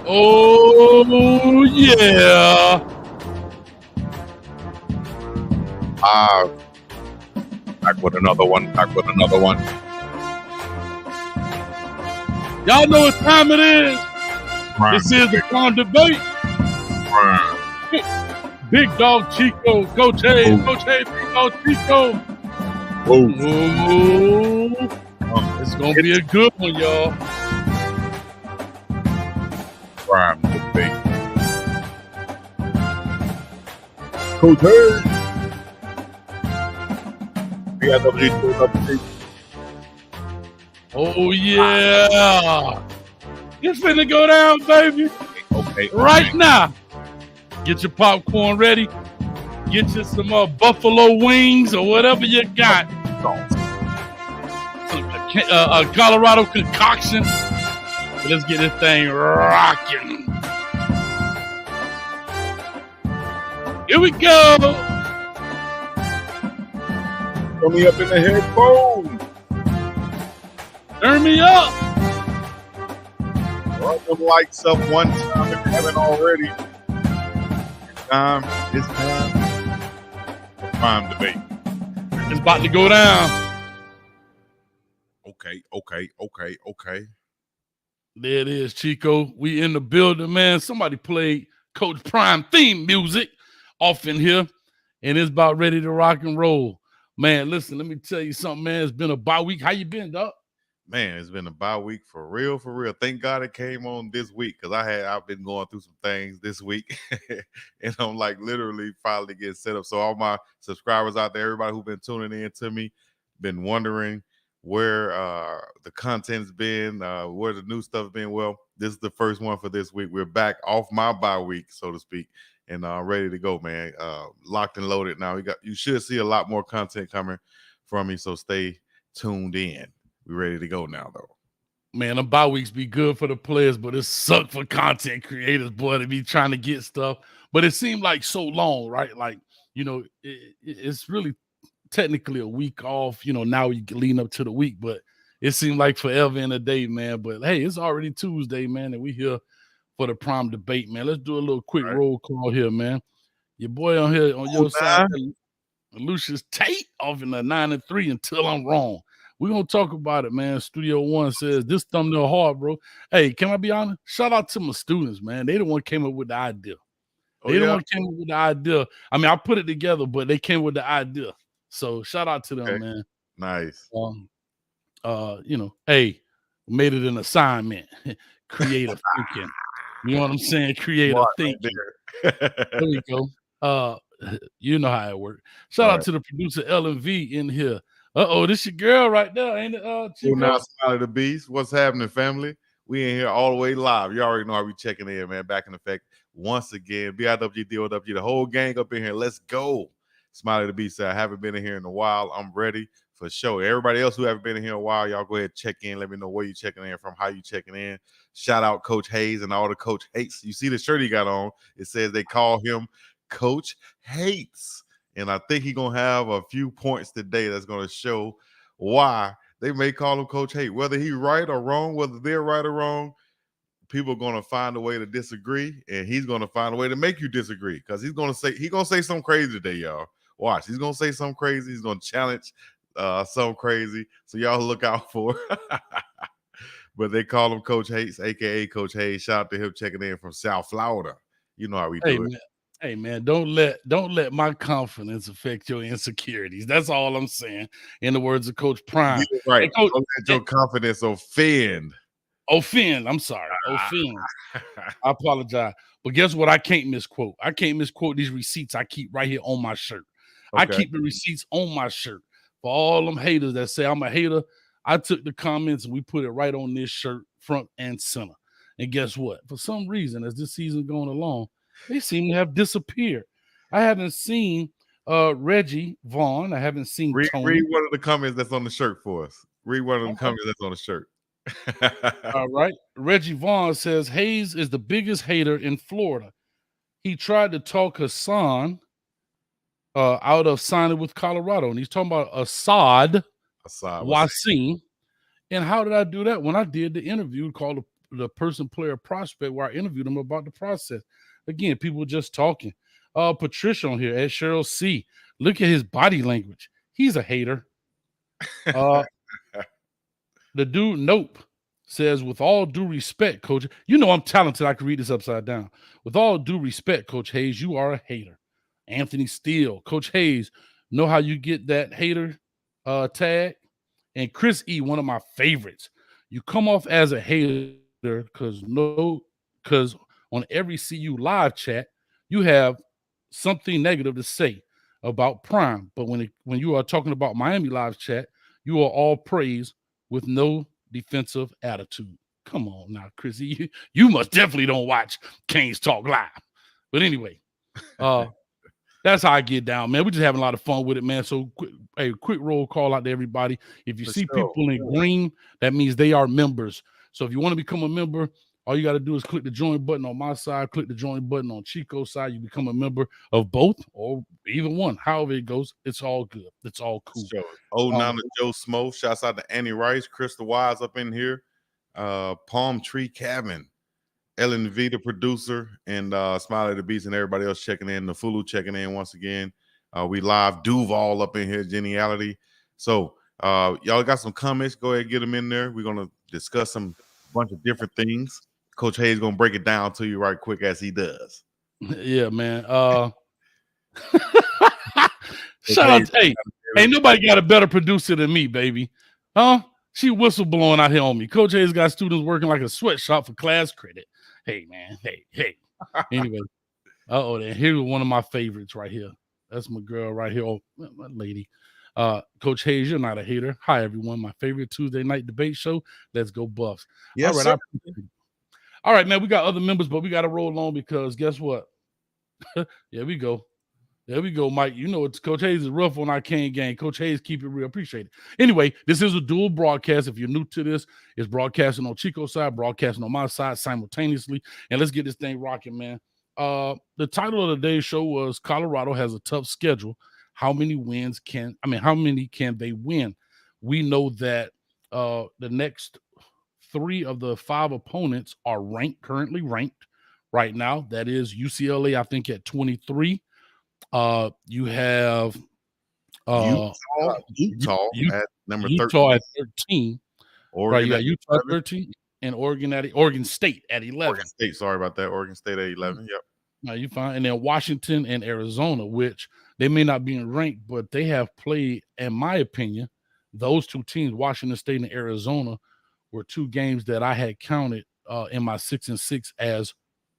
Oh, yeah. Back with another one. Y'all know what time it is. This is the Prom Debate. Big Dog Chico, Coach Hayes, Big Dog Chico. It's going to be a good one, y'all. Prime Debate. Coach Hayes. BiggDoggChico. Oh, yeah. It's finna go down, baby. Okay. Right now. Get your popcorn ready. Get you some buffalo wings or whatever you got. A Colorado concoction. Let's get this thing rocking. Here we go. Throw me up in the headphones. Turn me up. Run them lights up one time if you haven't already. It's time. Prime Debate. It's about to go down. Okay. There it is, Chico. We in the building, man. Somebody played Coach Prime theme music off in here, and it's about ready to rock and roll. Man, listen, let me tell you something, man. It's been a bye week. How you been, dog? Man, it's been a bye week for real. Thank God it came on this week because I've been going through some things this week, and I'm like literally finally getting set up. So all my subscribers out there, everybody who's been tuning in to me, been wondering where the content's been, where the new stuff's been. Well, this is the first one for this week. We're back off my bye week, so to speak, and ready to go, man. Locked and loaded. Now you should see a lot more content coming from me, so stay tuned in. We ready to go now, though. Man, the bye weeks be good for the players, but it suck for content creators, boy, to be trying to get stuff. But it seemed like so long, right? Like, it's really technically a week off. Now you can lean up to the week, but it seemed like forever in a day, man. But hey, it's already Tuesday, man, and we here for the Prime Debate, man. Let's do a little quick roll call here, man. Your boy on here on your side, Lucius Tate, off in the 9-3 until I'm wrong. We're going to talk about it, man. Studio One says, this thumbnail hard, bro. Hey, can I be honest? Shout out to my students, man. They the one came up with the idea. The one came up with the idea. I mean, I put it together, but they came with the idea. So shout out to them, man. Nice. Hey, made it an assignment. Creative thinking. You know what I'm saying? Creative thinking. There we go. You know how it works. Shout out to the producer LMV in here. This your girl right there, ain't it? Now, Smiley the Beast. What's happening, family? We in here all the way live. You already know how we checking in, man. Back in effect once again. BiggDoggChico, the whole gang up in here. Let's go. Smiley the Beast said, I haven't been in here in a while. I'm ready for sure. Everybody else who haven't been in here in a while, y'all go ahead and check in. Let me know where you checking in from, how you checking in. Shout out Coach Hayes and all the Coach Hates. You see the shirt he got on? It says they call him Coach Hates. And I think he's going to have a few points today that's going to show why they may call him Coach Hate. Whether he's right or wrong, whether they're right or wrong, people are going to find a way to disagree, and he's going to find a way to make you disagree because he's going to say something crazy today, y'all. Watch. He's going to say something crazy. He's going to challenge something crazy. So y'all look out for it. But they call him Coach Hates, a.k.a. Coach Hayes. Shout out to him checking in from South Florida. You know how we do it. Man. Hey man, don't let my confidence affect your insecurities. That's all I'm saying. In the words of Coach Prime, right? Coach, don't let your confidence offend. I'm sorry. Offend. I apologize. But guess what? I can't misquote. I can't misquote these receipts I keep right here on my shirt. Okay. I keep the receipts on my shirt for all them haters that say I'm a hater. I took the comments and we put it right on this shirt, front and center. And guess what? For some reason, as this season going along, they seem to have disappeared. I haven't seen Reggie Vaughn. I haven't seen Tony. Read one of the comments that's on the shirt for us. Read one of the comments that's on the shirt. All right. Reggie Vaughn says, Hayes is the biggest hater in Florida. He tried to talk Hassan out of signing with Colorado. And he's talking about Assad Wasim. And how did I do that? When I did the interview called the person, player, prospect where I interviewed them about the process. Again, people just talking. Patricia on here at Cheryl C. Look at his body language. He's a hater. Uh, the dude Nope says, with all due respect, Coach, you know I'm talented. I can read this upside down. With all due respect, Coach Hayes, you are a hater. Anthony Steele, Coach Hayes, know how you get that hater tag? And Chris E, one of my favorites. You come off as a hater because on every CU live chat, you have something negative to say about Prime. But when you are talking about Miami live chat, you are all praise with no defensive attitude. Come on now, Chrissy. You must definitely don't watch Canes Talk Live. But anyway, that's how I get down, man. We're just having a lot of fun with it, man. So, quick roll call out to everybody. If you For see sure. people in green, that means they are members. So, if you want to become a member, all you got to do is click the join button on my side, click the join button on Chico's side. You become a member of both or even one. However it goes, it's all good. It's all cool. Sure. Oh, Nana Joe Smo. Shouts out to Annie Rice, Crystal Wise up in here. Palm Tree Cabin. Ellen V, the producer, and Smiley the Beast, and everybody else checking in. The Fulu checking in once again. We live. Duval up in here, Geniality. So y'all got some comments. Go ahead and get them in there. We're going to discuss some bunch of different things. Coach Hayes going to break it down to you right quick as he does. Yeah, man. Shout out to, hey, ain't nobody got a better producer than me, baby. Huh? She whistleblowing out here on me. Coach Hayes got students working like a sweatshop for class credit. Hey, man. Hey. Anyway. Then here's one of my favorites right here. That's my girl right here. Oh, my lady. Coach Hayes, you're not a hater. Hi, everyone. My favorite Tuesday night debate show. Let's go Buffs. Yes, all right, all right, man. We got other members, but we got to roll on because guess what? There we go. There we go, Mike. You know it's Coach Hayes is rough on our Kane gang. Coach Hayes, keep it real. Appreciate it. Anyway, this is a dual broadcast. If you're new to this, it's broadcasting on Chico's side, broadcasting on my side simultaneously. And let's get this thing rocking, man. The title of today's show was Colorado has a tough schedule. How many can they win? We know that the next 3 of the 5 opponents are currently ranked right now. That is UCLA, I think, at 23. You have Utah at number 13. Utah at 13. Oregon, right, you got Utah at 13 and Oregon State at 11. Oregon State, sorry about that. Oregon State at 11. Yep. Now you find, and then Washington and Arizona, which they may not be in rank, but they have played, in my opinion, those 2 teams, Washington State and Arizona, were 2 games that I had counted in my 6-6 as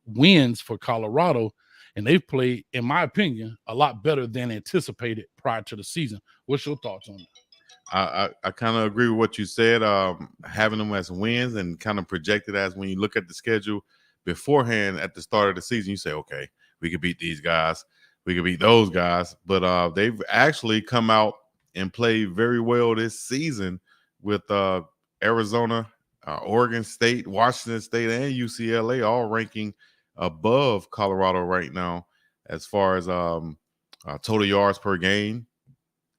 wins for Colorado. And they've played, in my opinion, a lot better than anticipated prior to the season. What's your thoughts on that? I kind of agree with what you said. Having them as wins and kind of projected as when you look at the schedule beforehand at the start of the season, you say, okay, we could beat these guys, we could beat those guys. But they've actually come out and played very well this season with Arizona, Oregon State, Washington State, and UCLA all ranking above Colorado right now as far as total yards per game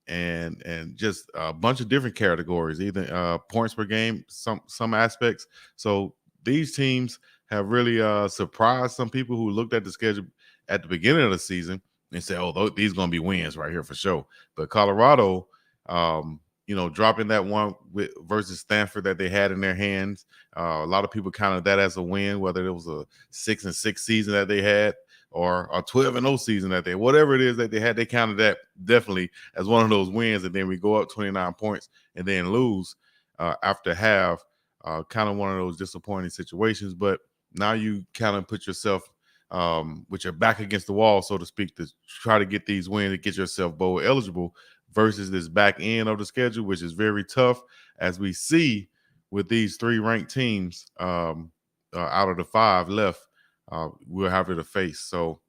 and just a bunch of different categories, either points per game, some aspects. So these teams have really surprised some people who looked at the schedule at the beginning of the season and said, oh, these are going to be wins right here for sure. But Colorado, dropping that one versus Stanford that they had in their hands. A lot of people counted that as a win, whether it was a 6-6 season that they had or a 12-0 season that whatever it is that they had, they counted that definitely as one of those wins. And then we go up 29 points and then lose after half, kind of one of those disappointing situations. But now you kind of put yourself with your back against the wall, so to speak, to try to get these wins and get yourself bowl eligible versus this back end of the schedule, which is very tough, as we see with these 3 ranked teams out of the 5 left, we'll have to face. So,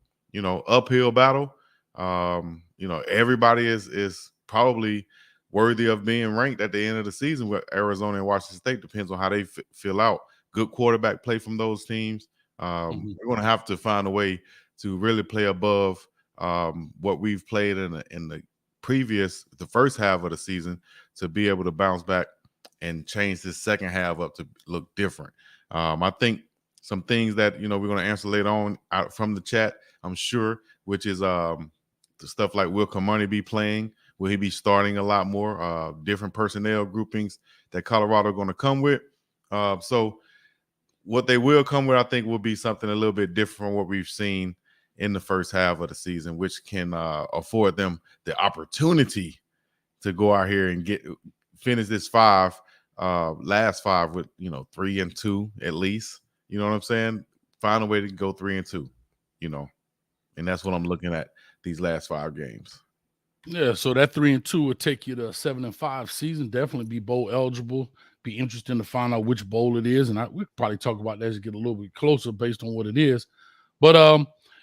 uphill battle. Everybody is probably worthy of being ranked at the end of the season with Arizona and Washington State. Depends on how they fill out. Good quarterback play from those teams. We're going to have to find a way to really play above what we've played in the first half of the season to be able to bounce back and change this second half up to look different. I think some things that we're going to answer later on out from the chat, I'm sure, which is the stuff like, will Kamani be playing? Will he be starting a lot more? Different personnel groupings that Colorado are going to come with. So what they will come with, I think, will be something a little bit different from what we've seen in the first half of the season, which can afford them the opportunity to go out here and finish this last five with 3-2 at least. You know what I'm saying? Find a way to go 3-2. And that's what I'm looking at these last 5 games. Yeah, so that 3-2 would take you to a 7-5 season. Definitely be bowl eligible. Be interesting to find out which bowl it is, and we could probably talk about that as we get a little bit closer based on what it is. But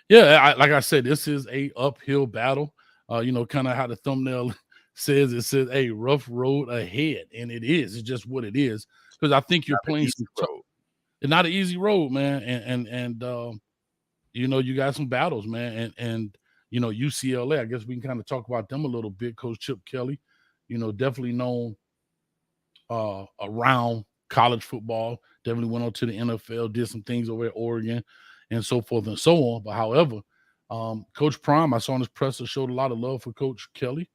yeah, like I said, this is a uphill battle. Kind of how the thumbnail says. It says a rough road ahead, and it is. It's just what it is. Because I think you're playing some road. It's not an easy road, man, and you got some battles, man, and UCLA. I guess we can kind of talk about them a little bit. Coach Chip Kelly, definitely known around college football. Definitely went on to the NFL, did some things over at Oregon, and so forth and so on. But however, Coach Prime, I saw on his presser, showed a lot of love for Coach Kelly,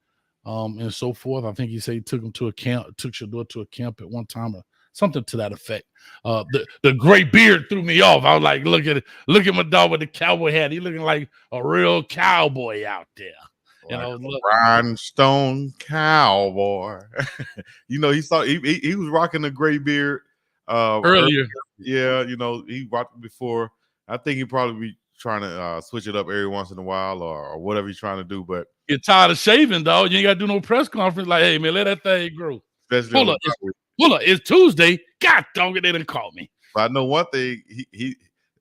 and so forth. I think he said he took him to a camp, took Shador to a camp at one time, or something to that effect. The gray beard threw me off. I was like, look at my dog with the cowboy hat. He looking like a real cowboy out there. Like a rhinestone cowboy. He was rocking a gray beard earlier. Yeah, he rocked it before. I think he probably be trying to switch it up every once in a while or whatever he's trying to do. But get tired of shaving, dog. You ain't got to do no press conference. Like, hey, man, let that thing grow. Hold up, it's Tuesday. God dog it, they done call me. But I know one thing. He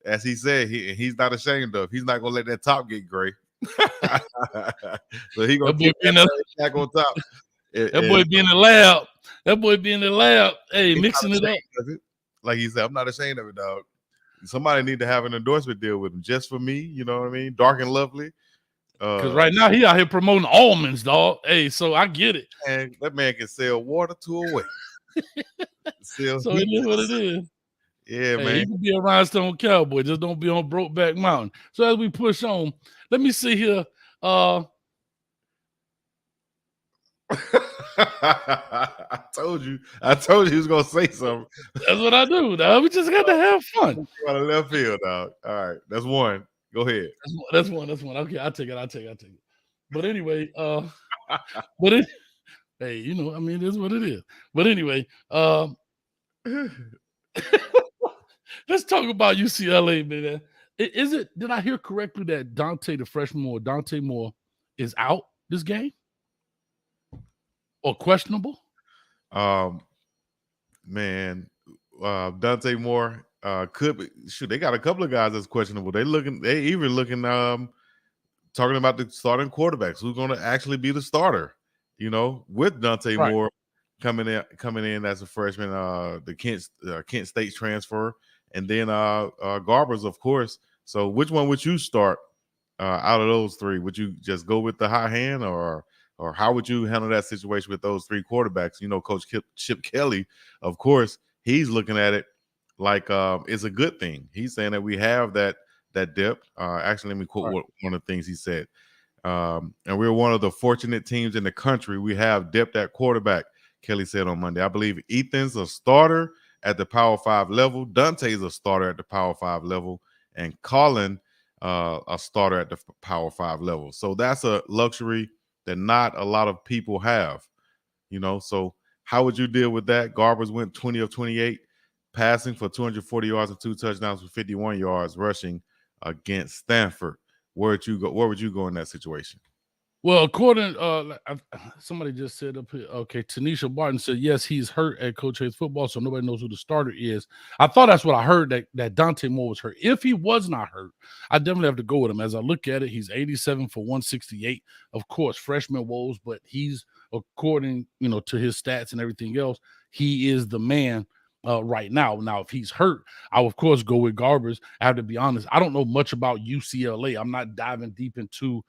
as he said, he's not ashamed of. He's not gonna let that top get gray. So he gonna keep that back on top. That boy be in the lab. That boy be in the lab. Hey, mixing it up. Like he said, I'm not ashamed of it, dog. Somebody need to have an endorsement deal with him just for me. You know what I mean? Dark and lovely. Because right now he out here promoting almonds, dog. Hey, so I get it. And that man can sell water to a way. So it is what it is. Yeah, man. He can be a rhinestone cowboy. Just don't be on Brokeback Mountain. So as we push on, let me see here. I told you he was gonna say something. That's what I do, dog. We just got to have fun. Out of left field, dog. All right, that's one. Go ahead. That's one. Okay, I'll take it. But anyway, hey, it is what it is. But anyway, let's talk about UCLA, man. Did I hear correctly that Dante Moore is out this game? Or questionable? Man, Dante Moore could be. Shoot, they got a couple of guys that's questionable. They even looking talking about the starting quarterbacks. Who's going to actually be the starter? With Dante Moore coming in as a freshman, the Kent State transfer, and then Garbers, of course. So which one would you start out of those three? Would you just go with the high hand, or how would you handle that situation with those three quarterbacks? Coach Chip Kelly, of course, he's looking at it like it's a good thing. He's saying that we have that depth. Actually, let me quote one of the things he said. And we're one of the fortunate teams in the country. We have depth at quarterback, Kelly said on Monday. I believe Ethan's a starter at the Power 5 level. Dante's a starter at the Power 5 level. And Colin, a starter at the Power 5 level. So that's a luxury that not a lot of people have. So how would you deal with that? Garbers went 20 of 28, passing for 240 yards and 2 touchdowns with 51 yards rushing against Stanford. Where would you go in that situation? Well, according somebody just said up here, okay, Tanisha Barton said, yes, he's hurt at Coach Hayes football, so nobody knows who the starter is. I thought that's what I heard, that Dante Moore was hurt. If he was not hurt, I definitely have to go with him. As I look at it, he's 87 for 168. Of course, freshman woes, but he's, according, to his stats and everything else, he is the man right now. Now, if he's hurt, I will, of course, go with Garbers. I have to be honest. I don't know much about UCLA. I'm not diving deep into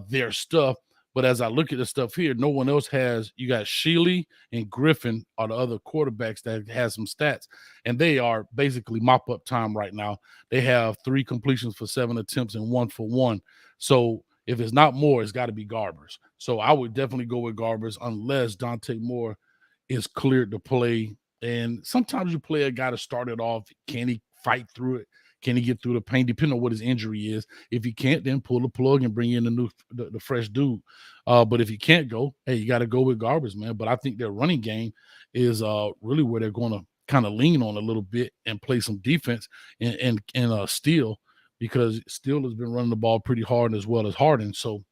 their stuff, But as I look at the stuff here, no one else has. You got Shealy and Griffin are the other quarterbacks that has some stats, and they are basically mop up time right now. They have 3 completions for 7 attempts and 1 for 1. So if it's not more, it's got to be Garbers. So I would definitely go with Garbers unless Dante Moore is cleared to play. And sometimes you play a guy to start it off. Can he fight through it? Can he get through the pain? Depending on what his injury is. If he can't, then pull the plug and bring in the fresh dude. But if he can't go, hey, you got to go with Garbage, man. But I think their running game is really where they're going to kind of lean on a little bit and play some defense and Steele, because Steele has been running the ball pretty hard as well as Harden. So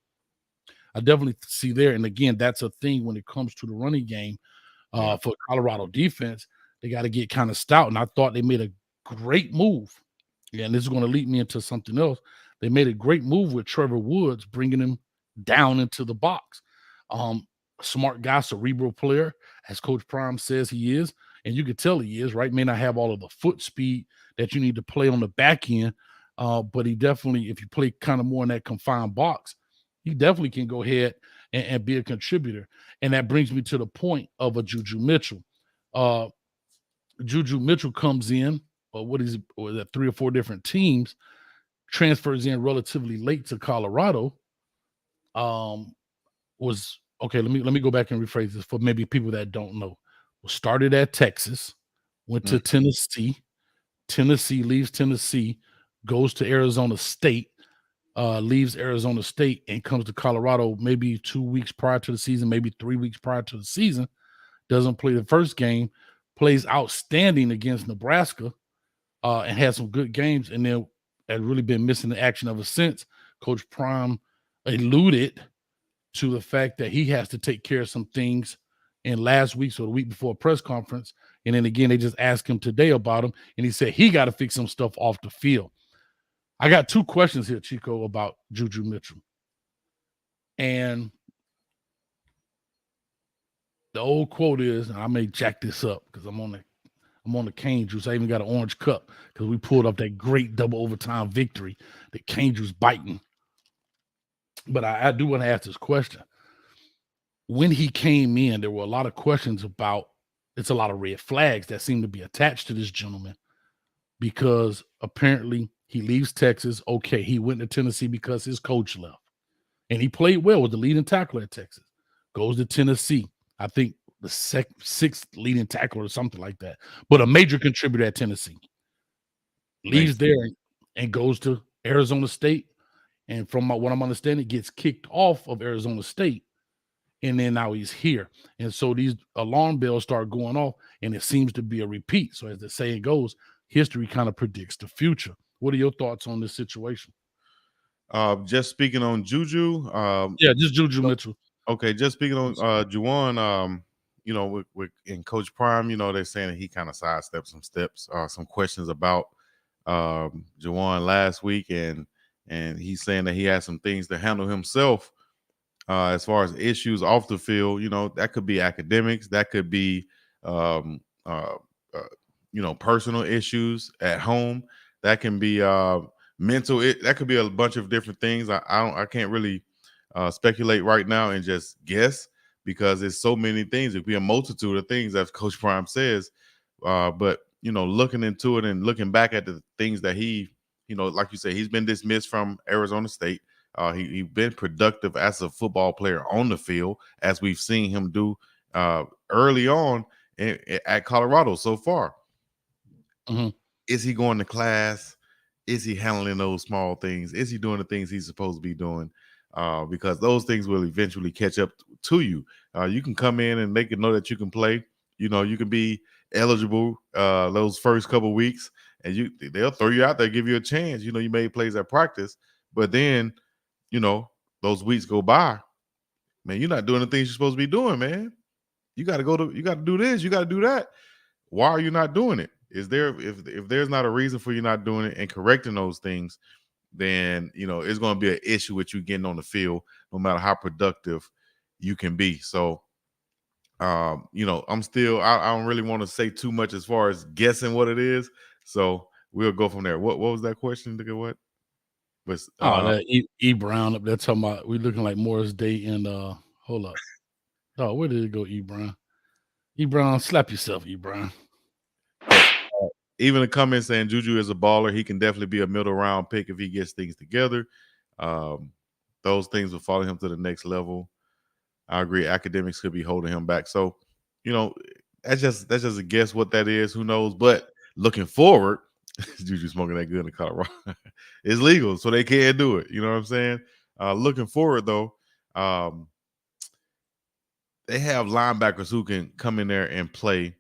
I definitely see there. And again, that's a thing when it comes to the running game for Colorado defense. They got to get kind of stout. And I thought they made a great move. And this is going to lead me into something else. They made a great move with Trevor Woods, bringing him down into the box. Smart guy, cerebral player, as Coach Prime says he is. And you can tell he is, right? May not have all of the foot speed that you need to play on the back end. But he definitely, if you play kind of more in that confined box, he definitely can go ahead and be a contributor. And that brings me to the point of a Juju Mitchell. Juju Mitchell comes in, was that 3 or 4 different teams, transfers in relatively late to Colorado. Was okay. Let me go back and rephrase this for maybe people that don't know. Started at Texas, went to Tennessee. Tennessee leaves Tennessee, goes to Arizona State, leaves Arizona State, and comes to Colorado maybe 2 weeks prior to the season, maybe 3 weeks prior to the season. Doesn't play the first game, plays outstanding against Nebraska, and had some good games, and then had really been missing the action ever since. Coach Prime alluded to the fact that he has to take care of some things in last week's or the week before press conference. And then again, they just asked him today about him, and he said he got to fix some stuff off the field. I got 2 questions here, Chico, about Juju Mitchell. And the old quote is, and I may jack this up because I'm on the cane juice. I even got an orange cup because we pulled up that great double overtime victory. The cane juice biting. But I do want to ask this question. When he came in, there were a lot of questions about, it's a lot of red flags that seem to be attached to this gentleman, because apparently he leaves Texas. Okay, he went to Tennessee because his coach left. And he played well with the leading tackler at Texas. Goes to Tennessee. I think the 6th leading tackler or something like that. But a major contributor at Tennessee. Leaves there and goes to Arizona State. And from what I'm understanding, gets kicked off of Arizona State. And then now he's here. And so these alarm bells start going off, and it seems to be a repeat. So as the saying goes, history kind of predicts the future. What are your thoughts on this situation? Just speaking on Juju. Just Juju Mitchell. Okay, just speaking on Juwan, with in Coach Prime, they're saying that he kind of sidestepped some questions about Juwan last week, and he's saying that he has some things to handle himself as far as issues off the field. That could be academics, that could be personal issues at home, that can be mental. That could be a bunch of different things. I can't really speculate right now and just guess, because there's so many things. It could be a multitude of things, as Coach Prime says. But looking into it and looking back at the things that he, like you say, he's been dismissed from Arizona State. He's been productive as a football player on the field, as we've seen him do early on at Colorado so far. Mm-hmm. Is he going to class? Is he handling those small things? Is he doing the things he's supposed to be doing? Because those things will eventually catch up to you. You can come in and they can know that you can play. You can be eligible those first couple of weeks, and they'll throw you out there, give you a chance. You made plays at practice, but then, those weeks go by. Man, you're not doing the things you're supposed to be doing, man. You got to do this, you got to do that. Why are you not doing it? Is there, if there's not a reason for you not doing it and correcting those things, then it's going to be an issue with you getting on the field, no matter how productive you can be. So I don't really want to say too much as far as guessing what it is. So we'll go from there. What was that question? Look at what? But Oh, that E Brown up there talking about we looking like Morris Day and hold up. Oh, where did it go, E Brown? E Brown, slap yourself, E Brown. Even a comment saying Juju is a baller. He can definitely be a middle round pick if he gets things together. Those things will follow him to the next level. I agree. Academics could be holding him back. So, that's just a guess what that is. Who knows? But looking forward, Juju smoking that good in Colorado. It's legal, so they can't do it. You know what I'm saying? Looking forward though, they have linebackers who can come in there and play.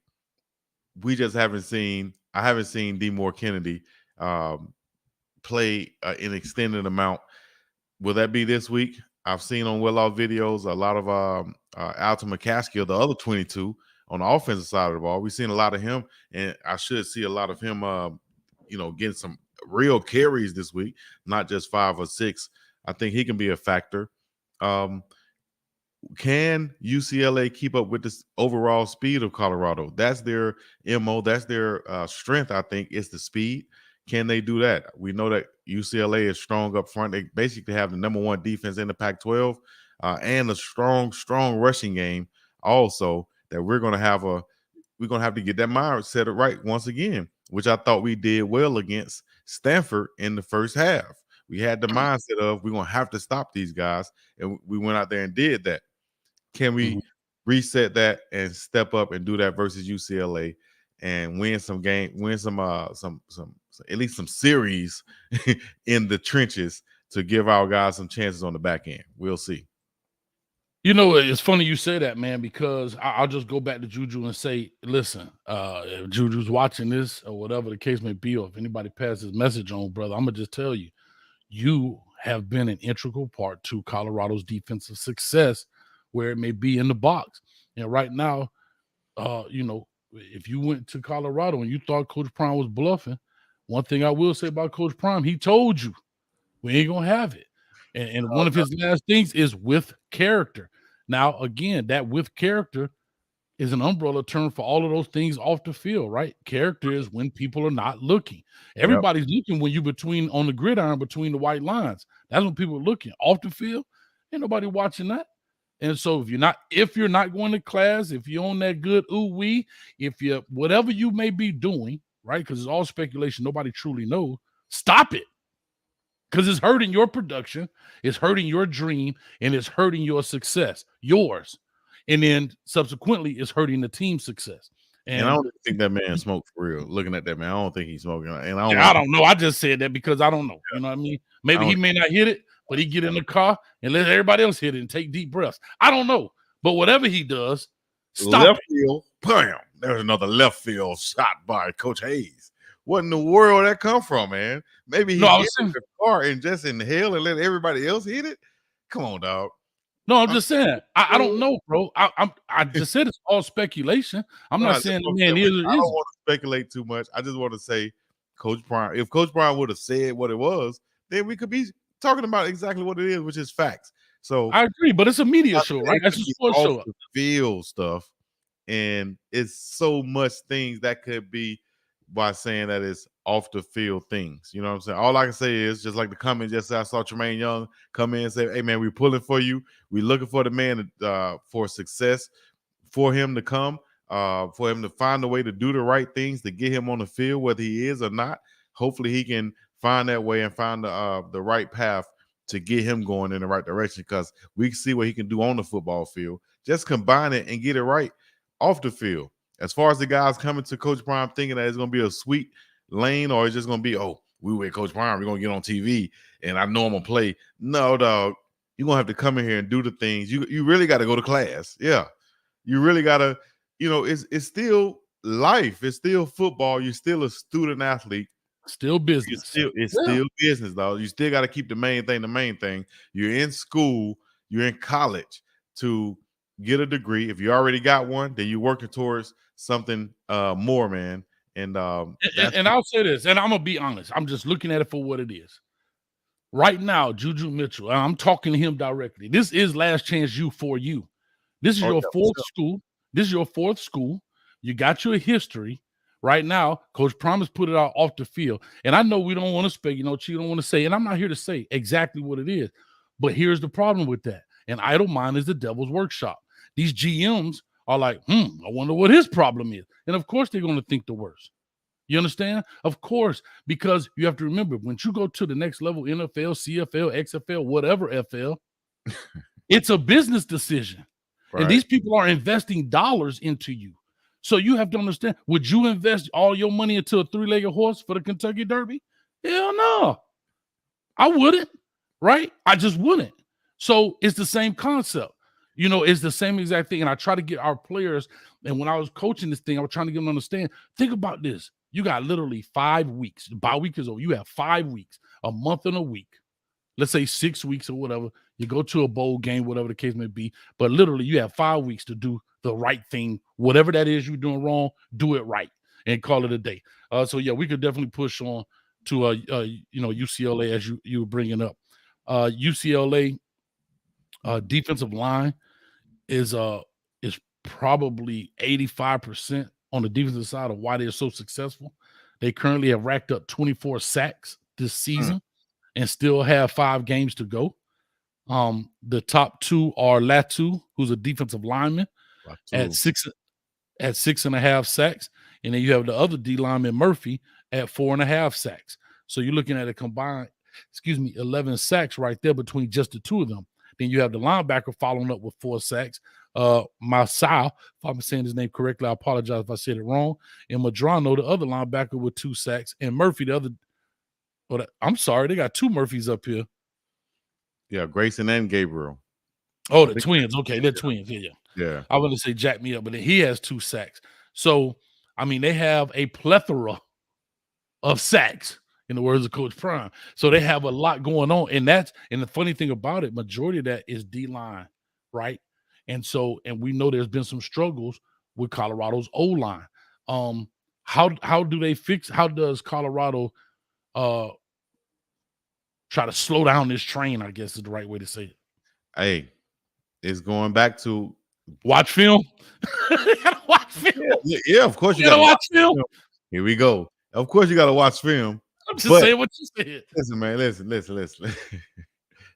We just haven't seen. I haven't seen DeMore Kennedy play an extended amount. Will that be this week? I've seen on well-off videos a lot of Alton McCaskill, the other 22 on the offensive side of the ball. We've seen a lot of him, and I should see a lot of him, getting some real carries this week, not just 5 or 6. I think he can be a factor. Can UCLA keep up with this overall speed of Colorado? That's their MO. That's their strength, I think, is the speed. Can they do that? We know that UCLA is strong up front. They basically have the number 1 defense in the Pac-12 and a strong rushing game also that we're going to have to get that mindset right once again, which I thought we did well against Stanford in the first half. We had the mindset of we're going to have to stop these guys, and we went out there and did that. Can we reset that and step up and do that versus UCLA and win some game, win some at least some series in the trenches to give our guys some chances on the back end? We'll see. It's funny you say that, man, because I'll just go back to Juju and say, listen, if Juju's watching this or whatever the case may be, or if anybody passes message on, brother, I'm going to just tell you, you have been an integral part to Colorado's defensive success where it may be in the box. And right now, if you went to Colorado and you thought Coach Prime was bluffing, one thing I will say about Coach Prime, he told you we ain't going to have it. And one of his last things is with character. Now, again, that with character is an umbrella term for all of those things off the field, right? Character is when people are not looking. Everybody's looking when you're on the gridiron between the white lines. That's when people are looking. Off the field, ain't nobody watching that. And so if you're not going to class, if you're on that good ooh-wee, if you whatever you may be doing, right? Because it's all speculation, nobody truly knows, stop it. Because it's hurting your production, it's hurting your dream, and it's hurting your success, yours. And then subsequently, it's hurting the team's success. And I don't think that man smoked for real. Looking at that man, I don't think he's smoking. And I don't know. I just said that because I don't know. You know what I mean? Maybe he may not hit it, but he get in the car and let everybody else hit it and take deep breaths. I don't know. But whatever he does, stop left field, bam. There's another left field shot by Coach Hayes. What in the world that come from, man? Maybe he gets in the car and just inhale and let everybody else hit it? Come on, dog. No, I'm just saying. I don't know, bro. I just said it's all speculation. I'm not saying the man is or isn't. I don't want to speculate too much. I just want to say, Coach Prime, if Coach Prime would have said what it was, then we could be talking about exactly what it is, which is facts. So I agree, but it's a media show, right? That's a sports show. The field stuff, and it's so much things that could be by saying that it's off the field things. You know what I'm saying? All I can say is just like the comment just I saw Tremaine Young come in and say, hey man, we're pulling for you. We're looking for the man for success, for him to come, for him to find a way to do the right things to get him on the field, whether he is or not. Hopefully he can find that way and find the right path to get him going in the right direction, because we can see what he can do on the football field. Just combine it and get it right off the field. As far as the guys coming to Coach Prime thinking that it's going to be a sweet lane, or it's just going to be, oh, we with Coach Prime, we're going to get on TV and I know I'm going to play. No, dog. You're going to have to come in here and do the things. You really got to go to class. Yeah. You really got to, it's still life. It's still football. You're still a student athlete. Still business. It's still business, dog. You still got to keep the main thing. You're in school. You're in college to get a degree. If you already got one, then you're working towards something more, man. And I'll say this, and I'm gonna be honest. I'm just looking at it for what it is. Right now, Juju Mitchell, I'm talking to him directly. This is last chance for you. This is your fourth school. This is your fourth school. You got your history, right now, Coach Promise put it out off the field. And I know we don't want to speak, Chi don't want to say, and I'm not here to say exactly what it is. But here's the problem with that. An idle mind is the devil's workshop. These GMs are like, I wonder what his problem is. And of course, they're going to think the worst. You understand? Of course, because you have to remember, when you go to the next level, NFL, CFL, XFL, whatever FL, it's a business decision. Right. And these people are investing dollars into you. So you have to understand, would you invest all your money into a three-legged horse for the Kentucky Derby? Hell no. I wouldn't, right? I just wouldn't. So it's the same concept. It's the same exact thing. And I try to get our players, and when I was coaching this thing, I was trying to get them to understand, think about this. You got literally 5 weeks. The bye week is over. You have 5 weeks, a month and a week. Let's say 6 weeks or whatever. You go to a bowl game, whatever the case may be. But literally, you have 5 weeks to do the right thing. Whatever that is you're doing wrong, do it right and call it a day. So, yeah, we could definitely push on to, UCLA, as you were bringing up. UCLA defensive line is probably 85% on the defensive side of why they're so successful. They currently have racked up 24 sacks this season and still have 5 games to go. The top 2 are Latu, who's a defensive lineman, at 6.5 sacks, and then you have the other D lineman Murphy at 4.5 sacks. So you're looking at a combined, 11 sacks right there between just the 2 of them. Then you have the linebacker following up with 4 sacks. Masao, if I'm saying his name correctly, I apologize if I said it wrong. And Madrano, the other linebacker, with 2 sacks, and Murphy, the other. I'm sorry, they got 2 Murphys up here. Yeah, Grayson and Gabriel. Oh, the twins. Okay, they're twins. Yeah. I want to say jack me up, but he has 2 sacks. So, I mean, they have a plethora of sacks, in the words of Coach Prime. So they have a lot going on. And the funny thing about it, majority of that is D-line, right? And we know there's been some struggles with Colorado's O-line. How does Colorado try to slow down this train, I guess is the right way to say it? Hey, it's going back to watch film. You gotta watch film. Yeah, of course you gotta watch film. Here we go. Of course you gotta watch film. I'm just saying what you said. Listen, man. Listen.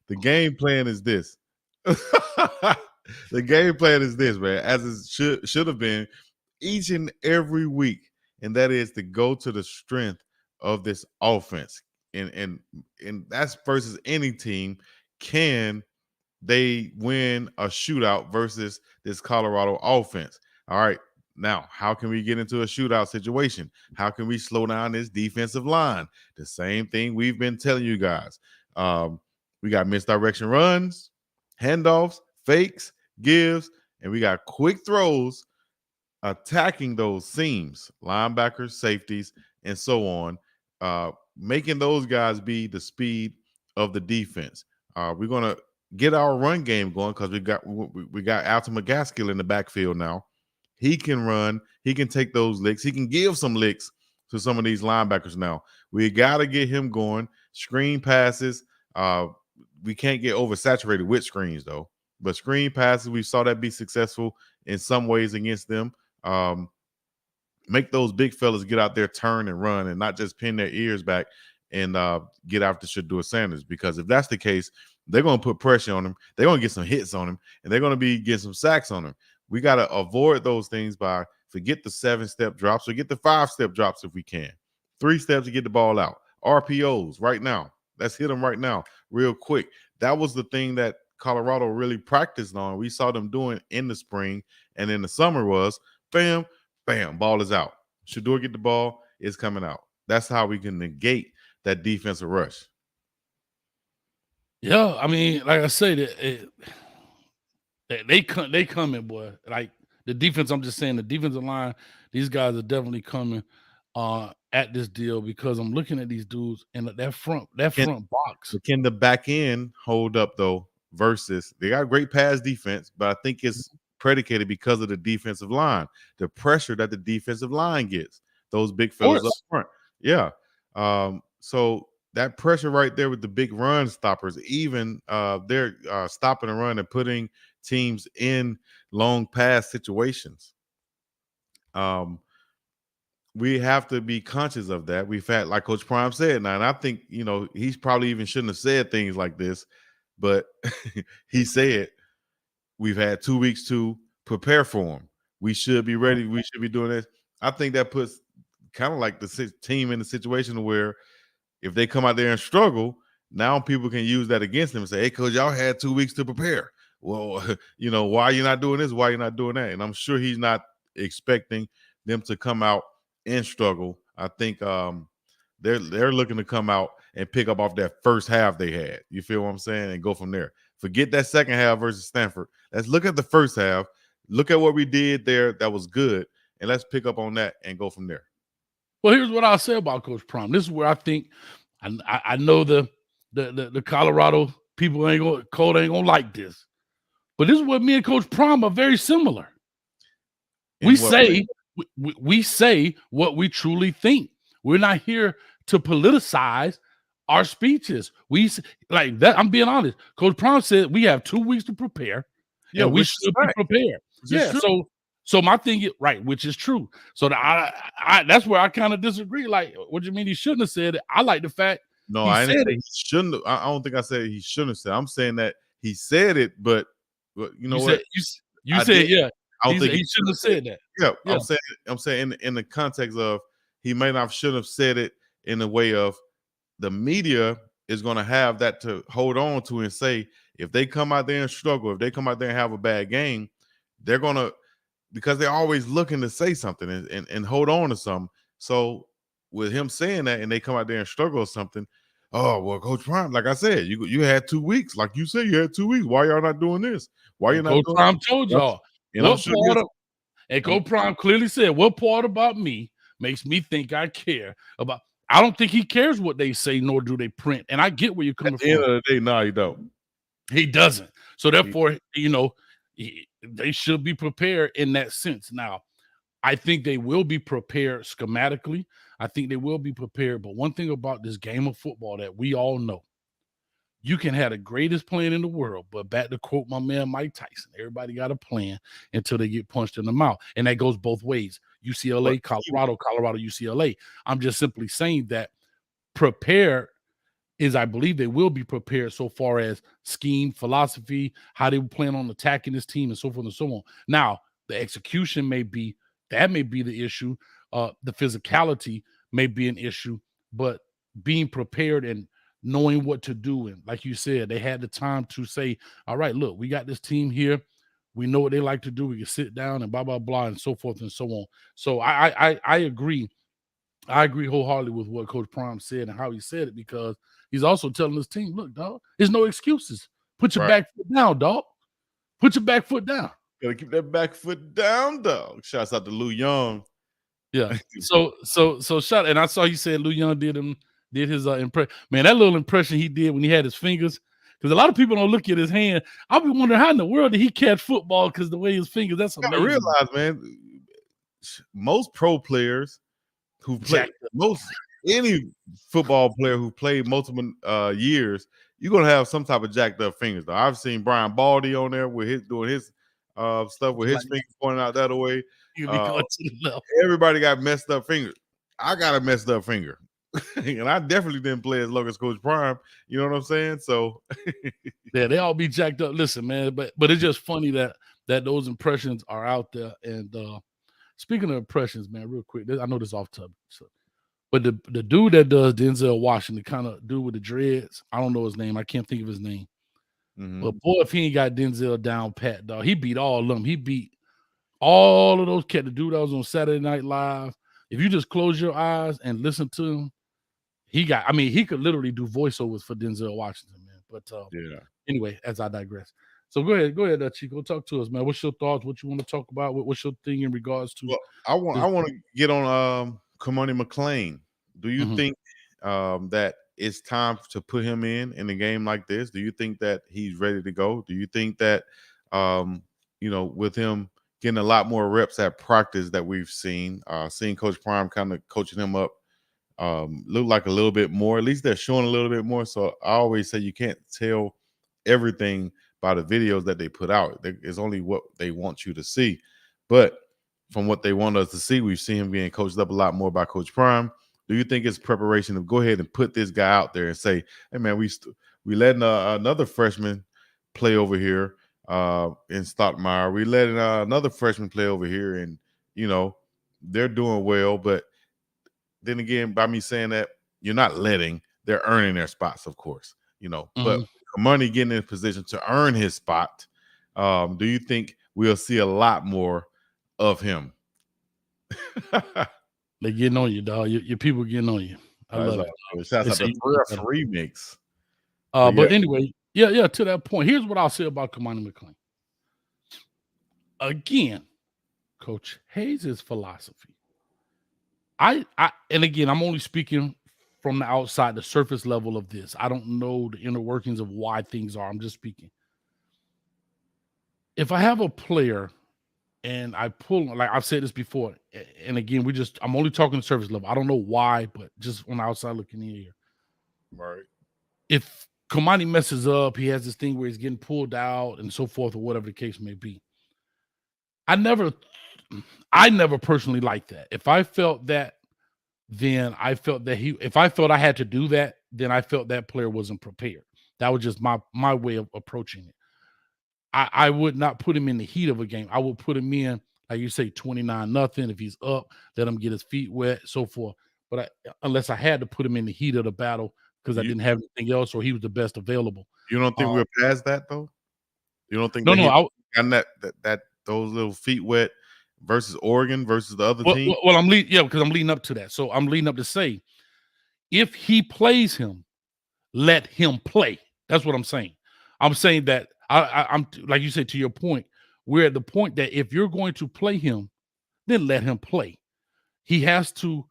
The game plan is this. The game plan is this, man, as it should have been each and every week, and that is to go to the strength of this offense. And that's versus any team. Can they win a shootout versus this Colorado offense? All right. Now, how can we get into a shootout situation? How can we slow down this defensive line? The same thing we've been telling you guys. We got misdirection runs, handoffs, fakes, gives, and we got quick throws attacking those seams, linebackers, safeties, and so on, making those guys be the speed of the defense. We're going to get our run game going because we got Alton McCaskill in the backfield now. He can run. He can take those licks. He can give some licks to some of these linebackers now. We got to get him going. Screen passes. We can't get oversaturated with screens, though. But screen passes, we saw that be successful in some ways against them. Make those big fellas get out there, turn and run, and not just pin their ears back and get after Shedeur Sanders. Because if that's the case, they're going to put pressure on him. They're going to get some hits on him, and they're going to be getting some sacks on him. We got to avoid those things by forget the 7-step drops or get the 5-step drops if we can. 3 steps to get the ball out. RPOs right now. Let's hit them right now real quick. That was the thing that Colorado really practiced on. We saw them doing in the spring and in the summer was bam, bam, ball is out. Shedeur get the ball, it's coming out. That's how we can negate that defensive rush. Yeah, I mean, like I said, they coming, boy. Like the defense, I'm just saying the defensive line, these guys are definitely coming at this deal because I'm looking at these dudes and that front box. Can the back end hold up though? Versus they got great pass defense, but I think it's predicated because of the defensive line, the pressure that the defensive line gets. Those big fellas up front, yeah. So that pressure right there with the big run stoppers, even they're stopping a run and putting teams in long pass situations. we have to be conscious of that. We've had, like Coach Prime said now, and I think, he's probably even shouldn't have said things like this, but he said we've had 2 weeks to prepare for him. We should be ready. We should be doing this. I think that puts kind of like the team in a situation where if they come out there and struggle, now people can use that against them and say, hey, coach, y'all had 2 weeks to prepare. Well, why are you not doing this? Why are you not doing that? And I'm sure he's not expecting them to come out and struggle. I think they're looking to come out and pick up off that first half they had. You feel what I'm saying? And go from there. Forget that second half versus Stanford. Let's look at the first half. Look at what we did there that was good, and let's pick up on that and go from there. Well, here's what I'll say about Coach Prime. This is where I think I know the Colorado people Cold ain't gonna like this, but this is what me and Coach Prime are very similar. We say what we truly think. We're not here to politicize our speeches. We like that. I'm being honest. Coach Prime said we have 2 weeks to prepare, and we should be prepared. Yeah. So my thing is right, which is true. So that's where I kind of disagree. Like, what do you mean he shouldn't have said it? I like the fact. No, I didn't say he shouldn't have. I don't think I said he shouldn't have said. I'm saying that he said it, but you know what? You said yeah. I don't think he shouldn't have said that. Yeah. I'm saying in the context of he may not should have said it in the way of the media is going to have that to hold on to and say, if they come out there and struggle, if they come out there and have a bad game, they're going to, because they're always looking to say something and hold on to something. So with him saying that and they come out there and struggle or something, oh, well, Coach Prime, like I said, you had 2 weeks. Like you said, you had 2 weeks. Why y'all not doing this? Why you not Coach doing Prime told y'all. And Coach Prime clearly said, what part about me makes me think I care about? I don't think he cares what they say, nor do they print. And I get where you're coming from. At the end of the day, no, he don't. He doesn't. So therefore, they should be prepared in that sense. Now, I think they will be prepared schematically. I think they will be prepared. But one thing about this game of football that we all know, you can have the greatest plan in the world, but back to quote my man Mike Tyson, everybody got a plan until they get punched in the mouth. And that goes both ways. UCLA, Colorado, UCLA. I'm just simply saying that prepare is I believe they will be prepared so far as scheme, philosophy, how they plan on attacking this team, and so forth and so on. Now, the execution may be the issue. The physicality may be an issue, but being prepared and knowing what to do. And like you said, they had the time to say, all right, look, we got this team here. We know what they like to do. We can sit down and blah, blah, blah, and so forth and so on. So I agree. I agree wholeheartedly with what Coach Prime said and how he said it, because he's also telling his team, look, dog, there's no excuses. Put your back foot down, dog. Put your back foot down. Gotta keep that back foot down, dog. Shouts out to Lou Young. Yeah. So shout, and I saw you said Lou Young did his impression. Man, that little impression he did when he had his fingers, because a lot of people don't look at his hand. I'll be wondering how in the world did he catch football, because the way his fingers, that's amazing. I realize, man, most pro players who play any football player who played multiple years, you're gonna have some type of jacked up fingers. Though I've seen Brian Baldy on there with doing his stuff with his fingers pointing out that way. Everybody got messed up fingers. I got a messed up finger, and I definitely didn't play as long as Coach Prime. You know what I'm saying? So yeah, they all be jacked up. Listen, man, but it's just funny that those impressions are out there. And speaking of impressions, man, real quick, I know this off topic, but the dude that does Denzel Washington, kind of dude with the dreads, I don't know his name. I can't think of his name. Mm-hmm. But boy, if he ain't got Denzel down pat, dog, he beat all of them. He beat all of those cats. The dude that was on Saturday Night Live. If you just close your eyes and listen to him, he could literally do voiceovers for Denzel Washington, man. But anyway, as I digress. So go ahead, Chico. Talk to us, man. What's your thoughts? What you want to talk about? What's your thing in regards to? Well, I want to get on McClain. Do you think that it's time to put him in a game like this? Do you think that he's ready to go? Do you think that with him getting a lot more reps at practice that we've seen Coach Prime kind of coaching him up, look like a little bit more? At least they're showing a little bit more. So I always say you can't tell everything by the videos that they put out. It's only what they want you to see. But from what they want us to see. We've seen him being coached up a lot more by Coach Prime. Do you think it's preparation to go ahead and put this guy out there and say, hey, man, we letting another freshman play over here in Stockmeyer. We letting another freshman play over here, and, they're doing well. But then again, by me saying that, you're not letting, they're earning their spots, of course, But money getting in a position to earn his spot, do you think we'll see a lot more of him? They getting on you, dog. Your people getting on you. I love it. Shouts out to remix. But anyway, yeah. To that point, here's what I'll say about Kamani McClain. Again, Coach Hayes' philosophy. And again, I'm only speaking from the outside, the surface level of this. I don't know the inner workings of why things are. I'm just speaking. If I have a player and I pull, like I've said this before, and again, I'm only talking the surface level. I don't know why, but just on the outside looking in here. Right. If Kamani messes up, he has this thing where he's getting pulled out and so forth, or whatever the case may be. I never personally liked that. If I felt that, then I felt that if I felt I had to do that, then I felt that player wasn't prepared. That was just my way of approaching it. I would not put him in the heat of a game. I would put him in, like you say, 29-0. If he's up, let him get his feet wet, so forth. But unless I had to put him in the heat of the battle because I didn't have anything else, or he was the best available. You don't think we're past that though? You don't think no, that those little feet wet versus Oregon versus the other team? Well, because I'm leading up to that. So I'm leading up to say, if he plays him, let him play. That's what I'm saying. I'm saying that I'm like you said, to your point, we're at the point that if you're going to play him, then let him play. He has to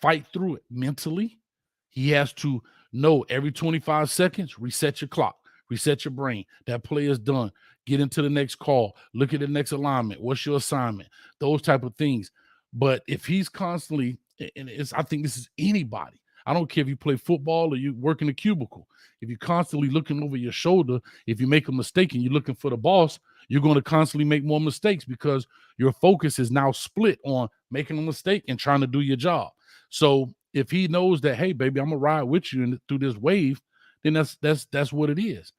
fight through it mentally. He has to know every 25 seconds, reset your clock, reset your brain. That play is done. Get into the next call. Look at the next alignment. What's your assignment? Those type of things. But if he's constantly, and I think this is anybody. I don't care if you play football or you work in a cubicle. If you're constantly looking over your shoulder, if you make a mistake and you're looking for the boss, you're going to constantly make more mistakes because your focus is now split on making a mistake and trying to do your job. So if he knows that, hey, baby, I'm gonna ride with you through this wave, then that's what it is,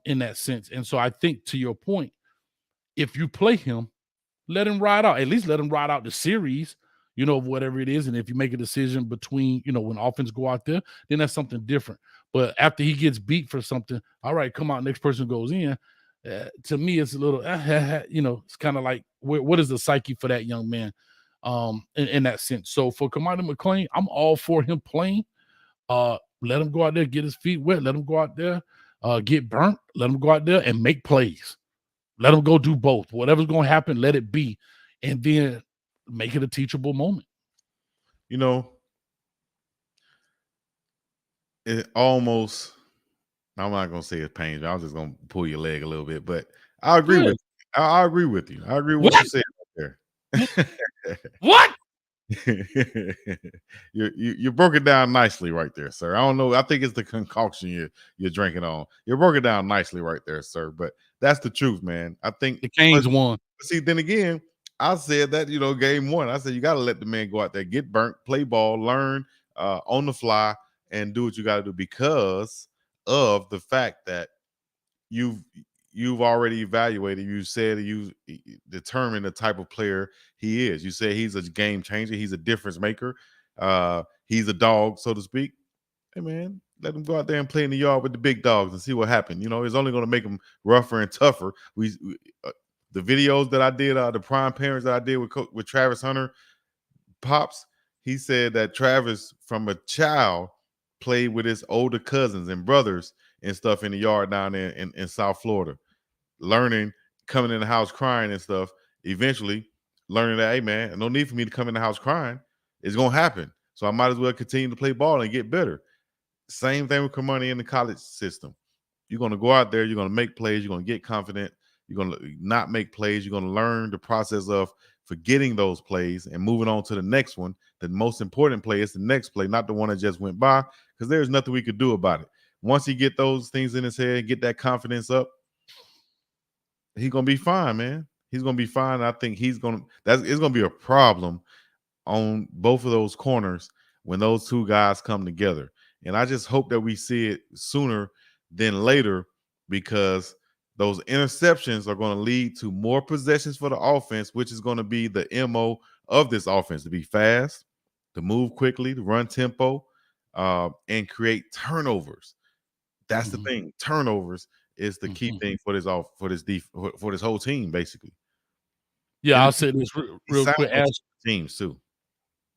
in that sense. And so I think, to your point, if you play him, let him ride out. At least let him ride out the series, whatever it is. And if you make a decision between, when offense go out there, then that's something different. But after he gets beat for something, all right, come out, next person goes in. To me, it's a little, it's kind of like, what is the psyche for that young man, in that sense? So for Kamani McClain, I'm all for him playing. Let him go out there, get his feet wet. Let him go out there, get burnt. Let him go out there and make plays. Let him go do both. Whatever's going to happen, let it be. And then make it a teachable moment. It almost, I'm not going to say it pains me. I was just going to pull your leg a little bit, but I agree with you. I agree with you. I agree with what you said right there. What? You broke it down nicely right there, sir. I don't know. I think it's the concoction you're drinking on. You broke it down nicely right there, sir. But that's the truth, man. I think the Canes won. See, then again, I said that, game one. I said you got to let the man go out there, get burnt, play ball, learn on the fly, and do what you got to do because of the fact that you've already evaluated. You said you determined the type of player he is. You said he's a game changer. He's a difference maker. He's a dog, so to speak. Hey, man, let him go out there and play in the yard with the big dogs and see what happens. It's only going to make him rougher and tougher. The videos that I did, the prime parents that I did with Travis Hunter, Pops, he said that Travis, from a child, played with his older cousins and brothers and stuff in the yard down there in South Florida, learning, coming in the house crying and stuff, eventually learning that, hey, man, no need for me to come in the house crying. It's going to happen. So I might as well continue to play ball and get better. Same thing with Kamani in the college system. You're going to go out there, you're going to make plays, you're going to get confident, you're going to not make plays, you're going to learn the process of forgetting those plays and moving on to the next one. The most important play is the next play, not the one that just went by, because there's nothing we could do about it. Once he get those things in his head, get that confidence up, he's going to be fine, man. He's going to be fine. I think it's going to be a problem on both of those corners when those two guys come together. And I just hope that we see it sooner than later, because those interceptions are going to lead to more possessions for the offense, which is going to be the MO of this offense, to be fast, to move quickly, to run tempo, and create turnovers. That's the thing. Turnovers is the key thing for this whole team, basically. Yeah, And I'll say this real quick. Teams too.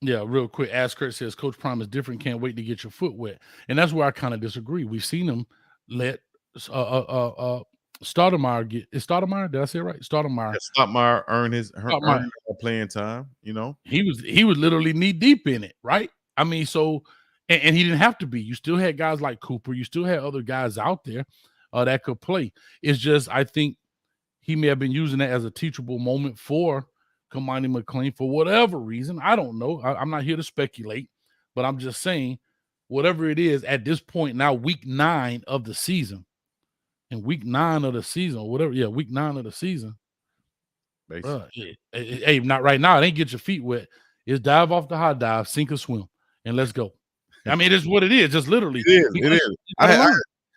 Yeah, real quick. Ask Kurt says Coach Prime is different. Can't wait to get your foot wet. And that's where I kind of disagree. We've seen him let Stoudemire get. Is Stoudemire? Did I say it right? Stoudemire. Yeah, Stoudemire earn playing time. You know, he was literally knee deep in it, right? I mean, so and he didn't have to be. You still had guys like Cooper. You still had other guys out there that could play. It's just I think he may have been using that as a teachable moment for Kamani McClain for whatever reason. I don't know. I'm not here to speculate, but I'm just saying, whatever it is at this point now, week 9 of the season, and week 9 of the season, or whatever. Yeah, week 9 of the season. Hey, not right now. It ain't get your feet wet. It's dive off the high dive, sink or swim, and let's go. I mean, it's what it is. Just literally, it is.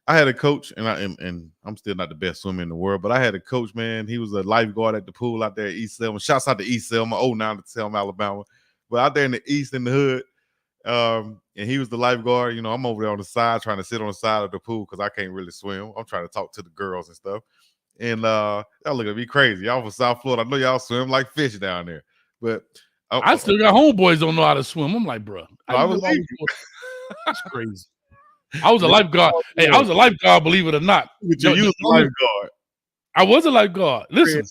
I had a coach, and I'm still not the best swimmer in the world, but I had a coach, man. He was a lifeguard at the pool out there at East Selma. Shouts out to East Selma, 09 to Selma, Alabama. But out there in the East, in the hood, and he was the lifeguard. You know, I'm over there on the side trying to sit on the side of the pool because I can't really swim. I'm trying to talk to the girls and stuff. And y'all look at me crazy. Y'all from South Florida. I know y'all swim like fish down there. But I still got homeboys don't know how to swim. I'm like, bro, that's crazy. I was a lifeguard. Hey, I was a lifeguard, believe it or not. You was a lifeguard. I was a lifeguard. Listen,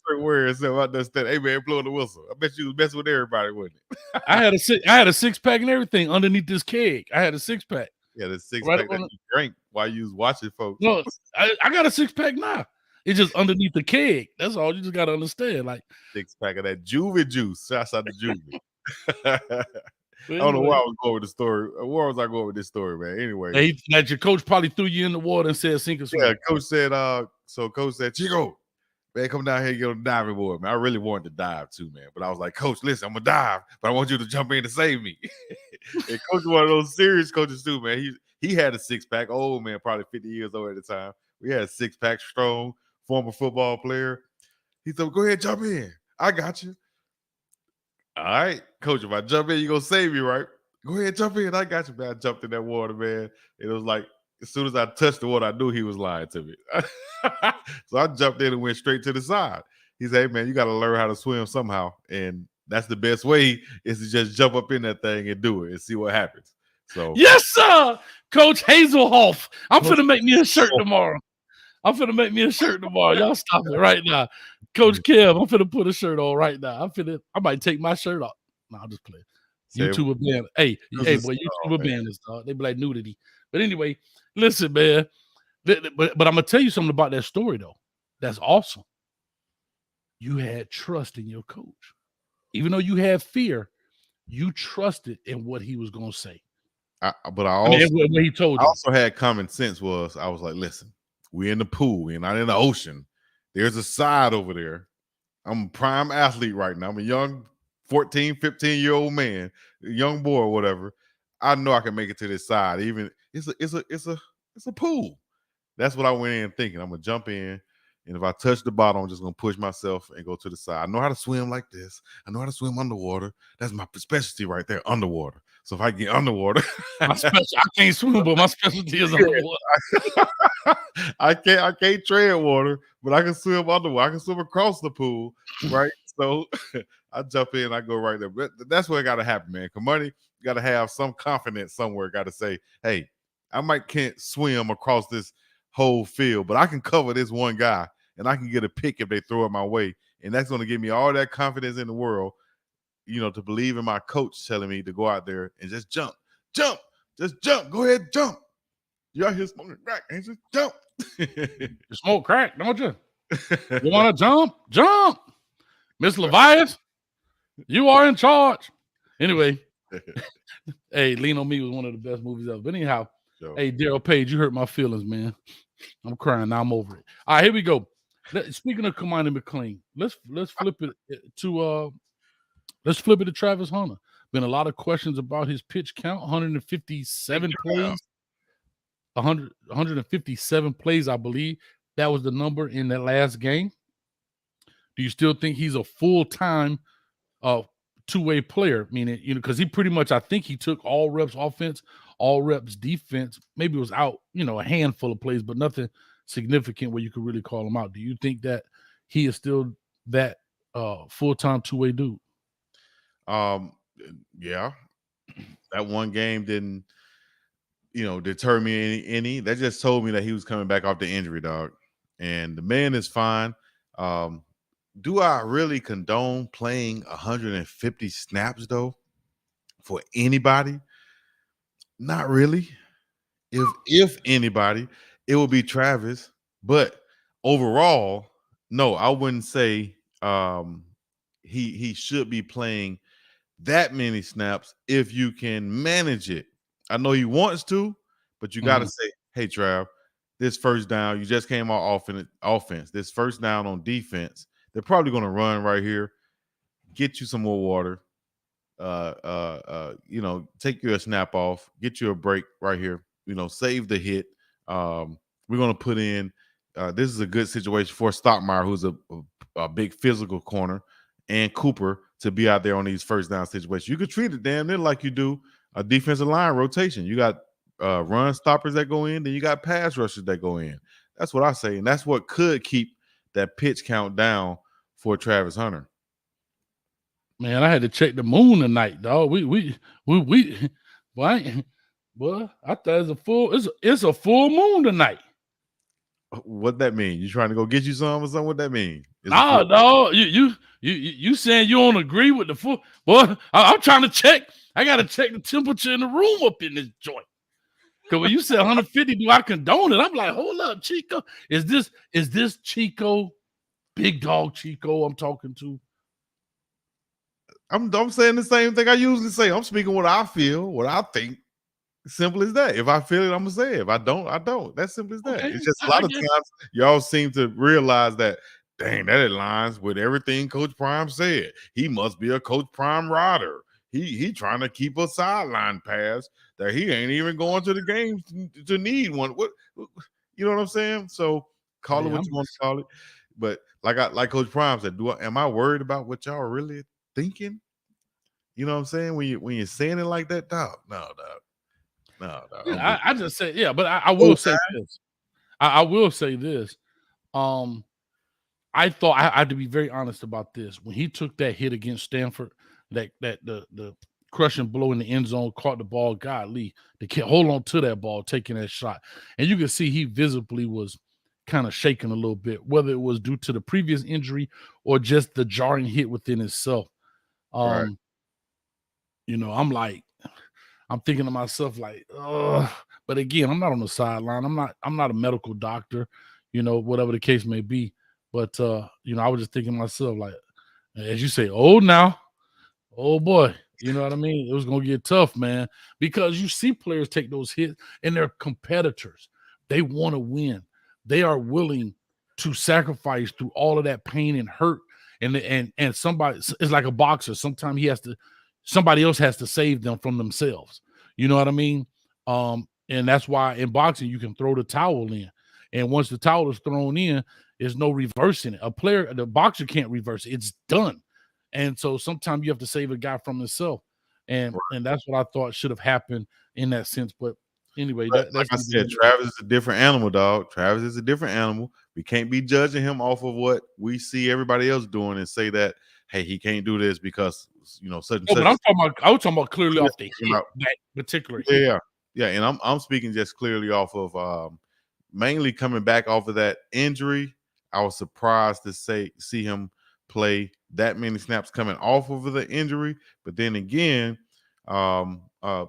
hey man, blowing the whistle. I bet you was messing with everybody, wasn't it? I had a 6-pack and everything underneath this keg. I had a 6-pack. Yeah, the 6-pack that you drank while you was watching folks. No, I got a 6-pack now. It's just underneath the keg. That's all. You just got to understand. Like 6-pack of that Juvie juice. Shouts out to Juvie. I don't know where I was going with the story. Where was I going with this story, man? Anyway, that your coach probably threw you in the water and said sink or swim. Yeah, coach said, Chico, man, come down here and get on the diving board, man. I really wanted to dive too, man. But I was like, Coach, listen, I'm gonna dive, but I want you to jump in to save me. And Coach was one of those serious coaches too, man. He had a 6-pack, old man, probably 50 years old at the time. We had a 6-pack, strong, former football player. He said, go ahead, jump in. I got you. All right, Coach, if I jump in, you're going to save me, right? Go ahead, jump in. I got you, man. I jumped in that water, man. It was like, as soon as I touched the water, I knew he was lying to me. So I jumped in and went straight to the side. He said, hey, man, you got to learn how to swim somehow. And that's the best way, is to just jump up in that thing and do it and see what happens. So yes, sir. Coach Hazelhoff. I'm finna make me a shirt tomorrow. Y'all stop it right now. Coach Kev, I'm finna put a shirt on right now. I might take my shirt off. No, I'll just play. YouTuber ban. Hey, boy, YouTuber banners, dog. They be like nudity. But anyway, listen, man. But I'm gonna tell you something about that story, though. That's awesome. You had trust in your coach. Even though you had fear, you trusted in what he was gonna say. What he told you. I also had common sense. I was like, listen, we're in the pool, we're not in the ocean. There's a side over there. I'm a prime athlete right now. I'm a young 14, 15-year-old man, a young boy or whatever. I know I can make it to this side. Even it's a pool. That's what I went in thinking. I'm gonna jump in, and if I touch the bottom, I'm just gonna push myself and go to the side. I know how to swim like this. I know how to swim underwater. That's my specialty right there, underwater. So if I get underwater, I can't swim, but my specialty is underwater. I can't tread water, but I can swim underwater. I can swim across the pool, right? So I jump in, I go right there. But that's what got to happen, man. Kamani got to have some confidence somewhere. Got to say, hey, I can't swim across this whole field, but I can cover this one guy, and I can get a pick if they throw it my way. And that's going to give me all that confidence in the world, to believe in my coach telling me to go out there and just jump, just jump. Go ahead, jump. You out here smoking crack, and just jump. You smoke crack, don't you? You want to jump? Miss Levias, you are in charge. Anyway, hey, Lean on Me was one of the best movies ever. But anyhow, hey, Daryl Page, you hurt my feelings, man. I'm crying. Now I'm over it. All right, here we go. Speaking of Kamani McClain, let's flip it to let's flip it to Travis Hunter. Been a lot of questions about his pitch count. 157 plays, 157 plays, I believe. That was the number in that last game. Do you still think he's a full-time two-way player? Meaning, because he pretty much, I think he took all reps offense, all reps defense. Maybe it was out, a handful of plays, but nothing significant where you could really call him out. Do you think that he is still that full-time two-way dude? Yeah. That one game didn't, deter me any. That just told me that he was coming back off the injury, dog. And the man is fine. Do I really condone playing 150 snaps though for anybody? Not really. If anybody, it would be Travis. But overall, no, I wouldn't say he should be playing that many snaps if you can manage it. I know he wants to, but you got to say, hey, Trav, this first down, you just came off offense. This first down on defense, they're probably going to run right here. Get you some more water. Take you a snap off. Get you a break right here. Save the hit. We're going to put in. This is a good situation for Stockmeyer, who's a big physical corner, and Cooper to be out there on these first down situations. You could treat it damn near like you do a defensive line rotation. You got run stoppers that go in, then you got pass rushers that go in. That's what I say, and that's what could keep that pitch count down for Travis Hunter. Man, I had to check the moon tonight, dog. Boy, I thought it's a full moon tonight. What that mean? You trying to go get you some or something? What that mean? Nah, dog. You saying you don't agree with the full? Boy, I'm trying to check. I gotta check the temperature in the room up in this joint. Because when you said 150, do I condone it? I'm like, hold up, Chico. Is this Chico, Big Dog Chico I'm talking to? I'm saying the same thing I usually say. I'm speaking what I feel, what I think. Simple as that. If I feel it, I'm gonna say it. If I don't, I don't. That's simple as that. Okay. It's just a lot of times y'all seem to realize that, dang, that aligns with everything Coach Prime said. He must be a Coach Prime rider. He trying to keep a sideline pass that he ain't even going to the game to need one. What you know what I'm saying? So call it what you want to call it. But like Coach Prime said, am I worried about what y'all are really thinking? You know what I'm saying? When you're saying it like that, dog. No. Yeah, I just say, yeah, but I will say this. I will say this. I thought I had to be very honest about this. When he took that hit against Stanford, that the crushing blow in the end zone, caught the ball, golly, they can't hold on to that ball, taking that shot. And you can see he visibly was kind of shaking a little bit, whether it was due to the previous injury or just the jarring hit within itself. Right. I'm thinking to myself like, but again, I'm not on the sideline. I'm not a medical doctor, whatever the case may be. But I was just thinking to myself, like, as you say, oh boy, you know what I mean? It was gonna get tough, man. Because you see players take those hits and they're competitors. They want to win. They are willing to sacrifice through all of that pain and hurt. And somebody, it's like a boxer. Sometimes somebody else has to save them from themselves. You know what I mean? And that's why in boxing you can throw the towel in. And once the towel is thrown in, there's no reversing it. The boxer can't reverse it. It's done. And so sometimes you have to save a guy from himself. And that's what I thought should have happened in that sense. But anyway, that's like I said, Travis is a different animal, dog. Travis is a different animal. We can't be judging him off of what we see everybody else doing and say that, hey, he can't do this because such and such. But I was talking about clearly off the hit, that particular hit. Yeah. And I'm speaking just clearly off of mainly coming back off of that injury. I was surprised to see him play that many snaps coming off of the injury. But then again,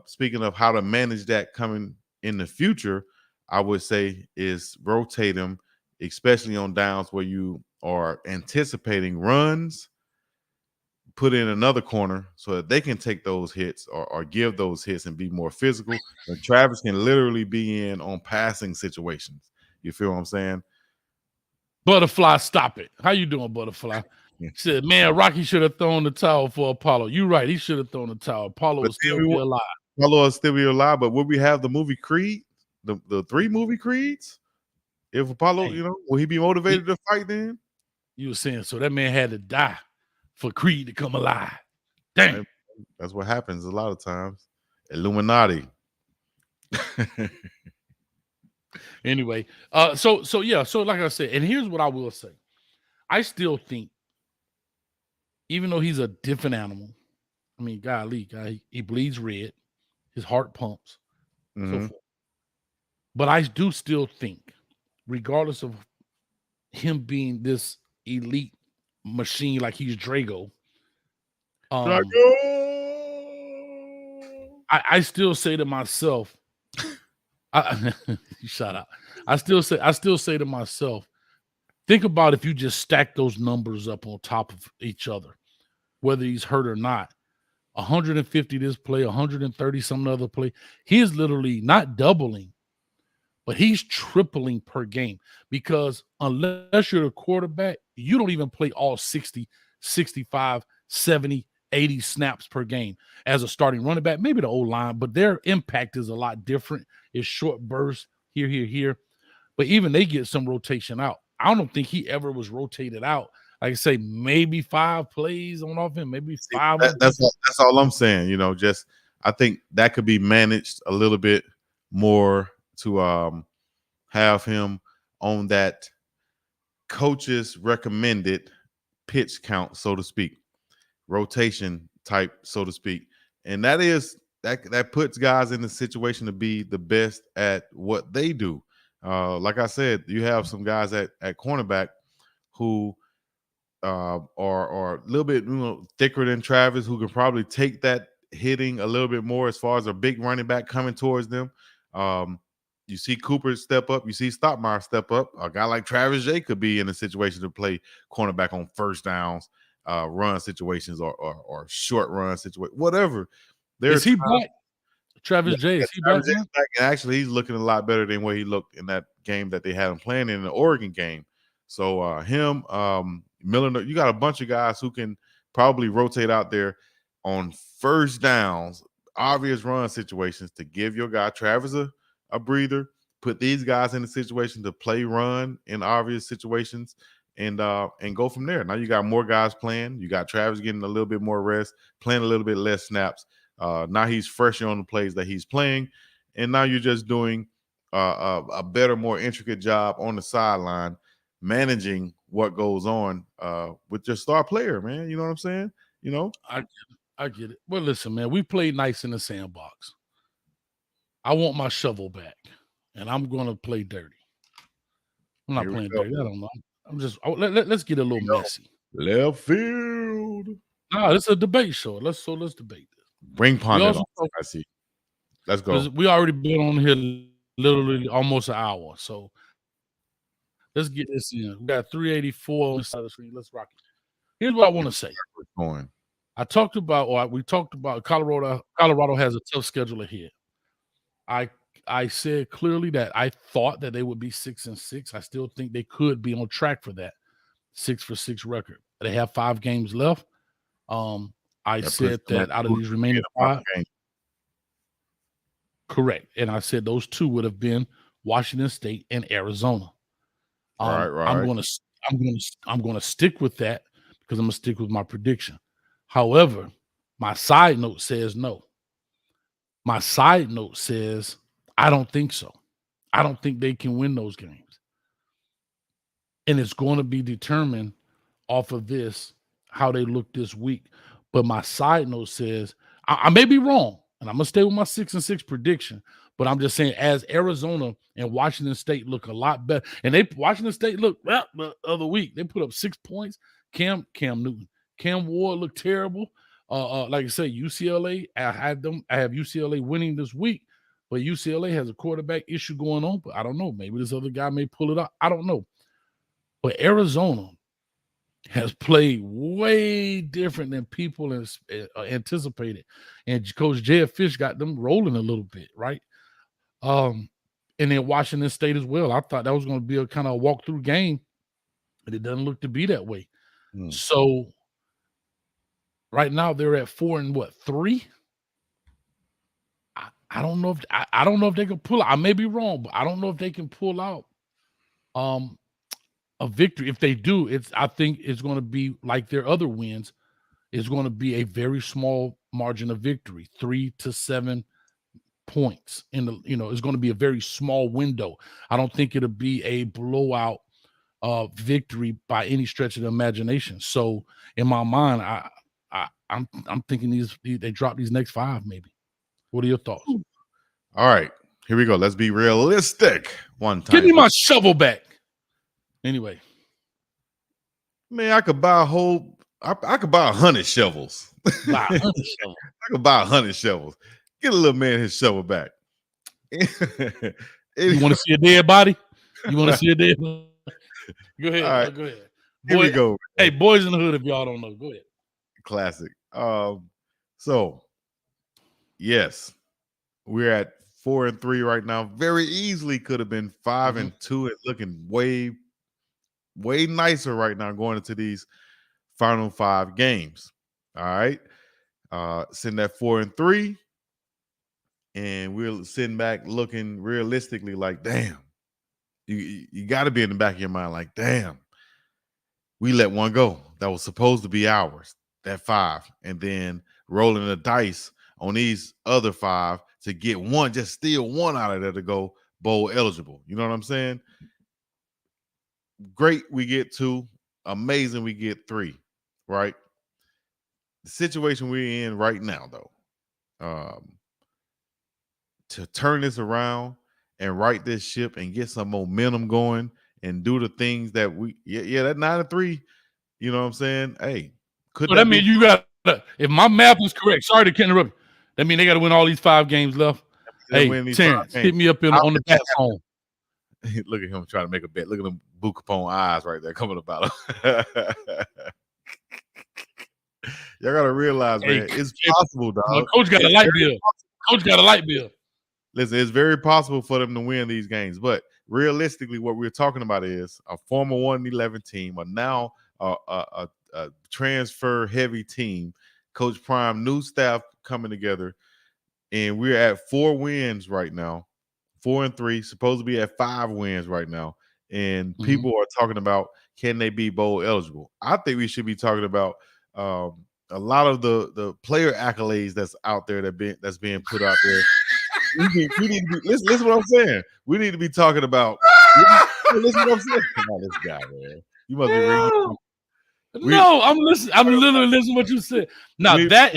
speaking of how to manage that coming in the future, I would say is rotate him, especially on downs where you are anticipating runs. Put in another corner so that they can take those hits or give those hits and be more physical. But Travis can literally be in on passing situations. You feel what I'm saying? Butterfly, stop it. How you doing, Butterfly? Yeah. Said, man, Rocky should have thrown the towel for Apollo. You're right. He should have thrown the towel. Apollo But will still be alive. Apollo will still be alive. But would we have the movie Creed, the 3 movie Creeds? If Apollo, Dang. will he be motivated to fight then? You were saying so that man had to die for Creed to come alive. Dang. That's what happens a lot of times. Illuminati. Anyway, so like I said, and here's what I will say. I still think, even though he's a different animal, I mean, golly, he bleeds red, his heart pumps, so forth. But I do still think, regardless of him being this elite machine like he's Drago, I still say to myself, shut up. I still say to myself, think about if you just stack those numbers up on top of each other, whether he's hurt or not. 150 this play, 130 some other play. He is literally not doubling, but he's tripling per game, because unless you're a quarterback, you don't even play all 60, 65, 70, 80 snaps per game as a starting running back. Maybe the O-line, but their impact is a lot different. It's short bursts here. But even they get some rotation out. I don't think he ever was rotated out. Like I say, maybe 5 plays on offense, maybe 5. That's all I'm saying. Just I think that could be managed a little bit more to have him on that coach's recommended pitch count, so to speak, rotation type, so to speak, and that puts guys in the situation to be the best at what they do. Like I said, you have some guys at cornerback who are a little bit thicker than Travis, who can probably take that hitting a little bit more as far as a big running back coming towards them. You see Cooper step up. You see Stottmeyer step up. A guy like Travis J could be in a situation to play cornerback on first downs, run situations, or short run situations, whatever. Is he back? Travis J, is he back? And actually, he's looking a lot better than what he looked in that game that they had him playing in the Oregon game. So him, Miller, you got a bunch of guys who can probably rotate out there on first downs, obvious run situations, to give your guy Travis a breather, put these guys in a situation to play run in obvious situations, and go from there. Now you got more guys playing. You got Travis getting a little bit more rest, playing a little bit less snaps. Now he's fresher on the plays that he's playing, and now you're just doing a better, more intricate job on the sideline, managing what goes on with your star player, man. You know what I'm saying? I get it. Well, listen, man, we played nice in the sandbox. I want my shovel back, and I'm going to play dirty. I'm not playing dirty. I don't know. I'm just let's get a little messy. Left field. No, it's a debate show. Let's debate this. Bring Pondit on. I see. Let's go. We already been on here literally almost an hour, so let's get this in. We got 384 on the side of the screen. Let's rock it. Here's what I want to say. We talked about Colorado has a tough schedule ahead. I said clearly that I thought that they would be 6-6. I still think they could be on track for that 6-for-6 record. They have 5 games left. I said that out of these remaining 5, correct, and I said those 2 would have been Washington State and Arizona. Right. I'm going to stick with that because I'm going to stick with my prediction. However, my side note says no. My side note says I don't think so. I don't think they can win those games. And it's going to be determined off of this, how they look this week. But my side note says I may be wrong, and I'm going to stay with my 6-6 prediction. But I'm just saying, as Arizona and Washington State look a lot better, and Washington State looked the other week. They put up 6 points. Cam Newton, Cam Ward looked terrible. Like I say, UCLA, I have UCLA winning this week, but UCLA has a quarterback issue going on. But I don't know. Maybe this other guy may pull it out. I don't know. But Arizona has played way different than people anticipated. And Coach Jed Fish got them rolling a little bit, right? And then Washington State as well. I thought that was going to be a kind of walk-through game. and it doesn't look to be that way. Hmm. So right now they're at 4-3. I don't know if I don't know if they can pull out. I may be wrong, but I don't know if they can pull out um a victory. If they do, I think it's going to be like their other wins. It's going to be a very small margin of victory, 3 to 7 points. It's going to be a very small window. I don't think it'll be a blowout victory by any stretch of the imagination. So in my mind, I'm thinking they drop these next 5 maybe. What are your thoughts? All right, here we go. Let's be realistic. One time, Give me my shovel back. Anyway, man, I could buy a whole. I could buy 100 shovels. buy 100 shovels. I could buy 100 shovels. Get a little man his shovel back. You want to see a dead body? You want to see a dead body? Go ahead. Right. Go ahead. Here we go. Hey, Boys in the Hood, if y'all don't know, go ahead. Classic. So yes, we're at 4-3 right now. Very easily could have been 5-2 and looking way, way nicer right now going into these final 5 games. All right. Sitting at 4-3. And we're sitting back looking realistically like, damn, you got to be in the back of your mind like, damn, we let one go that was supposed to be ours, that 5, and then rolling the dice on these other 5 to get one, just steal one out of there to go bowl eligible. You know what I'm saying? Great, we get 2. Amazing, we get 3, right? The situation we're in right now, though, to turn this around and right this ship and get some momentum going and do the things that that 9-3, you know what I'm saying? Hey, so that means you got, if my math is correct, sorry to interrupt, that means they got to win all these 5 games left. Hey, Terrence, hit me up on the back phone. Look at him trying to make a bet. Look at them Boo Capone eyes right there coming about him. Y'all got to realize, man, it's possible, dog. Coach got a light bill. Coach got a light bill. Listen, it's very possible for them to win these games, but realistically, what we're talking about is a former 1-11 team, or now a transfer-heavy team. Coach Prime, new staff coming together, and we're at 4 wins right now, 4-3, supposed to be at 5 wins right now, and people are talking about, can they be bowl eligible? I think we should be talking about a lot of the player accolades that's out there that's being put out there. We need to be, listen what I'm saying. We need to be talking about. Listen what I'm saying. Oh, this guy, man. You must be reading. No, I'm listening. I'm literally listening to what you said. Now that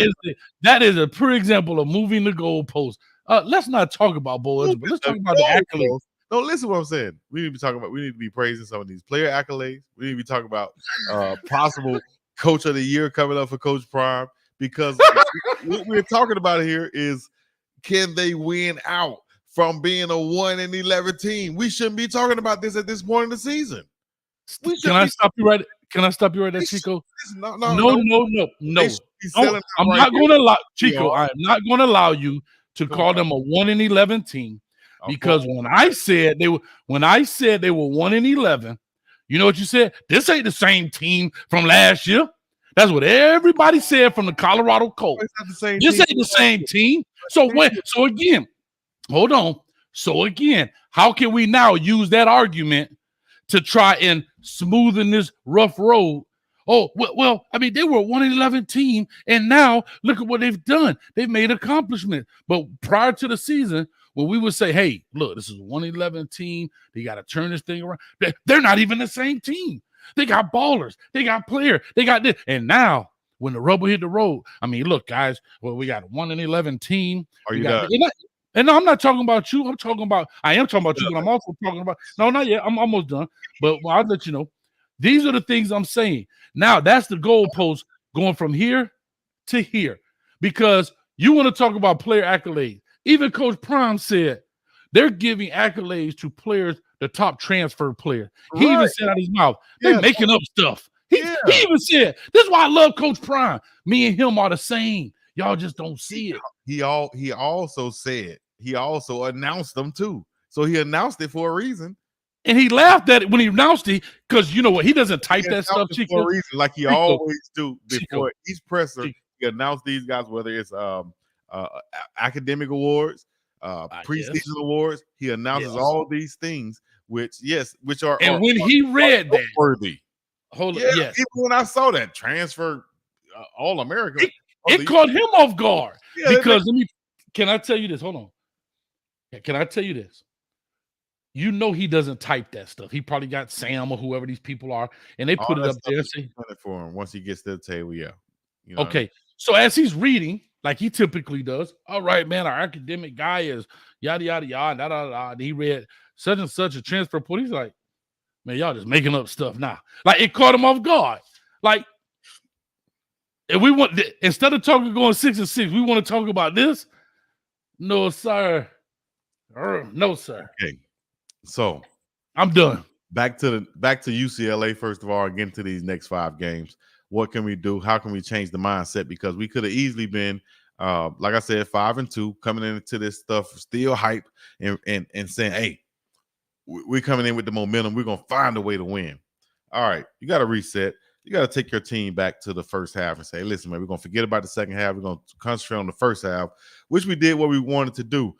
is a pure example of moving the goalpost. Let's not talk about boys, but let's talk about the accolades. No, listen what I'm saying. We need to be talking about. We need to be praising some of these player accolades. We need to be talking about possible coach of the year coming up for Coach Prime, because what we're talking about here is, can they win out from being a 1-11 team? We shouldn't be talking about this at this point in the season. Can I stop you right there, Chico? No. I'm not going to allow Chico. I am not going to allow you to call them a 1-11 team, because when I said they were 1-11, you know what you said? This ain't the same team from last year. That's what everybody said from the Colorado Colt. This ain't the same team. So again, hold on. So again, how can we now use that argument to try and smoothen this rough road? Oh, well, I mean, they were a 1-11 team, and now look at what they've done. They've made accomplishments. But prior to the season, when we would say, hey, look, this is a 1-11 team, they got to turn this thing around. They're not even the same team. They got ballers. They got players. They got this. And now, when the rubber hit the road, I mean, look, guys, well, we got a 1-11 team. Are you done? And no, I'm not talking about you. I am talking about you, but I'm also talking about, no, not yet. I'm almost done. But I'll let you know. These are the things I'm saying. Now, that's the goalpost going from here to here. Because you want to talk about player accolades. Even Coach Prime said they're giving accolades to players, the top transfer player. He even said out of his mouth, they're making up stuff. He even said, this is why I love Coach Prime. Me and him are the same. Y'all just don't see it. He also announced them too. So he announced it for a reason. And he laughed at it when he announced it because you know what? He doesn't type He that stuff, announced it for Chico. a reason, like he Chico, always do Chico, before each presser. Chico. He announced these guys, whether it's academic awards, Yes, preseason awards. He announces yes. all these things, which are And when he read that, noteworthy. hold Yeah, on, yes, even when I saw that transfer All American, it caught him off guard yeah, because can I tell you this? Hold on. Can I tell you this? You know he doesn't type that stuff. He probably got Sam or whoever these people are, and they all put it that up stuff there and is say, presented for him once he gets to the table. Yeah, you know what I mean? okay. So as he's reading, like he typically does, all right, man, our academic guy is yada yada yada, da da da. He read such and such a transfer report. He's like, man, y'all just making up stuff now. Like it caught him off guard. Like, if we want instead of talking going 6-6, we want to talk about this. No, sir. No, sir. Okay, so I'm done. back to UCLA first of all, and get into these next 5 games. What can we do? How can we change the mindset? Because we could have easily been, like I said, 5-2, coming into this stuff still hype and saying, "Hey, we're coming in with the momentum. We're gonna find a way to win." All right, you got to reset. You got to take your team back to the first half and say, "Listen, man, we're gonna forget about the second half. We're gonna concentrate on the first half," which we did what we wanted to do.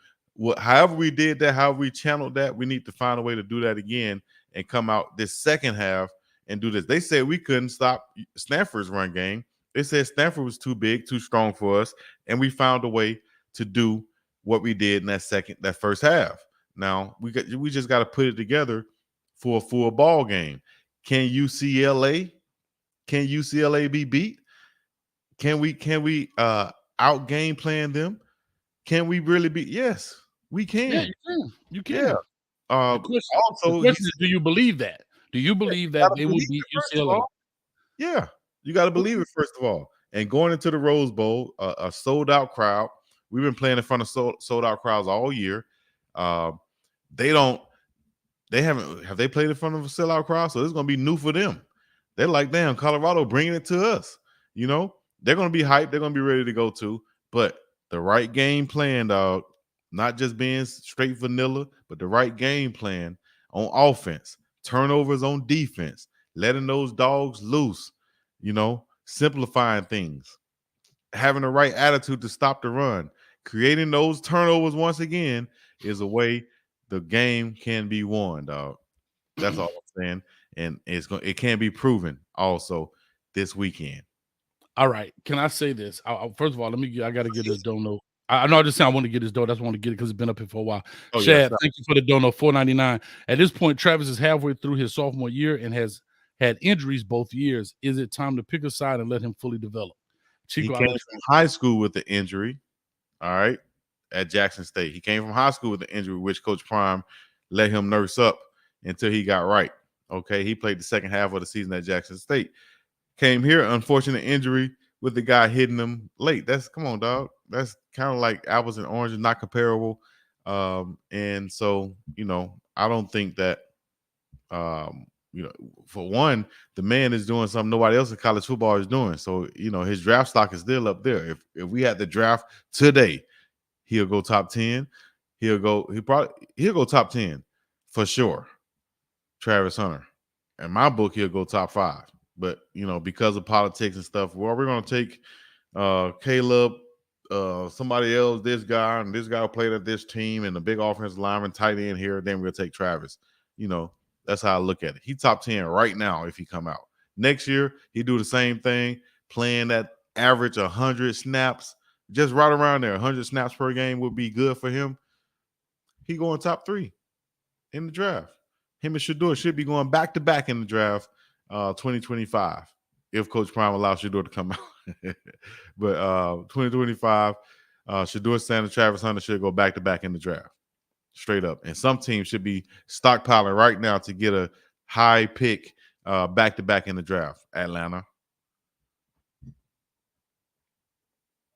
However we did that, how we channeled that, we need to find a way to do that again and come out this second half and do this. They said we couldn't stop Stanford's run game. They said Stanford was too big, too strong for us, and we found a way to do what we did in that first half. Now we just got to put it together for a full ball game. Can UCLA be beat? Can we out game plan them? Can we really be? Yes, we Yeah, can. you can. You can. Yeah. The Also, question is, do you believe that? Do you believe that gotta they will believe beat it first of UCLA? all. Yeah, you got to believe it first of all. And going into the Rose Bowl, a sold out crowd. We've been playing in front of sold out crowds all year. They don't. They haven't. Have they played in front of a sellout crowd? So it's going to be new for them. They're like, damn, Colorado bringing it to us. You know, they're going to be hyped. They're going to be ready to go to. But the right game plan, dog. Not just being straight vanilla, but the right game plan on offense, turnovers on defense, letting those dogs loose, simplifying things, having the right attitude to stop the run, creating those turnovers once again is a way the game can be won, dog. That's all I'm saying. And it can be proven also this weekend. All right. Can I say this? First of all, I got to get this dono. I know I just said I want to get this dono. That's why I want to get it because it's been up here for a while. Oh, Shad, yes. thank you for the dono, $4.99. At this point, Travis is halfway through his sophomore year and has had injuries both years. Is it time to pick a side and let him fully develop? He Chico, came from high school with the injury, all right, at Jackson State. He came from high school with the injury, which Coach Prime let him nurse up until he got right. Okay, he played the second half of the season at Jackson State. Came here, unfortunate injury with the guy hitting him late. Come on, dog. That's kind of like apples and oranges, not comparable. And so, I don't think that, for one, the man is doing something nobody else in college football is doing. So, his draft stock is still up there. If we had the draft today, he'll go top 10. He'll go top 10 for sure. Travis Hunter. In my book, he'll go top 5. But because of politics and stuff, well, we're gonna take Caleb, somebody else, this guy, and this guy played at this team, and the big offensive lineman tight end here. Then we'll take Travis. That's how I look at it. He top 10 right now if he come out. Next year, he do the same thing, playing that average 100 snaps, just right around there. 100 snaps per game would be good for him. He going top 3 in the draft. Him and Shedeur should be going back to back in the draft 2025 if Coach Prime allows Shedeur to come out. But 2025, Shedeur Sanders, Travis Hunter should go back to back in the draft. Straight up. And some teams should be stockpiling right now to get a high pick back to back in the draft. Atlanta.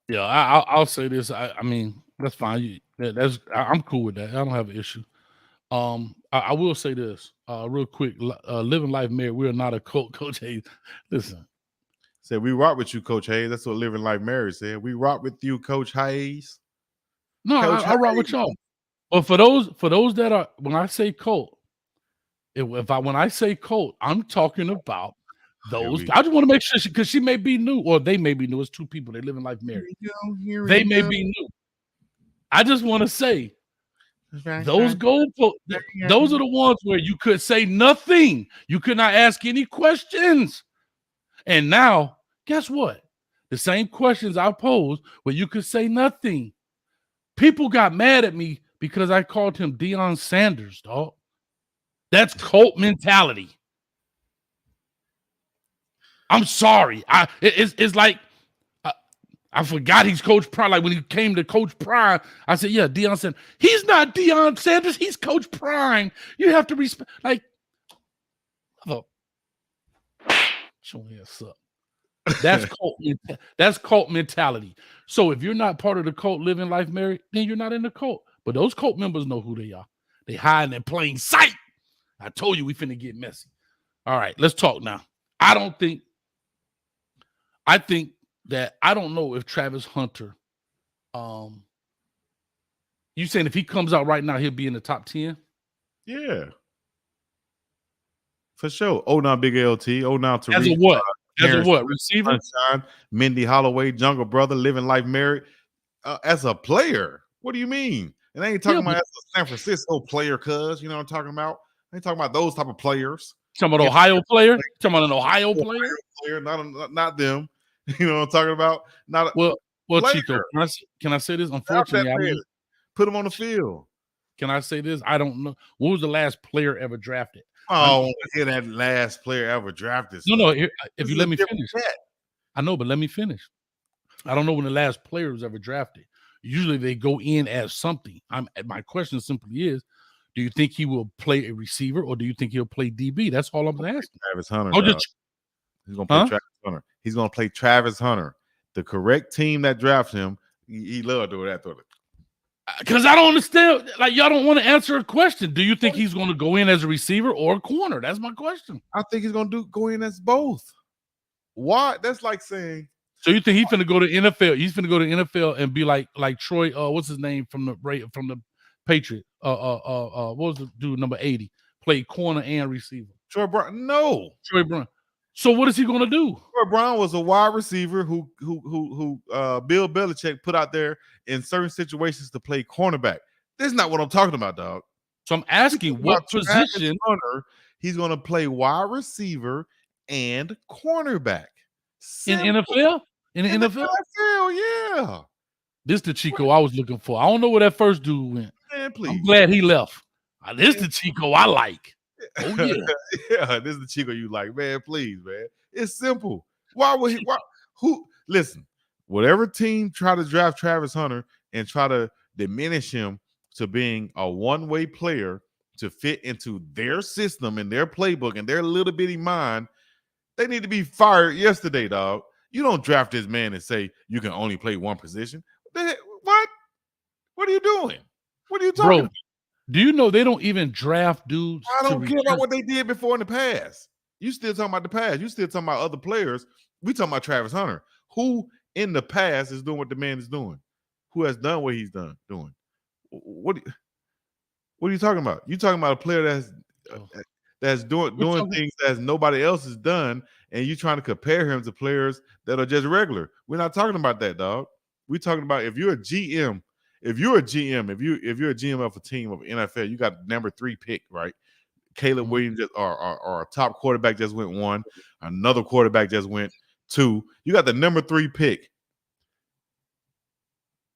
Yeah, I'll say this. I mean, that's fine. I'm cool with that. I don't have an issue. I will say this real quick. Living Life Married. We are not a cult. Coach Hayes, listen. Said we rock with you, Coach Hayes. That's what Living Life Married said. We rock with you, Coach Hayes. No, I rock with y'all. But for those that are, when I say cult, when I say Colt, I'm talking about those. we I just want to make sure because she may be new, or they may be new. It's two people. They live in life married. They may be new. I just want to say those those are the ones where you could say nothing. You could not ask any questions. And now, guess what? The same questions I posed where you could say nothing. People got mad at me because I called him Deion Sanders, dog. That's cult mentality. I'm sorry. It's like I forgot he's Coach Prime. Like when he came to Coach Prime, I said, yeah, Deion Sanders. He's not Deion Sanders. He's Coach Prime. You have to respect. Like, show me what's up. That's cult mentality. So if you're not part of the cult, living life married, then you're not in the cult. But those cult members know who they are. They hide in plain sight. I told you we finna get messy. All right, let's talk now. I think that I don't know if Travis Hunter, you saying if he comes out right now, he'll be in the top 10? Yeah. For sure. Oh, now Big LT. Oh, now Tariq. As a what? As a what? Receiver? Sunshine, Mindy Holloway, Jungle Brother, Living Life Married. As a player, what do you mean? And I ain't talking about as a San Francisco player, cuz. You know what I'm talking about? I ain't talking about those type of players. Talking about Ohio player? Talking about an Ohio player? Not them. You know what I'm talking about? Not well, Chico, can I say this? Unfortunately, put him on the field. Can I say this? I don't know. What was the last player ever drafted? Oh, hear that last player ever drafted. No. If you let me finish. I know, but let me finish. I don't know when the last player was ever drafted. Usually they go in as something. My question simply is, do you think he will play a receiver or do you think he'll play DB? That's all I'm asking. Travis Hunter. He's going to play Travis Hunter. He's going to play Travis Hunter. The correct team that drafted him, he loved doing that. Because I don't understand. Like, y'all don't want to answer a question. Do you think he's going to go in as a receiver or a corner? That's my question. I think he's going to go in as both. Why? That's like saying. So you think he's going to go to NFL? He's going to go to NFL and be like Troy. What's his name from the Patriot? What was the dude number 80? Played corner and receiver. Troy Brown. No. Troy Brown. So what is he going to do? Troy Brown was a wide receiver who Bill Belichick put out there in certain situations to play cornerback. That's not what I'm talking about, dog. So I'm asking what position. He's going to play wide receiver and cornerback. Simple. In NFL? In the NFL? Yeah. This the Chico I was looking for. I don't know where that first dude went. Man, please. I'm glad he left. This the Chico I like. Oh yeah. Yeah, this is the Chico you like, man. Please, man. It's simple. Why would he? Listen, whatever team try to draft Travis Hunter and try to diminish him to being a one-way player to fit into their system and their playbook and their little bitty mind, they need to be fired yesterday, dog. You don't draft this man and say you can only play one position. What? What are you doing? What are you talking about? Do you know they don't even draft dudes? I don't care about what they did before in the past. You still talking about the past. You still talking about other players. We talking about Travis Hunter, who in the past is doing what the man is doing, who has done what he's doing. What are you talking about? You talking about a player that's doing things that nobody else has done, and you trying to compare him to players that are just regular. We're not talking about that, dog. We're talking about if you're a GM. If you're a GM of a team of NFL, you got number 3 pick, right? Caleb Williams or a top quarterback just went 1. Another quarterback just went 2. You got the number 3 pick,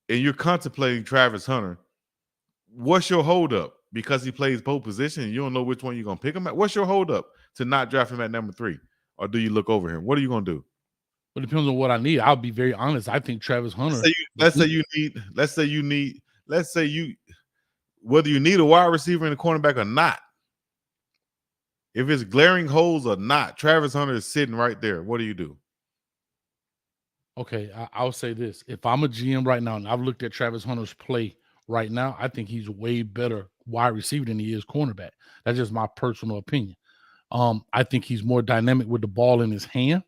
and you're contemplating Travis Hunter. What's your holdup? Because he plays both positions, and you don't know which one you're gonna pick him at. What's your holdup to not draft him at number 3, or do you look over him? What are you gonna do? Well, it depends on what I need. I'll be very honest. I think Travis Hunter. Let's say whether you need a wide receiver and a cornerback or not. If it's glaring holes or not, Travis Hunter is sitting right there. What do you do? Okay, I'll say this. If I'm a GM right now and I've looked at Travis Hunter's play right now, I think he's way better wide receiver than he is cornerback. That's just my personal opinion. I think he's more dynamic with the ball in his hand.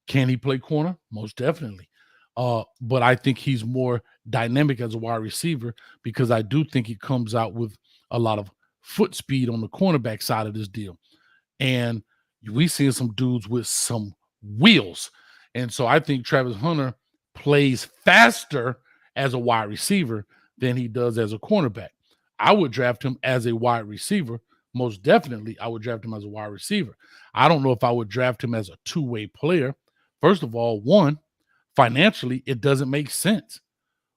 Can he play corner? Most definitely. But I think he's more dynamic as a wide receiver because I do think he comes out with a lot of foot speed on the cornerback side of this deal. And we seen some dudes with some wheels. And so I think Travis Hunter plays faster as a wide receiver than he does as a cornerback. I would draft him as a wide receiver. Most definitely, I would draft him as a wide receiver. I don't know if I would draft him as a two-way player. First of all, one, financially, it doesn't make sense.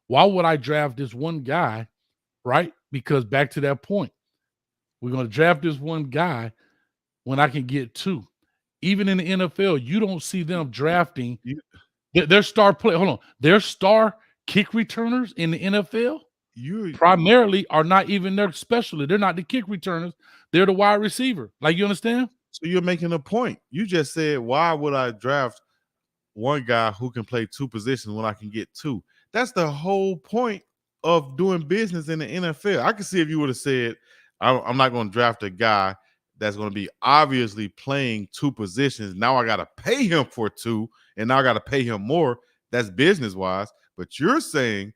Why would I draft this one guy, right? Because back to that point, we're going to draft this one guy when I can get two. Even in the NFL, you don't see them drafting their star play. Hold on. Their star kick returners in the NFL primarily are not even their specialty. They're not the kick returners. They're the wide receiver. Like, you understand? So you're making a point. You just said, why would I draft one guy who can play two positions when I can get two? That's the whole point of doing business in the NFL. I can see if you would have said, I'm not going to draft a guy that's going to be obviously playing two positions. Now I got to pay him for two, and now I got to pay him more. That's business-wise. But you're saying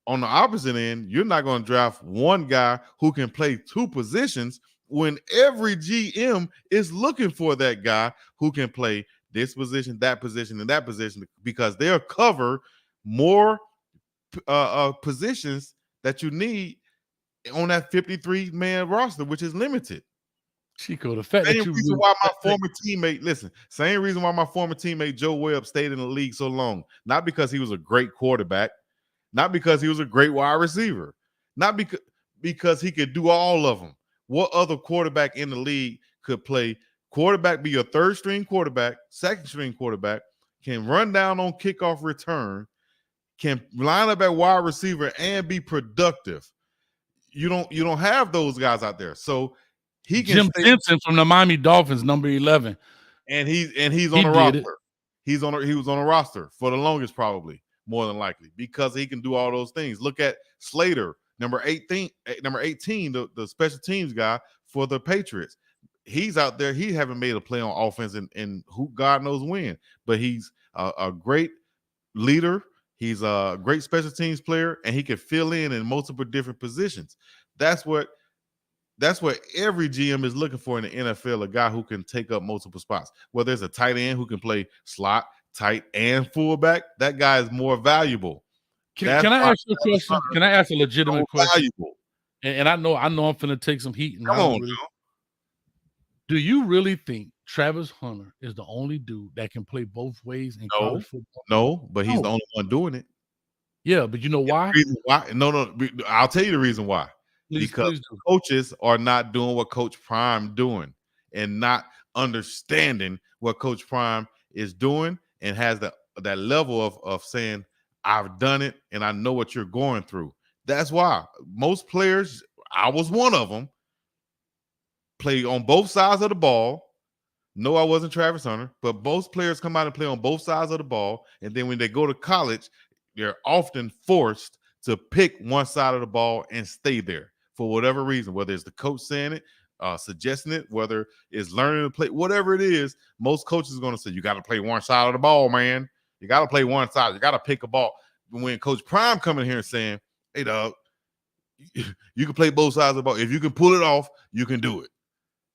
on the opposite end, you're not going to draft one guy who can play two positions when every GM is looking for that guy who can play this position, that position, and that position, because they'll cover more positions that you need on that 53-man roster, which is limited. Chico, the fact same that you reason why my former teammate, listen, same reason why my former teammate Joe Webb stayed in the league so long. Not because he was a great quarterback, not because he was a great wide receiver, not because he could do all of them. What other quarterback in the league could play quarterback, be your third string quarterback, second string quarterback, can run down on kickoff return, can line up at wide receiver and be productive? You don't have those guys out there. So he can Jim Simpson from the Miami Dolphins, number 11. And he's on a roster. He was on a roster for the longest, probably, more than likely, because he can do all those things. Look at Slater, number 18, the special teams guy for the Patriots. He's out there. He haven't made a play on offense in who God knows when, but he's a great leader. He's a great special teams player, and he can fill in multiple different positions. That's what every GM is looking for in the NFL, a guy who can take up multiple spots. Whether it's a tight end who can play slot, tight, and fullback, that guy is more valuable. Can I ask you a question? Can I ask a legitimate question? And I know I'm going to take some heat. Come on, now. Do you really think Travis Hunter is the only dude that can play both ways in college football? No, but he's the only one doing it. Yeah, but you know why? No, I'll tell you the reason why. Because coaches are not doing what Coach Prime doing and not understanding what Coach Prime is doing, and has that level of saying, I've done it and I know what you're going through. That's why most players, I was one of them, play on both sides of the ball. No, I wasn't Travis Hunter, but most players come out and play on both sides of the ball. And then when they go to college, they're often forced to pick one side of the ball and stay there for whatever reason, whether it's the coach saying it, suggesting it, whether it's learning to play, whatever it is. Most coaches are going to say, you got to play one side of the ball, man. You got to play one side. You got to pick a ball. When Coach Prime coming here and saying, hey, dog, you can play both sides of the ball. If you can pull it off, you can do it.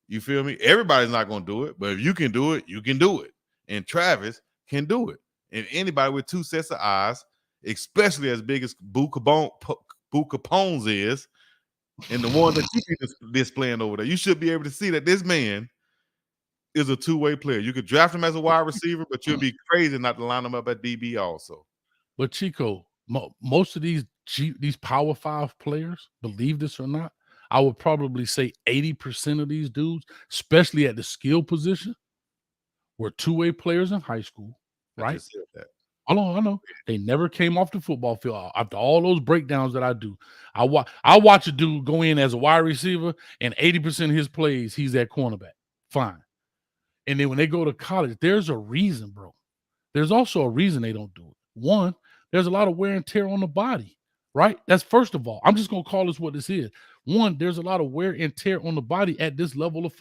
You feel me? Everybody's not going to do it, but if you can do it, you can do it. And Travis can do it. And anybody with two sets of eyes, especially as big as Boo Capone's is, and the one that you be displaying over there, you should be able to see that this man is a two-way player. You could draft him as a wide receiver, but you'll be crazy not to line him up at DB also. But Chico, most of these Power 5 players, believe this or not, I would probably say 80% of these dudes, especially at the skill position, were two-way players in high school, right? I know. They never came off the football field. After all those breakdowns that I do, I watch a dude go in as a wide receiver, and 80% of his plays, he's at cornerback. Fine. And then when they go to college, there's a reason, bro. There's also a reason they don't do it. One, there's a lot of wear and tear on the body, right? That's first of all. I'm just going to call this what this is. One, there's a lot of wear and tear on the body at this level of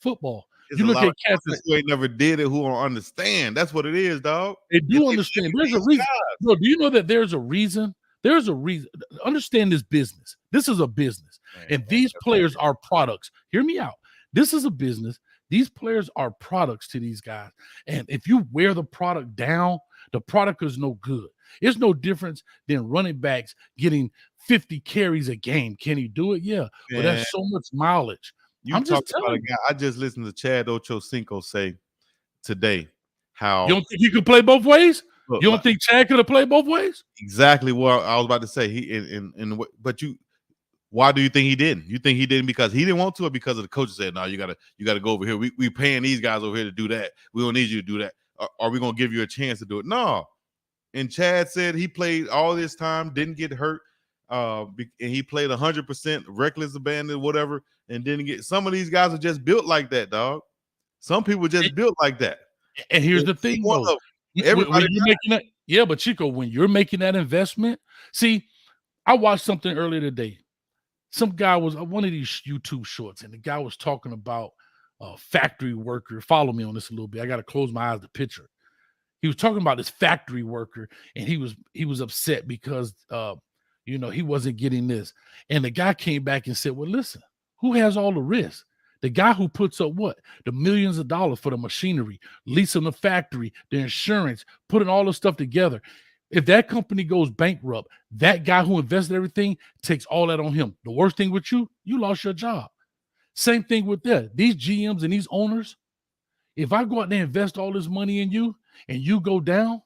football. You look at cats who ain't never did it, who don't understand. That's what it is, dog. They do understand. There's a reason. Bro, do you know that there's a reason? There's a reason. Understand this business. This is a business. Man, And these players are products. Hear me out. This is a business. These players are products to these guys. And if you wear the product down, the product is no good. It's no difference than running backs getting 50 carries a game. Can he do it? Yeah. But man, that's so much mileage. you I'm just talking about a telling you. guy. I just listened to Chad Ochocinco say today You how don't think he could play both ways? look, You don't think Chad could have played both ways? exactly what I was about to say. But why do you think he didn't? You think he didn't because he didn't want to, or because of the coaches said, "No, you gotta go over here. We paying these guys over here to do that. We don't need you to do that. Are we gonna give you a chance to do it?" No. And Chad said he played all this time, didn't get hurt, and he played 100% reckless abandon, whatever, and didn't get. Some of these guys are just built like that, dog. Some people just built like that. And here's the thing, One though. of everybody. When you're making that, yeah, but Chico, when you're making that investment, see, I watched something earlier today. Some guy was one of these YouTube shorts, and the guy was talking about a factory worker. Follow me on this a little bit. I got to close my eyes to picture it. He was talking about this factory worker, and he was upset because he wasn't getting this. And the guy came back and said, "Well, listen, who has all the risk? The guy who puts up what? The millions of dollars for the machinery, leasing the factory, the insurance, putting all the stuff together. If that company goes bankrupt, that guy who invested everything takes all that on him. The worst thing with you lost your job. Same thing with that. These GMs and these owners, if I go out there and invest all this money in you and you go down,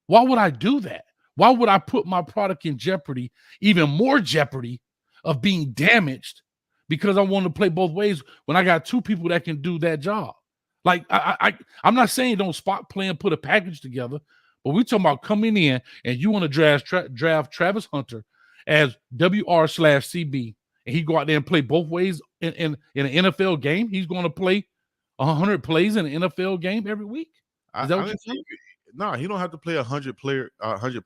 why would I do that? Why would I put my product in jeopardy, even more jeopardy of being damaged because I want to play both ways when I got two people that can do that job? Like I'm not saying don't spot play and put a package together, but we're talking about coming in and you want to draft Travis Hunter as WR/CB, and he go out there and play both ways in an NFL game. He's going to play 100 plays in an NFL game every week. Is that what you're saying? No, he don't have to play 100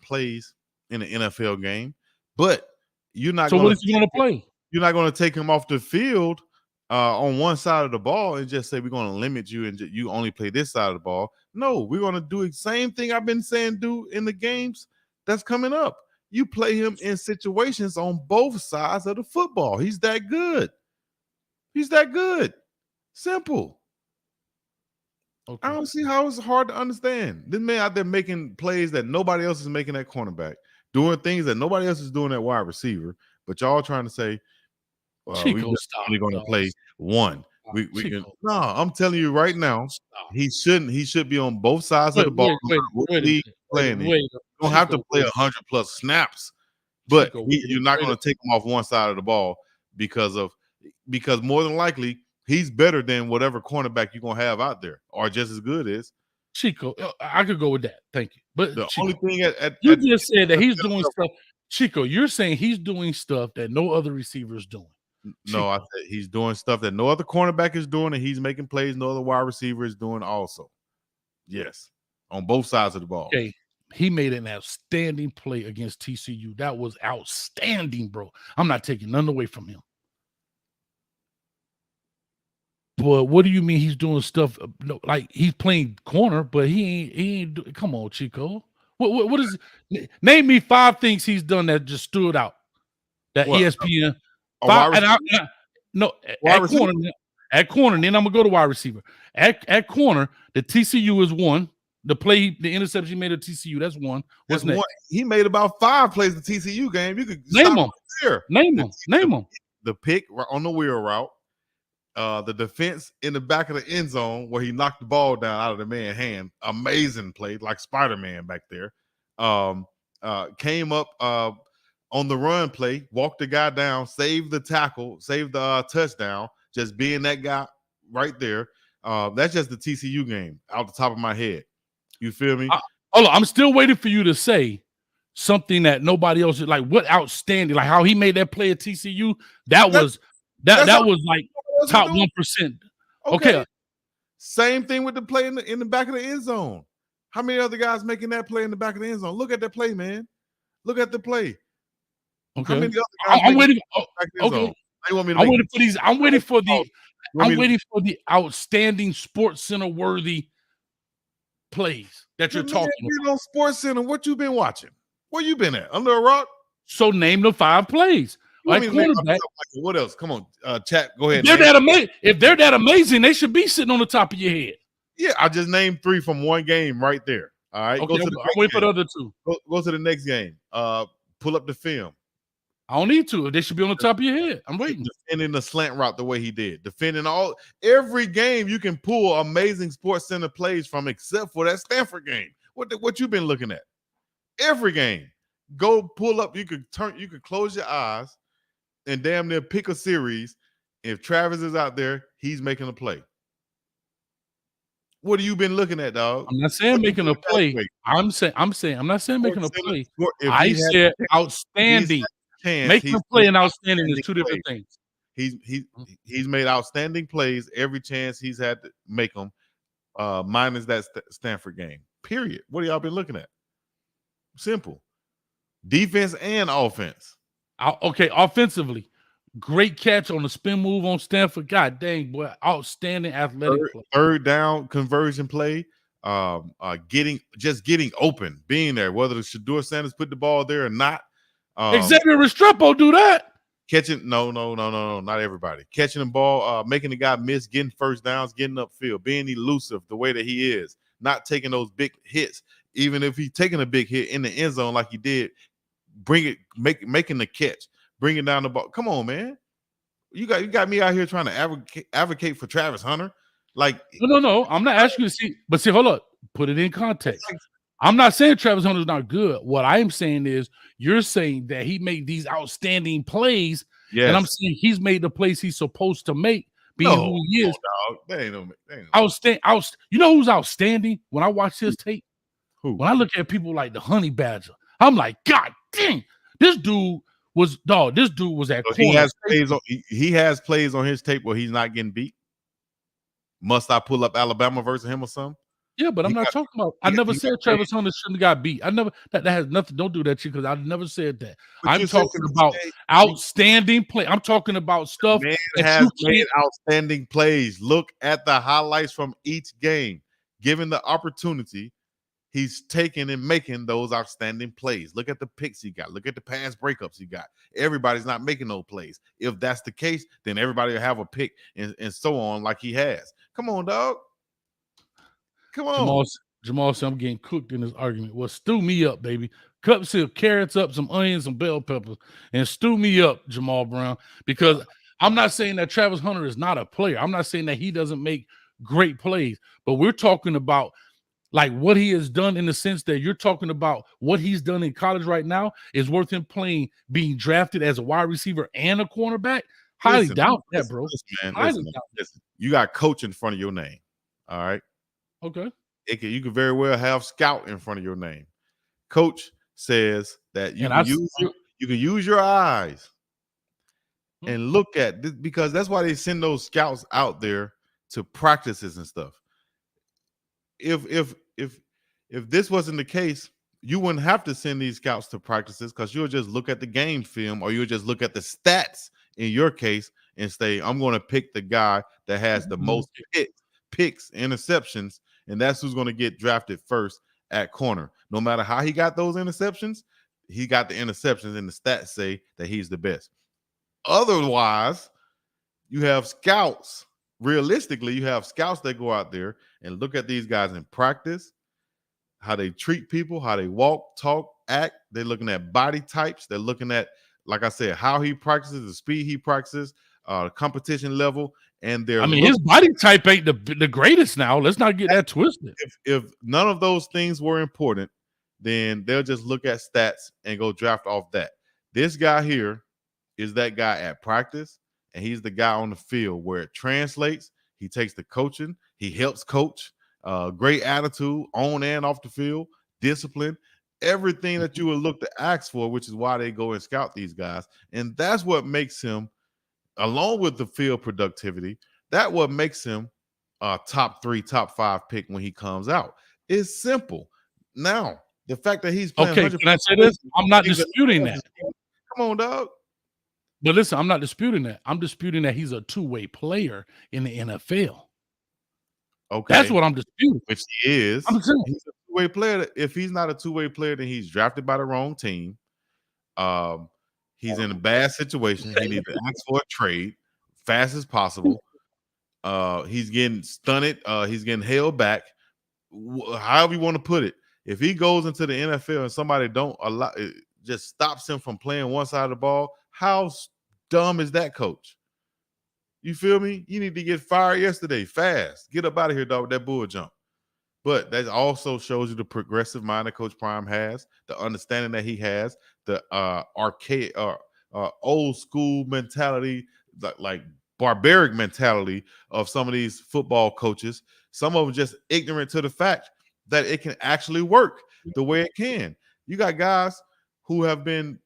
plays in an NFL game. But you're not. So what is he going to play? You're not going to take him off the field on one side of the ball and just say we're going to limit you and you only play this side of the ball. No, we're going to do the same thing I've been saying do in the games that's coming up. You play him in situations on both sides of the football. He's that good. He's that good. Simple. Okay. I don't see how it's hard to understand. This man out there making plays that nobody else is making at cornerback, doing things that nobody else is doing at wide receiver. But y'all trying to say, we're only going to play one. We can. No, I'm telling you right now, he shouldn't. He should be on both sides of the ball. You don't have to play 100+ snaps, but you're not going to take him off one side of the ball because more than likely he's better than whatever cornerback you're gonna have out there, or just as good as Chico. I could go with that. Thank you. But the Chico, only thing you just said that he's doing stuff. Chico, you're saying he's doing stuff that no other receiver is doing. Chico. No, I said he's doing stuff that no other cornerback is doing, and he's making plays no other wide receiver is doing also. Yes, on both sides of the ball. Okay, he made an outstanding play against TCU. That was outstanding, bro. I'm not taking none away from him. But what do you mean he's doing stuff? No, like he's playing corner, but he ain't. Come on, Chico. What is? Name me 5 things he's done that just stood out. That what? ESPN. At corner. Then I'm gonna go to wide receiver. At corner, the TCU is one. The interception he made at TCU. That's one. What's next? He made about 5 plays in the TCU game. You could name them. Name them. The pick on the wheel route. The defense in the back of the end zone where he knocked the ball down out of the man's hand. Amazing play, like Spider-Man back there. Came up on the run play, walked the guy down, saved the tackle, saved the touchdown, just being that guy right there. That's just the TCU game out the top of my head. You feel me? Hold on, I'm still waiting for you to say something that nobody else is like. What outstanding, like how he made that play at TCU. That was like top 1%. Okay. Same thing with the play in the back of the end zone. How many other guys making that play in the back of the end zone? Look at that play, man. Look at the play. Okay. How many other guys I'm waiting. Okay. I'm waiting for these. I'm waiting for the outstanding Sports Center worthy plays that you're talking about. On Sports Center, what you been watching? Where you been at? Under a rock? So name the 5 plays. Like cornerback. What else? Come on, chat. Go ahead. If they're that amazing, they should be sitting on the top of your head. Yeah, I just named 3 from one game right there. All right, okay, I'll wait for the other 2. Go to the next game. Pull up the film. I don't need to. They should be on the top of your head. I'm waiting. Defending the slant route the way he did. Defending every game you can pull amazing Sports Center plays from, except for that Stanford game. What you been looking at? Every game. Go pull up. You could close your eyes and damn near pick a series. If Travis is out there, he's making a play. What have you been looking at, dog? I'm not saying making a play. I'm not saying making a play. I said outstanding. Making a play and outstanding is 2 different things. He's made outstanding plays every chance he's had to make them, minus that Stanford game. Period. What have y'all been looking at? Simple. Defense and offense. Okay, offensively, great catch on the spin move on Stanford. God dang, boy, outstanding athletic play. Third down conversion play. Getting open, being there. Whether the Shedeur Sanders put the ball there or not. Xavier Restrepo do that. Catching no, not everybody. Catching the ball, making the guy miss, getting first downs, getting upfield, being elusive the way that he is, not taking those big hits. Even if he's taking a big hit in the end zone like he did, making the catch, bringing down the ball. Come on, man. You got me out here trying to advocate for Travis Hunter. Like no. I'm not asking you to see, but see, hold up, put it in context. I'm not saying Travis Hunter's not good. What I'm saying is you're saying that he made these outstanding plays, and I'm saying he's made the plays he's supposed to make, being who he is. That ain't no outstanding. You know who's outstanding? When I watch his tape, who? When I look at people like the Honey Badger, I'm like, God dang, this dude was at corner. He has plays on his tape where he's not getting beat. Must I pull up Alabama versus him or something? Yeah, but I'm not talking about. I never said Travis Hunter shouldn't have got beat. I never. That has nothing. Don't do that shit, because I never said that. I'm talking about outstanding play. I'm talking about stuff man has made outstanding plays. Look at the highlights from each game. Given the opportunity, he's taking and making those outstanding plays. Look at the picks he got. Look at the pass breakups he got. Everybody's not making those plays. If that's the case, then everybody will have a pick and so on, like he has. Come on, dog. Come on. Jamal said I'm getting cooked in this argument. Well, stew me up, baby. Cut some carrots up, some onions, some bell peppers, and stew me up, Jamal Brown. Because I'm not saying that Travis Hunter is not a player. I'm not saying that he doesn't make great plays. But we're talking about like what he has done, in the sense that you're talking about what he's done in college right now is worth him being drafted as a wide receiver and a cornerback. Highly doubt that, bro. Listen. You got coach in front of your name. All right. Okay. You could very well have scout in front of your name. Coach says that you can use your eyes and look at this, because that's why they send those scouts out there to practices and stuff. If this wasn't the case, you wouldn't have to send these scouts to practices, because you'll just look at the game film, or you'll just look at the stats in your case and say, I'm going to pick the guy that has the most picks, interceptions, and that's who's going to get drafted first at corner. No matter how he got those interceptions, he got the interceptions, and the stats say that he's the best. Otherwise, you have scouts. Realistically, you have scouts that go out there and look at these guys in practice, how they treat people, how they walk, talk, act. They're looking at body types. They're looking at, like I said, how he practices, the speed he practices, competition level. And his body type ain't the greatest now. Let's not get that twisted. If none of those things were important, then they'll just look at stats and go draft off that. This guy here is that guy at practice, and he's the guy on the field where it translates. He takes the coaching. He helps coach. Great attitude on and off the field, discipline, everything that you would look to ask for, which is why they go and scout these guys. And that's what makes him, along with the field productivity, that what makes him a top 3, top 5 pick when he comes out. It's simple. Now, the fact that he's playing, okay, can I say this? I'm not disputing that. Come on, dog. But listen, I'm not disputing that. I'm disputing that he's a two-way player in the NFL. Okay, that's what I'm disputing. Which he is. I'm saying he's a two-way player. If he's not a two-way player, then he's drafted by the wrong team. He's in a bad situation. He needs to ask for a trade fast as possible. He's getting stunted. He's getting held back. However you want to put it. If he goes into the NFL and somebody don't allow, it just stops him from playing one side of the ball, how dumb is that, coach? You feel me? You need to get fired yesterday, fast. Get up out of here, dog, with that bull jump. But that also shows you the progressive mind that Coach Prime has, the understanding that he has, the archaic, old school mentality, like barbaric mentality of some of these football coaches. Some of them just ignorant to the fact that it can actually work the way it can. You got guys who have been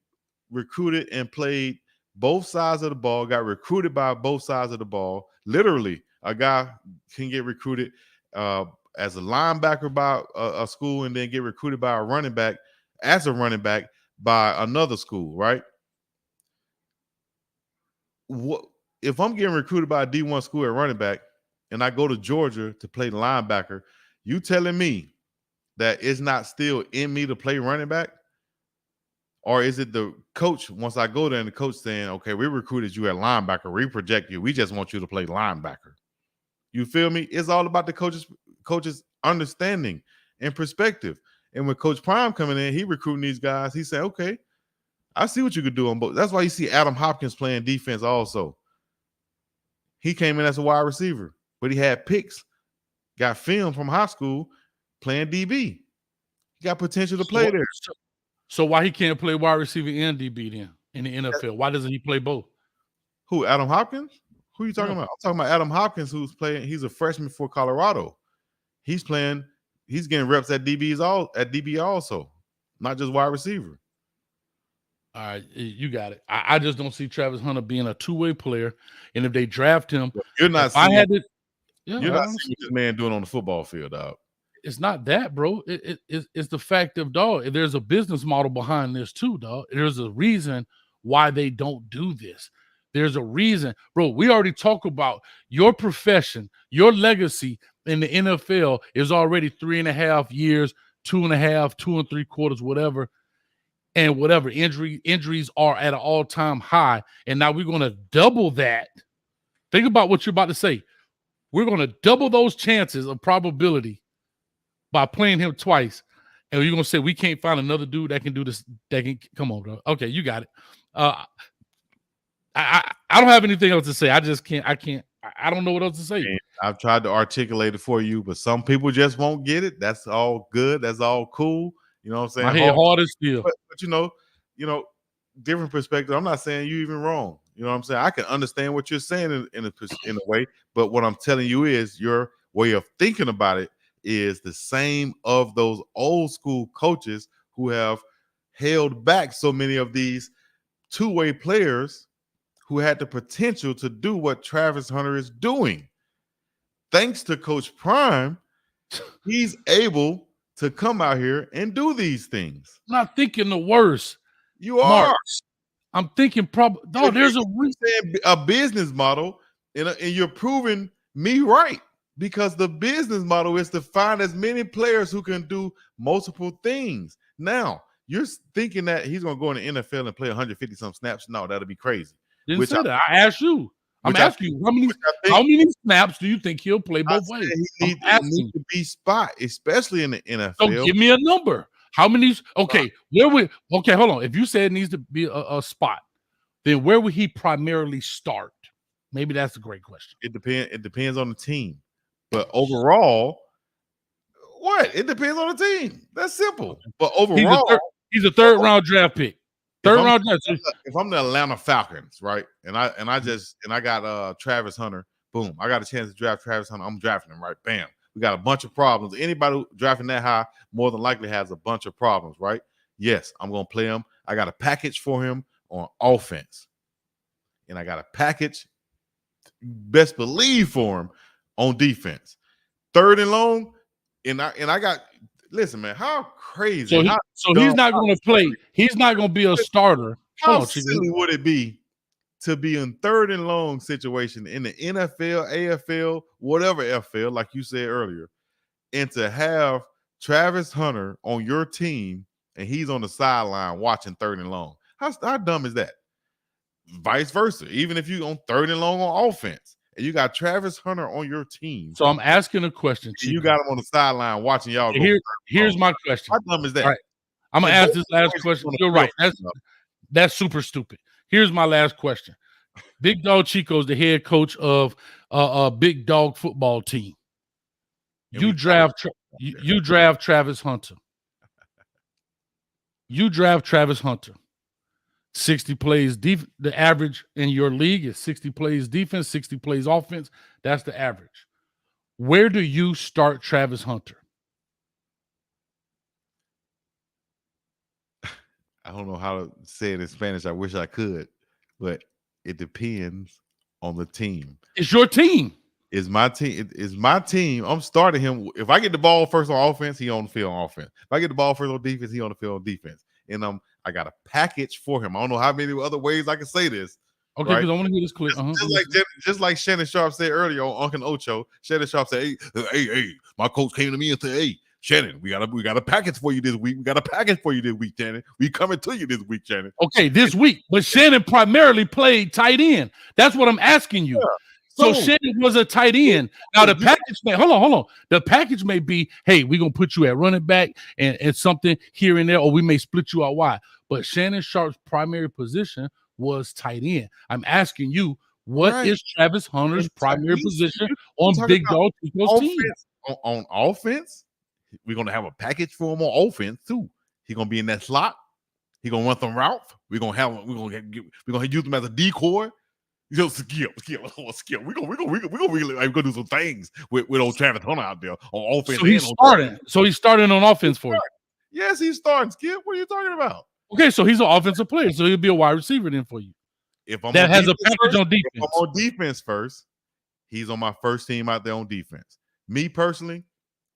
recruited and played both sides of the ball, got recruited by both sides of the ball. Literally, a guy can get recruited as a linebacker by a school and then get recruited by a running back as a running back by another school, right? What if I'm getting recruited by a D1 school at running back and I go to Georgia to play linebacker? You telling me that it's not still in me to play running back? Or is it the coach, once I go there and the coach saying, okay, we recruited you at linebacker, we project you, we just want you to play linebacker? You feel me? It's all about the coach's understanding and perspective. And when Coach Prime coming in, he recruiting these guys. He said, okay, I see what you could do on both. That's why you see Adam Hopkins playing defense also. He came in as a wide receiver, but he had picks, got film from high school playing DB. He got potential to play there. So why he can't play wide receiver and DB then in the NFL? Why doesn't he play both? Who, Adam Hopkins? Who are you talking about? I'm talking about Adam Hopkins, who's playing. He's a freshman for Colorado. He's playing. He's getting reps at DB also, not just wide receiver. All right, you got it. I just don't see Travis Hunter being a two-way player. And if they draft him, you're not seeing this man doing on the football field, dog. It's not that, bro. It's the fact of, dog, there's a business model behind this too, dog. There's a reason why they don't do this. There's a reason, bro. We already talk about your profession, your legacy in the NFL is already 3.5 years, 2.5, 2 3/4, whatever. And whatever injuries are at an all-time high. And now we're going to double that. Think about what you're about to say. We're going to double those chances of probability by playing him twice. And you're going to say, we can't find another dude that can do this. That can come on, bro. Okay, you got it. I don't have anything else to say. I just can't. I don't know what else to say. And I've tried to articulate it for you, but some people just won't get it. That's all good. That's all cool. You know what I'm saying? My head hard as steel. But you know, different perspective. I'm not saying you even wrong. You know what I'm saying? I can understand what you're saying in a way, but what I'm telling you is your way of thinking about it is the same of those old school coaches who have held back so many of these two-way players who had the potential to do what Travis Hunter is doing. Thanks to Coach Prime, he's able to come out here and do these things. I'm not thinking the worst. You are. Mark, I'm thinking probably. No, there's a business model, and you're proving me right, because the business model is to find as many players who can do multiple things. Now, you're thinking that he's going to go in the NFL and play 150 some snaps. No, that'll be crazy. Didn't say that. I asked you. I'm asking you, how many snaps do you think he'll play both ways? He needs to be spot, especially in the NFL. So give me a number. How many? Okay, hold on. If you said it needs to be a spot, then where would he primarily start? Maybe that's a great question. It depends on the team. But overall, what? It depends on the team. That's simple. But overall, he's a third round draft pick. Third round draft. If I'm the Atlanta Falcons, right, and I got Travis Hunter, boom, I got a chance to draft Travis Hunter. I'm drafting him, right? Bam. We got a bunch of problems. Anybody who drafting that high more than likely has a bunch of problems, right? Yes, I'm gonna play him. I got a package for him on offense, and I got a package, best believe, for him on defense. Third and long, and I got. Listen, man, how crazy. So he's not going to play. He's not going to be a starter. How silly would it be to be in third and long situation in the NFL, AFL, whatever FL, like you said earlier, and to have Travis Hunter on your team and he's on the sideline watching third and long? How dumb is that? vice versa. Even if you on 3rd and long on offense, and you got Travis Hunter on your team, So I'm asking a question. you got him on the sideline watching y'all go. Here's my question. How dumb is that? All right, I'm gonna ask this last question. You're right. That's super stupid. Here's my last question. Big Dog Chico is the head coach of Big Dog football team. You draft Travis Hunter. You draft Travis Hunter. 60 plays the average in your league is 60 plays defense, 60 plays offense. That's the average. Where do you start Travis Hunter? I don't know how to say it in Spanish. I wish I could, but it depends on the team. It's your team. It's my team. It's my team. I'm starting him. If I get the ball first on offense, he on the field on offense. If I get the ball first on defense, he on the field on defense. And I got a package for him. I don't know how many other ways I can say this. Okay, because I want to hear this clear. Just like Shannon Sharp said earlier on Uncle Ocho. Shannon Sharp said, "Hey, my coach came to me and said, hey, Shannon, we got a package for you this week. We got a package for you this week, Shannon. We coming to you this week, Shannon." Okay, this week. But Shannon primarily played tight end. That's what I'm asking you. Yeah. So Shannon was a tight end. Now the package may hold on. The package may be, hey, we're gonna put you at running back and something here and there, or we may split you out wide. But Shannon Sharp's primary position was tight end. I'm asking you, what is Travis Hunter's primary position on Big Dog Chico's team? On offense, we're gonna have a package for him on offense too. He's gonna be in that slot. He's gonna run some routes. We're gonna use him as a decoy. You know, skill. We're gonna do some things with old Travis Hunter out there on offense. So he's starting. So he's starting on offense for you. Yes, he's starting. Skip, what are you talking about? Okay, so he's an offensive player, so he'll be a wide receiver then for you. If I'm that has a package on defense. If I'm on defense first, he's on my first team out there on defense. Me personally,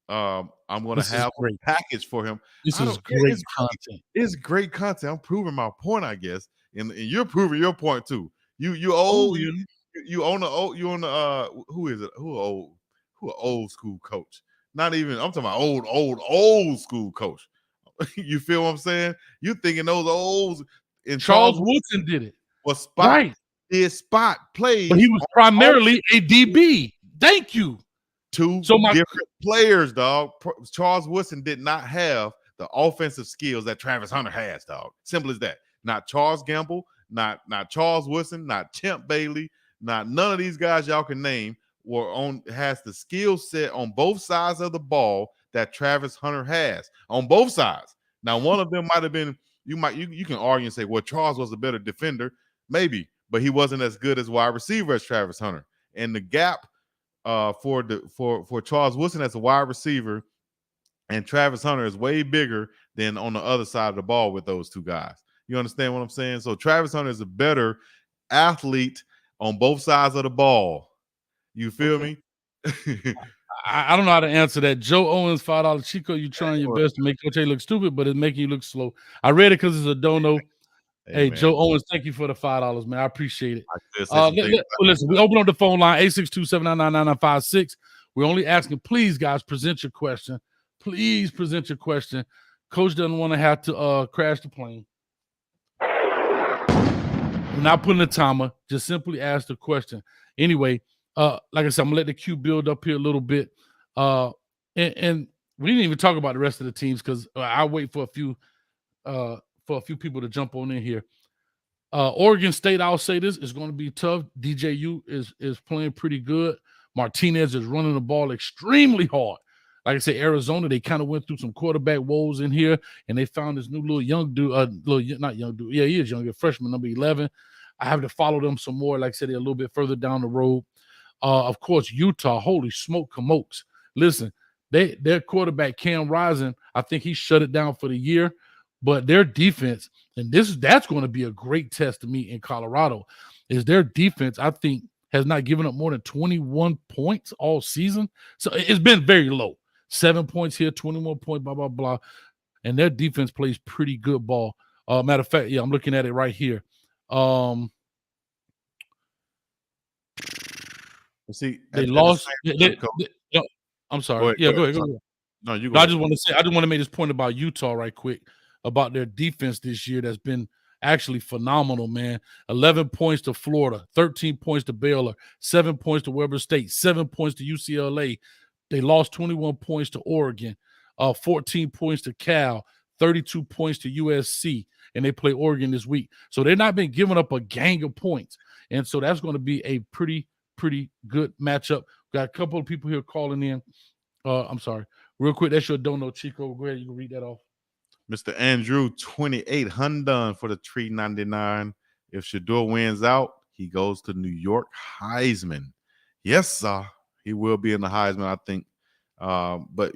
I'm going to have a package for him. This is great content. It's great content. I'm proving my point, I guess, and you're proving your point too. You own the who is it? Who an old school coach? Not even, I'm talking about old school coach. You feel what I'm saying? You thinking those old and Charles Woodson did it. Was Spot right. His Spot played, but he was primarily a DB. Thank you. Two different players, dog. Charles Woodson did not have the offensive skills that Travis Hunter has, dog. Simple as that. Not Charles Gamble, not Charles Woodson, not Champ Bailey, not none of these guys y'all can name has the skill set on both sides of the ball that Travis Hunter has on both sides. Now, one of them might have been, you can argue and say, well, Charles was a better defender, maybe, but he wasn't as good as wide receiver as Travis Hunter. And the gap for Charles Woodson as a wide receiver and Travis Hunter is way bigger than on the other side of the ball with those two guys. You understand what I'm saying? So Travis Hunter is a better athlete on both sides of the ball. You feel me? I don't know how to answer that. Joe Owens, $5 Chico, you trying your best to make Coach A look stupid, but it's making you look slow. I read it because it's a dono. Hey, Joe Owens, thank you for the $5, man. I appreciate it. Listen, we open up the phone line, 862-799-9956. We're only asking, please, guys, present your question. Please present your question. Coach doesn't want to have to crash the plane. We're not putting a timer. Just simply ask the question. Anyway, like I said, I'm gonna let the queue build up here a little bit. And we didn't even talk about the rest of the teams because I'll wait for a few people to jump on in here. Oregon State, I'll say this, is going to be tough. DJU is playing pretty good. Martinez is running the ball extremely hard. Like I said, Arizona, they kind of went through some quarterback woes in here, and they found this new little young dude, not young dude. Yeah, he is young, a freshman, number 11. I have to follow them some more. Like I said, they're a little bit further down the road. Of course, Utah, holy smoke, kamokes. Listen, their quarterback, Cam Rising, I think he shut it down for the year. But their defense, and that's going to be a great test to me in Colorado, is their defense, I think, has not given up more than 21 points all season. So it's been very low. 7 points here, 21 points, blah, blah, blah. And their defense plays pretty good ball. Matter of fact, yeah, I'm looking at it right here. See, they lost. I'm sorry. Go ahead. No, you go. I just want to make this point about Utah right quick, about their defense this year that's been actually phenomenal, man. 11 points to Florida, 13 points to Baylor, 7 points to Weber State, 7 points to UCLA. They lost 21 points to Oregon, 14 points to Cal, 32 points to USC, and they play Oregon this week. So they've not been giving up a gang of points. And so that's going to be a pretty good matchup. Got a couple of people here calling in. I'm sorry. Real quick, that's your Don't Know Chico. Go ahead, you can read that off. Mr. Andrew, 2800 for the 399. If Shedeur wins out, he goes to New York Heisman. Yes, sir. He will be in the Heisman, I think. But,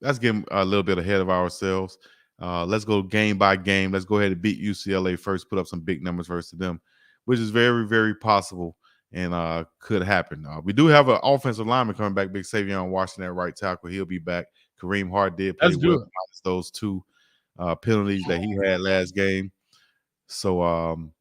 let's get a little bit ahead of ourselves. Let's go game by game. Let's go ahead and beat UCLA first, put up some big numbers versus them, which is very, very possible and could happen. We do have an offensive lineman coming back, Big Savion Washington at right tackle. He'll be back. Kareem Hart did play well against those two penalties that he had last game. So I'm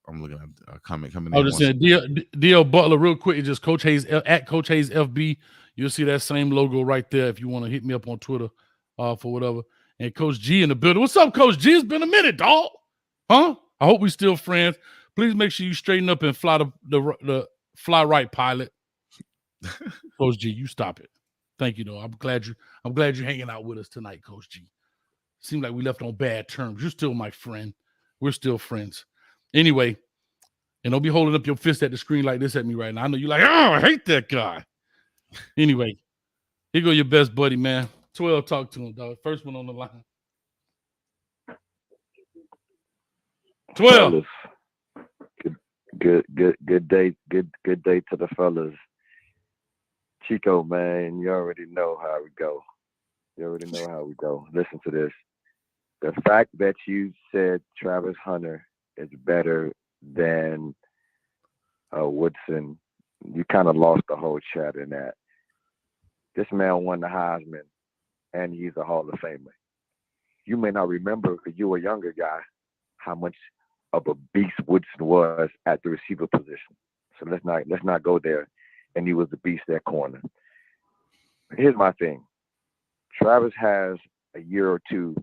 looking at a comment coming in. I was just saying, D.L. Butler, real quick, just Coach Hayes at Coach Hayes FB. You'll see that same logo right there if you want to hit me up on Twitter for whatever. And Coach G in the building. What's up, Coach G? It's been a minute, dog. Huh? I hope we still friends. Please make sure you straighten up and fly the fly right pilot. Coach G, you stop it. Thank you, though. I'm glad you're hanging out with us tonight, Coach G. Seemed like we left on bad terms. You're still my friend. We're still friends. Anyway, and don't be holding up your fist at the screen like this at me right now. I know you're like, oh, I hate that guy. Anyway, here go your best buddy, man. 12, talk to him, dog. First one on the line. 12. Good day. Good day to the fellas. Chico, man, you already know how we go. Listen to this. The fact that you said Travis Hunter is better than Woodson, you kind of lost the whole chat in that. This man won the Heisman, and he's a Hall of Famer. You may not remember, because you were a younger guy, how much of a beast Woodson was at the receiver position. So let's not go there. And he was the beast at corner. Here's my thing. Travis has a year or two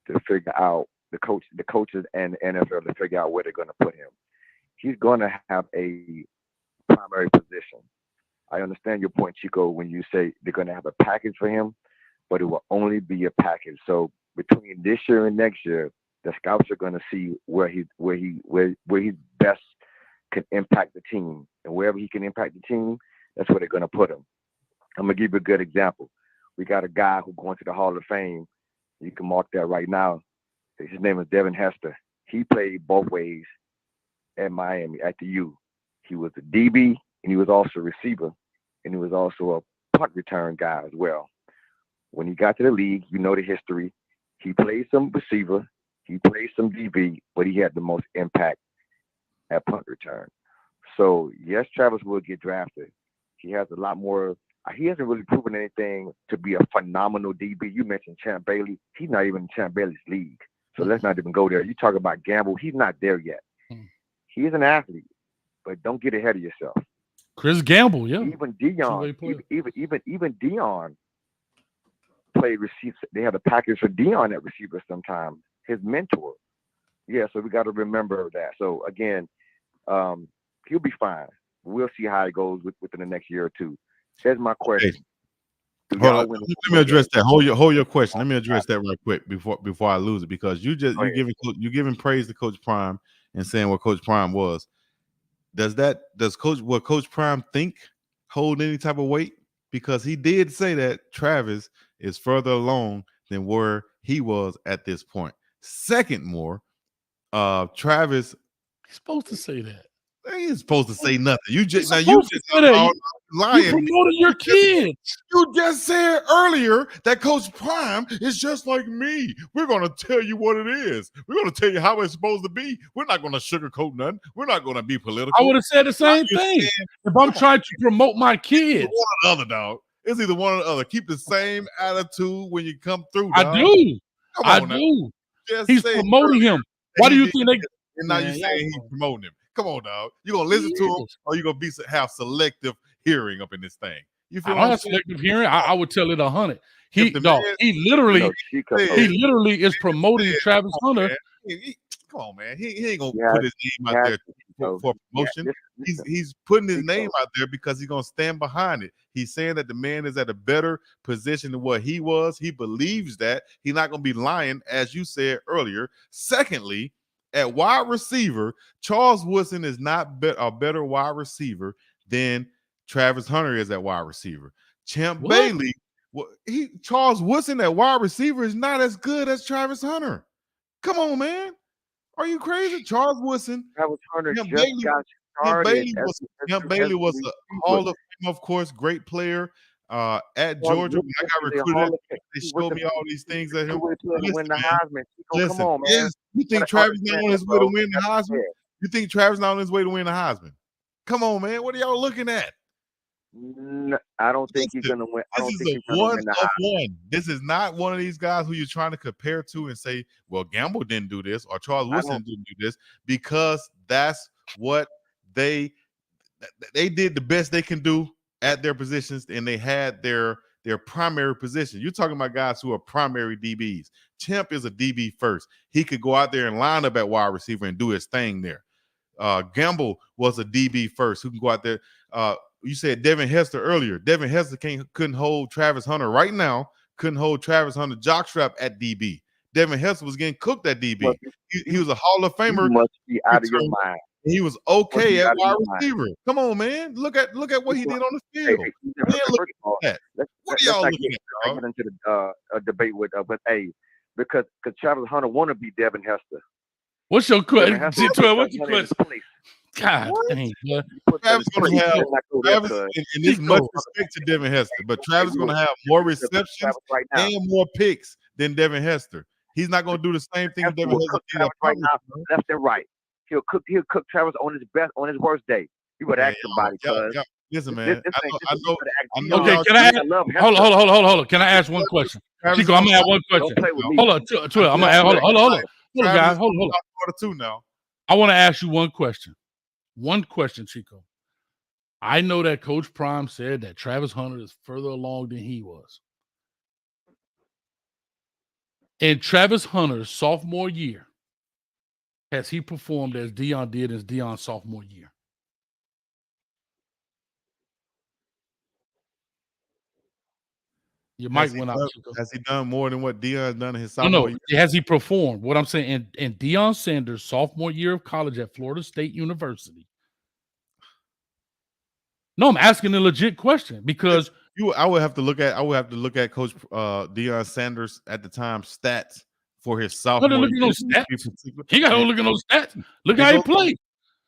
to figure out the coaches and the NFL to figure out where they're going to put him. He's going to have a primary position. I understand your point, Chico, when you say they're going to have a package for him, but it will only be a package. So between this year and next year, the scouts are going to see where he best can impact the team, and wherever he can impact the team, that's where they're going to put him. I'm going to give you a good example. We got a guy who's going to the Hall of Fame. You can mark that right now. His name is Devin Hester. He played both ways at Miami, at the U. He was a DB, and he was also a receiver, and he was also a punt return guy as well. When he got to the league, you know the history. He played some receiver, he played some DB, but he had the most impact at punt return. So, yes, Travis will get drafted. He has a lot more. He hasn't really proven anything to be a phenomenal DB. You mentioned Champ Bailey. He's not even in Champ Bailey's league. So let's not even go there. You talk about Gamble. He's not there yet. He's an athlete, but don't get ahead of yourself. Chris Gamble, yeah. Even Dion, even Dion played receiver. They have a package for Dion at receiver sometimes. His mentor. Yeah, so we got to remember that. So again, he'll be fine. We'll see how it goes within the next year or two. Here's my question. Hey, hold on. Let me address that. Hold your question. Let me address that right quick before I lose it, because you giving praise to Coach Prime and saying what Coach Prime was. Does what Coach Prime think hold any type of weight? Because he did say that Travis is further along than where he was at this point. Second, Travis, he's supposed to say that. He ain't supposed to say nothing. You just lying. You promoted your kids. You just said earlier that Coach Prime is just like me. We're going to tell you what it is. We're going to tell you how it's supposed to be. We're not going to sugarcoat nothing. We're not going to be political. I would have said the same thing if I'm trying to promote my kids. One or the other, dog. It's either one or the other. Keep the same attitude when you come through, dog. I do. He's promoting him. Why do you think they? And now you're saying he's promoting him. Come on, dog. You gonna listen to him, or you gonna have selective hearing up in this thing? You feel? I don't have selective hearing. I would tell it 100. He literally Chico. is promoting Travis Hunter. Come on, man. He ain't gonna Yeah, put his name out there for promotion. He's putting his name out there because he's gonna stand behind it. He's saying that the man is at a better position than what he was. He believes that. He's not gonna be lying, as you said earlier. Secondly, at wide receiver, Charles Woodson is not a better wide receiver than Travis Hunter is at wide receiver. Champ Bailey, Charles Woodson at wide receiver is not as good as Travis Hunter. Come on, man. Are you crazy? Charles Woodson. Travis Hunter Champ just got started. Champ Bailey was a Hall of Fame, of course, great player at Georgia. When I got recruited, they showed me all these things at him. Win the Heisman. Listen, come on, man. You think Travis not on his way to win the Heisman? You think Travis not on his way to win the Heisman? Come on, man. What are y'all looking at? I don't think he's gonna win. This is a one of one. This is not one of these guys who you're trying to compare to and say, well, Gamble didn't do this or Charles Woodson didn't do this, because that's what they did the best they can do at their positions, and they had their primary position. You're talking about guys who are primary DBs. Champ is a DB first. He could go out there and line up at wide receiver and do his thing there. Gamble was a DB first who can go out there. You said Devin Hester earlier. Devin Hester couldn't hold Travis Hunter right now. Couldn't hold Travis Hunter jockstrap at DB. Devin Hester was getting cooked at DB. He was a Hall of Famer. You must be out of your mind. He was okay at wide receiver. Come on, man. Look at what he did on the field. What are y'all looking at? I get into the debate with because Travis Hunter want to be Devin Hester. What's your question? What's your question? God dang, Travis gonna have Travis, and this much respect to Devin Hester, but Travis gonna have more receptions and more picks than Devin Hester. He's not gonna do the same thing Devin Hester did right now, left and right. He'll cook Travis on his worst day. You would ask somebody, listen, man. I know. Okay, can I ask? Hold on. Can I ask one question? Chico, I'm gonna add one question. Hold on, 12. I'm gonna add. Hold on, guys. Hold on. Now. I want to ask you one question. One question, Chico. I know that Coach Prime said that Travis Hunter is further along than he was. In Travis Hunter's sophomore year, has he performed as Deion did in Deion's sophomore year? Your mic went out. Has he done more than what Deion done in his sophomore year? Has he performed? What I'm saying, in Deion Sanders' sophomore year of college at Florida State University. No, I'm asking a legit question because I would have to look at Coach Deion Sanders at the time stats for his sophomore year. He got to look at those stats. Look how he played.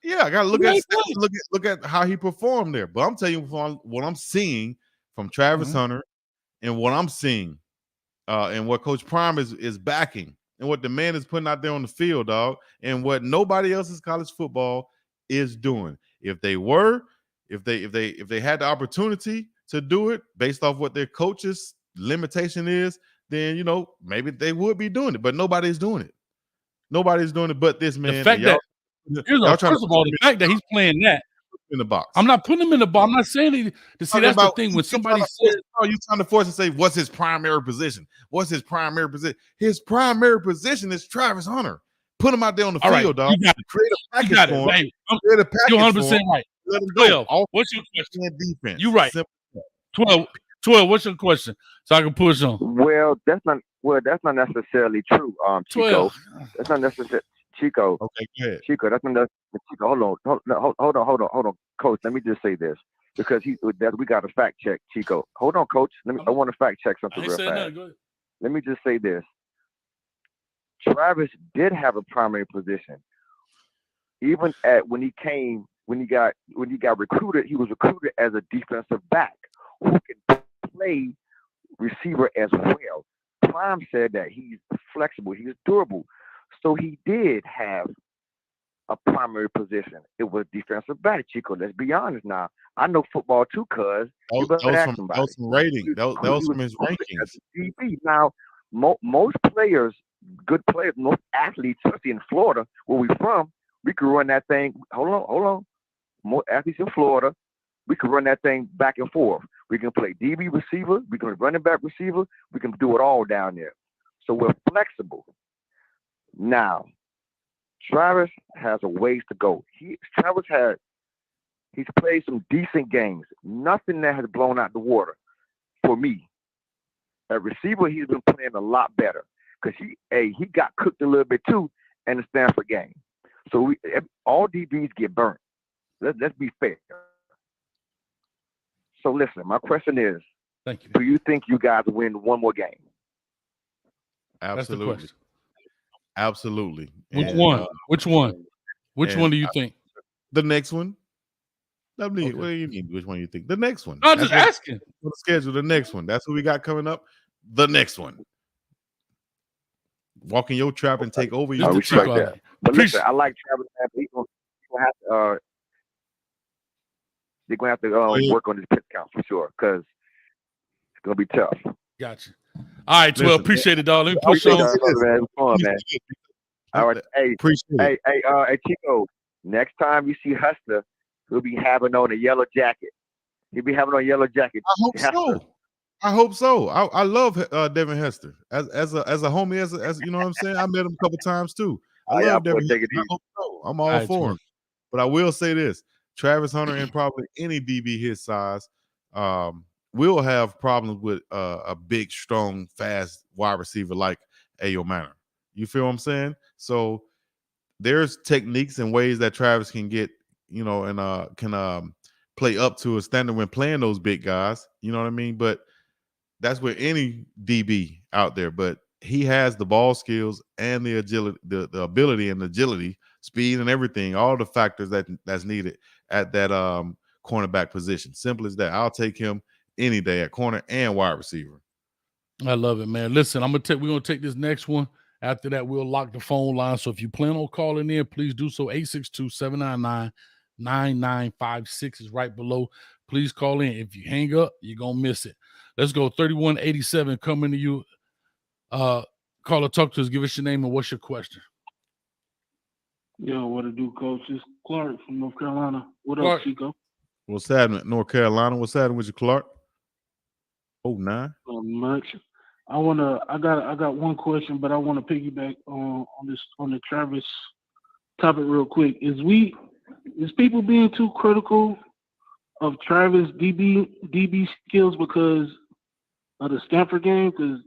Yeah, I got to look at stats. Look at how he performed there. But I'm telling you what I'm seeing from Travis Hunter. And what I'm seeing, and what Coach Prime is backing, and what the man is putting out there on the field, dog, and what nobody else's college football is doing. If they had the opportunity to do it based off what their coach's limitation is, then maybe they would be doing it. But nobody's doing it. Nobody's doing it but this man. The fact that first of all, the fact that he's playing that. In the box. I'm not putting him in the box. I'm not saying to see that's the thing. When somebody says, you trying to force and say, what's his primary position? What's his primary position? His primary position is Travis Hunter. Put him out there on the field, dog. Create a package for him. Create a package. You're 100% right. Let him go. 12. What's your question? Defense. You're right. 12. What's your question? So I can push on. Well, that's not necessarily true, Chico. 12. That's not necessarily. Chico. Okay, go ahead. Chico, that's another. Chico, hold on, Coach. Let me just say this because we got to fact check, Chico. Hold on, Coach. I want to fact check something real fast. Let me just say this. Travis did have a primary position. Even when he got recruited, he was recruited as a defensive back who can play receiver as well. Prime said that he's flexible, he's durable. So he did have a primary position. It was defensive back, Chico. Let's be honest now. I know football too, cuz. That was some rating. That was from his rankings. DB. Now, most players, good players, most athletes, especially in Florida, where we're from, we could run that thing. Hold on. Most athletes in Florida, we could run that thing back and forth. We can play DB receiver. We can running back receiver. We can do it all down there. So we're flexible. Now, Travis has a ways to go. He's played some decent games. Nothing that has blown out the water for me. At receiver, he's been playing a lot better because he got cooked a little bit too in the Stanford game. So all DBs get burnt. Let's be fair. So listen, my question is, thank you. Do you think you guys win one more game? Absolutely. Absolutely. Which And, one? Which one? Which one do you think? The next one. Okay. What do you mean? Which one you think? The next one. I'm just asking. The schedule. The next one. That's what we got coming up. The next one. Walk in your trap and take over. I respect that. But listen, I like Travis. He's gonna have to. They're gonna have to work on this pitch count for sure because it's gonna be tough. Gotcha. All right, 12. Appreciate it, dog. Let me push on. Man. All right, hey, Chico. Next time you see Hustler, he'll be having on a yellow jacket. He'll be having on a yellow jacket. I hope so. I love Devin Hester as a homie, as you know what I'm saying. I met him a couple times too. I love Devin. I hope so. I'm all for him. But I will say this: Travis Hunter and probably any DB his size will have problems with a big, strong, fast wide receiver like Ayo Manor. You feel what I'm saying? So there's techniques and ways that Travis can get, and can play up to a standard when playing those big guys. You know what I mean? But that's with any DB out there. But he has the ball skills and the agility, the ability and agility, speed and everything, all the factors that's needed at that cornerback position. Simple as that. I'll take him any day at corner and wide receiver. I love it, man. Listen, we're gonna take this next one. After that, we'll lock the phone line. So if you plan on calling in, please do so. 862-799-9956 is right below. Please call in. If you hang up, you're gonna miss it. Let's go. 3187 coming to you. Caller, talk to us. Give us your name and what's your question. Yo, what to do, Coach? It's Clark from North Carolina. What Clark. up, Chico? What's happening, North Carolina? What's happening with you, Clark? 09. Not much. I got one question, but I want to piggyback on the Travis topic real quick. Is people being too critical of Travis DB skills because of the Stanford game? Because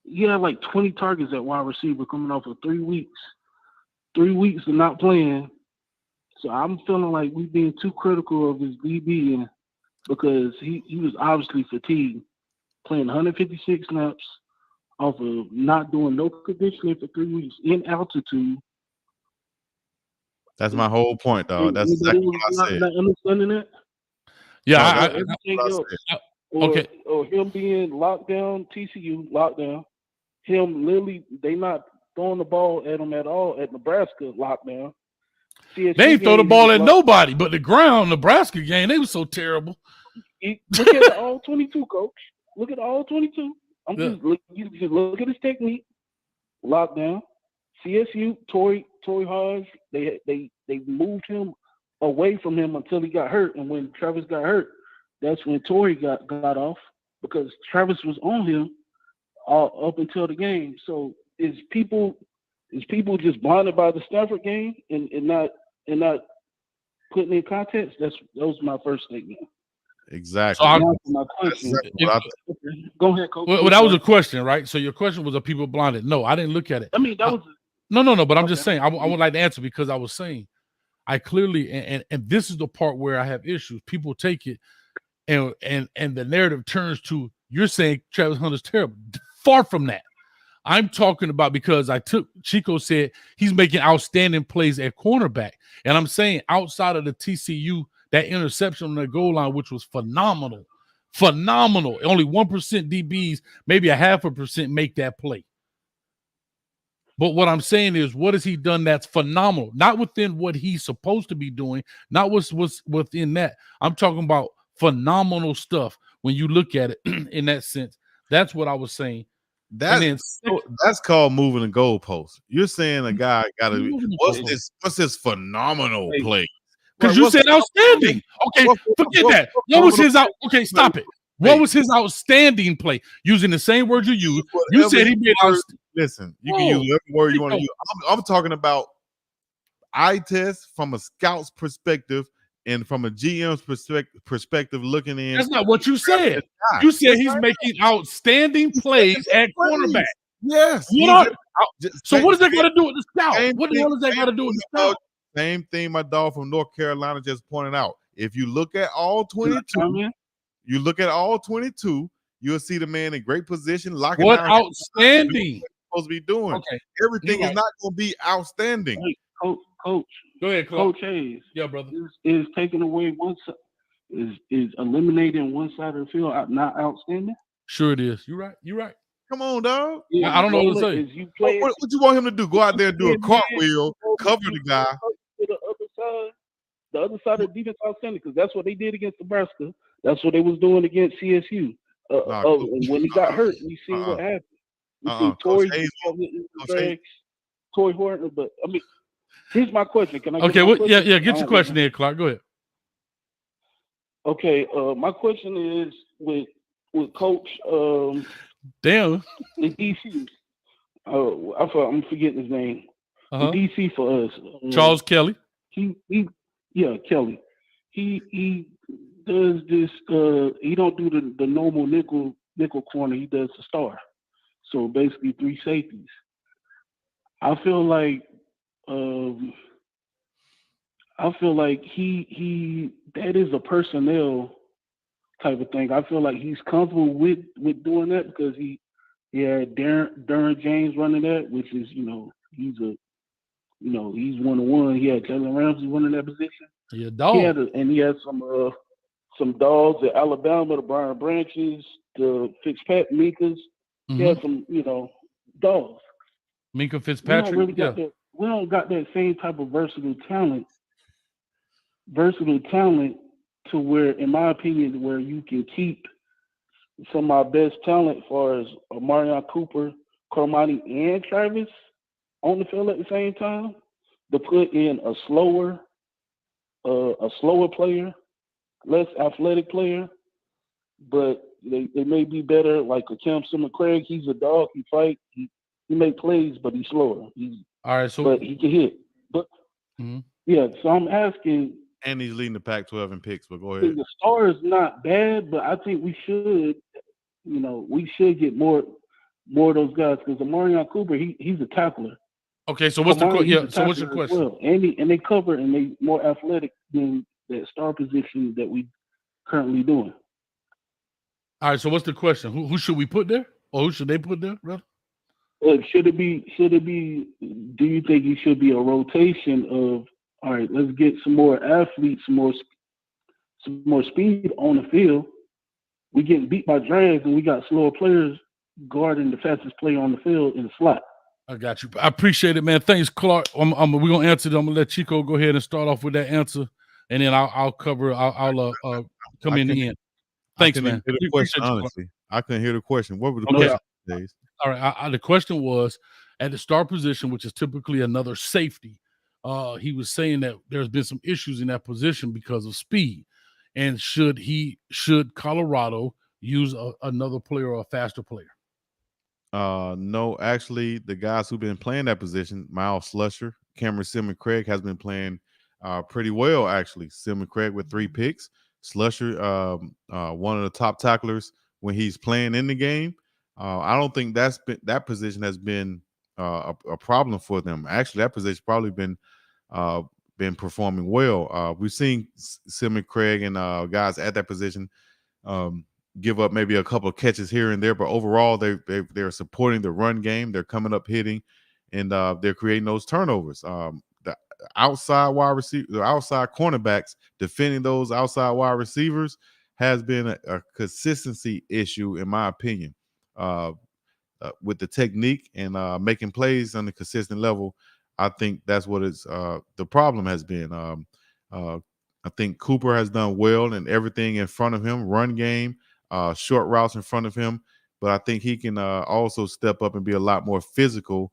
he had like 20 targets at wide receiver coming off of 3 weeks. 3 weeks of not playing. So I'm feeling like we being too critical of his DB because he was obviously fatigued, playing 156 snaps off of not doing no conditioning for 3 weeks in altitude. That's my whole point, dog. That's exactly what I said. Not understanding that? Yeah, okay. Or him being locked down, TCU locked down. Him literally, they not throwing the ball at him at all at Nebraska lockdown. They ain't throw the ball at nobody, but the ground, Nebraska game, they was so terrible. Look at the all 22, Coach. Look at all 22. You just look at his technique. Lockdown. CSU, Torrey Hodge, they moved him away from him until he got hurt. And when Travis got hurt, that's when Torrey got off because Travis was on him up until the game. So is people just blinded by the Stanford game and not putting in context? That was my first statement. Exactly. Go ahead, Coach. Well, that was a question, right? So your question was, are people blinded? No, I didn't look at it. I mean, that was no. But I'm just saying, I would like to answer because I was saying, I clearly and this is the part where I have issues. People take it and the narrative turns to you're saying Travis Hunter's terrible. Far from that. I'm talking about because Chico said he's making outstanding plays at cornerback. And I'm saying outside of the TCU, that interception on the goal line, which was phenomenal. Only 1% DBs, maybe 0.5% make that play. But what I'm saying is, what has he done that's phenomenal? Not within what he's supposed to be doing, not what's within that. I'm talking about phenomenal stuff when you look at it in that sense. That's what I was saying. That's called moving the goalpost. You're saying a guy got to what's this phenomenal play? Because you said outstanding. Okay, forget that. What was his out? Okay, stop it. What was his outstanding play? Using the same word you used. You said he made listen, you can use whatever word you want to use. I'm talking about eye test from a scout's perspective and from a GM's perspective looking in. That's not what you said. You said he's making outstanding plays at cornerback. Yes. So what does that got to do with the scout? What the hell does that got to do with the scout? Same thing my dog from North Carolina just pointed out. If you look at all 22, you'll see the man in great position. Locking what down outstanding supposed to be doing. Okay. Everything is not going to be outstanding. Hey, Coach. Go ahead, Clark. Coach Hayes. Yeah, brother. Is taking away one side. Is eliminating one side of the field not outstanding? Sure it is. You're right. Come on, dog. I don't know what to say. What you want him to do? Go out there and do a cartwheel, cover the guy. The other side of the defense outstanding, because that's what they did against Nebraska. That's what they was doing against CSU. When he got hurt, we seen what happened. We seen Torrey Horton, but I mean, here's my question. Can I? Okay, get your question in, Clark. Go ahead. Okay, my question is with Coach. Damn. The DC. I'm forgetting his name. The DC for us. Charles Kelly. Kelly. He does this. He don't do the normal nickel corner. He does the star. So basically 3 safeties. I feel like he that is a personnel type of thing. I feel like he's comfortable with doing that because he had Darren James running that, which is he's 1-on-1. He had Jalen Ramsey running that position. Yeah, dog. He had some dogs at Alabama, the Brian Branches, the Fitzpatrick Minkas. He had some dogs. Minka Fitzpatrick. We don't got that same type of versatile talent to where, in my opinion, where you can keep some of our best talent as far as Marion Cooper, Cormani, and Travis on the field at the same time, to put in a slower player, less athletic player, but they may be better, like a Cam Summer-Craig. He's a dog. He fight. He make plays, but he's slower. All right, but he can hit. But so I'm asking. And he's leading the Pac-12 in picks. But go ahead. The star is not bad, but I think we should get more of those guys because Marion Cooper, he's a tackler. Okay, so what's what's your question? Well. And they cover and they more athletic than that star position that we currently doing. All right, so what's the question? Who should we put there, or who should they put there, brother? Should it be? Do you think it should be a rotation of? All right, let's get some more athletes, some more speed on the field. We getting beat by drags, and we got slower players guarding the fastest player on the field in the slot. I got you. I appreciate it, man. Thanks, Clark. We're gonna answer them. I'm gonna let Chico go ahead and start off with that answer, and then I'll cover. I'll come in the end. Thanks, man. Honestly, I couldn't hear the question. What was the question, Dave? All right. The question was at the star position, which is typically another safety. He was saying that there's been some issues in that position because of speed, and should Colorado use another player or a faster player? No, actually, the guys who've been playing that position, Miles Slusher, Cameron Simmons-Craig has been playing pretty well, actually. Simmons-Craig with 3 picks. Slusher, one of the top tacklers when he's playing in the game. I don't think that position has been a problem for them. Actually, that position probably been performing well. We've seen Simmons-Craig and guys at that position give up maybe a couple of catches here and there, but overall they're supporting the run game. They're coming up hitting, and they're creating those turnovers. The outside wide receiver, the outside cornerbacks defending those outside wide receivers has been a consistency issue, in my opinion, with the technique and making plays on a consistent level. I think that's what the problem has been. I think Cooper has done well in everything in front of him, run game, short routes in front of him, but I think he can also step up and be a lot more physical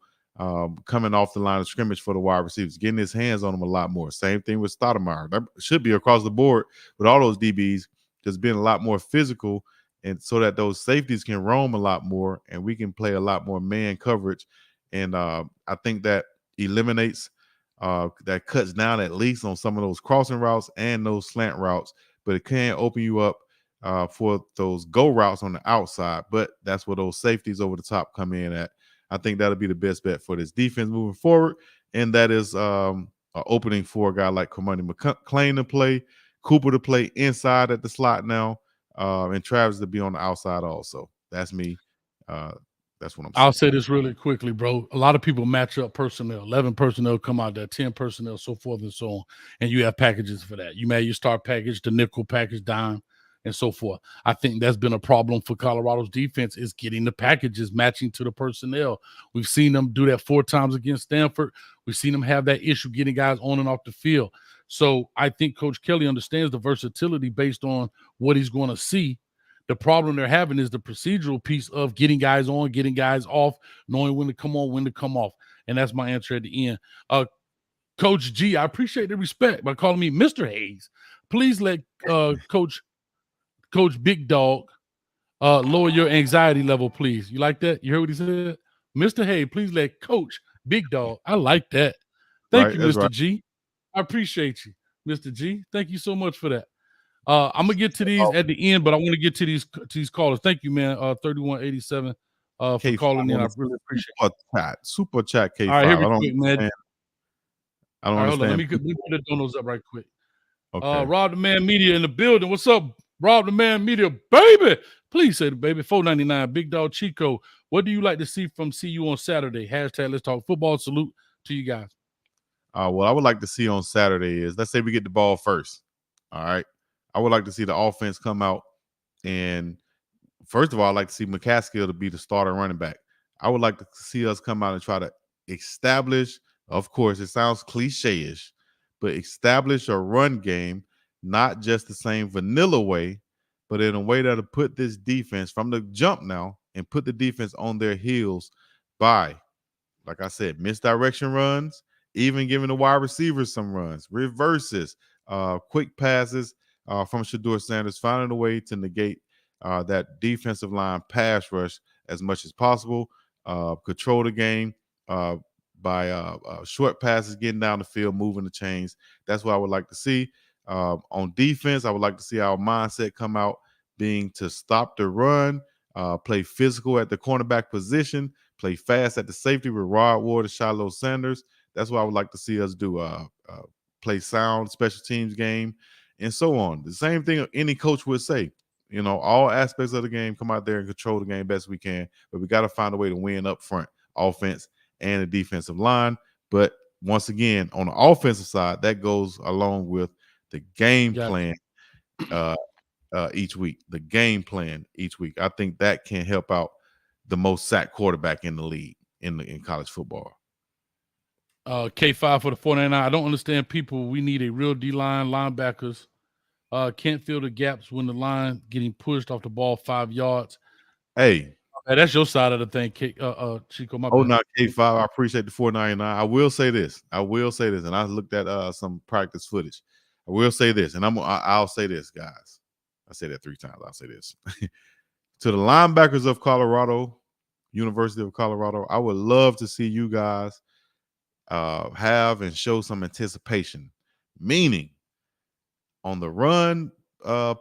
coming off the line of scrimmage for the wide receivers, getting his hands on them a lot more. Same thing with Stoudemire. That should be across the board with all those DBs, just being a lot more physical and so that those safeties can roam a lot more and we can play a lot more man coverage. And I think that eliminates, that cuts down at least on some of those crossing routes and those slant routes, but it can open you up for those go routes on the outside. But that's where those safeties over the top come in at. I think that'll be the best bet for this defense moving forward. And that is an opening for a guy like McClain to play, Cooper to play inside at the slot now, and Travis to be on the outside also. That's me. That's what I'm saying. I'll say this really quickly, bro. A lot of people match up personnel. 11 personnel come out there, 10 personnel, so forth and so on. And you have packages for that. You may have your start package, the nickel package, dime, and so forth. I think that's been a problem for Colorado's defense, is getting the packages matching to the personnel. We've seen them do that 4 times against Stanford. We've seen them have that issue getting guys on and off the field. So I think Coach Kelly understands the versatility based on what he's going to see. The problem they're having is the procedural piece of getting guys on, getting guys off, knowing when to come on, when to come off. And that's my answer at the end. Coach G, I appreciate the respect by calling me Mr. Hayes. Please let Coach Big Dog lower your anxiety level, please. You like that? You heard what he said? Mr. Hayes, please let Coach Big Dog. I like that. Thank you, Mr. G. I appreciate you, Mr. G. Thank you so much for that. I'm gonna get to these at the end, but I want to get to these callers. Thank you, man. 3187 for calling in. I really appreciate it. Super chat K5. All right, here we quick, man. I don't understand. Let me put the donos up right quick. Okay. Rob the Man Media in the building. What's up, Rob the Man Media, baby? Please say the baby. 499 Big Dog Chico. What do you like to see from CU on Saturday? Hashtag Let's Talk Football. Salute to you guys. What I would like to see on Saturday is, let's say we get the ball first. All right. I would like to see the offense come out, and first of all, I'd like to see McCaskill to be the starter running back. I would like to see us come out and try to establish, of course, it sounds cliche-ish, but establish a run game, not just the same vanilla way, but in a way that'll put this defense from the jump now and put the defense on their heels by, like I said, misdirection runs, even giving the wide receivers some runs, reverses, quick passes, from Shedeur Sanders, finding a way to negate that defensive line pass rush as much as possible, control the game by short passes, getting down the field, moving the chains. That's what I would like to see. On defense, I would like to see our mindset come out being to stop the run, play physical at the cornerback position, play fast at the safety with Rod Ward and Shiloh Sanders. That's what I would like to see us do. Play sound special teams game, and so on. The same thing any coach would say. You know, all aspects of the game, come out there and control the game best we can, but we got to find a way to win up front, offense and the defensive line. But once again, on the offensive side, that goes along with the game plan each week. The game plan each week. I think that can help out the most sacked quarterback in the league in college football. K5 for the 499. I don't understand people. We need a real D-line, linebackers. Can't fill the gaps when the line getting pushed off the ball 5 yards. Hey, that's your side of the thing, Chico. My bad. Not K5. I appreciate the 499. I will say this, and I looked at some practice footage. I will say this, and I'll say this, guys. I say that 3 times. I'll say this. To the linebackers of Colorado, University of Colorado, I would love to see you guys have and show some anticipation, meaning on the run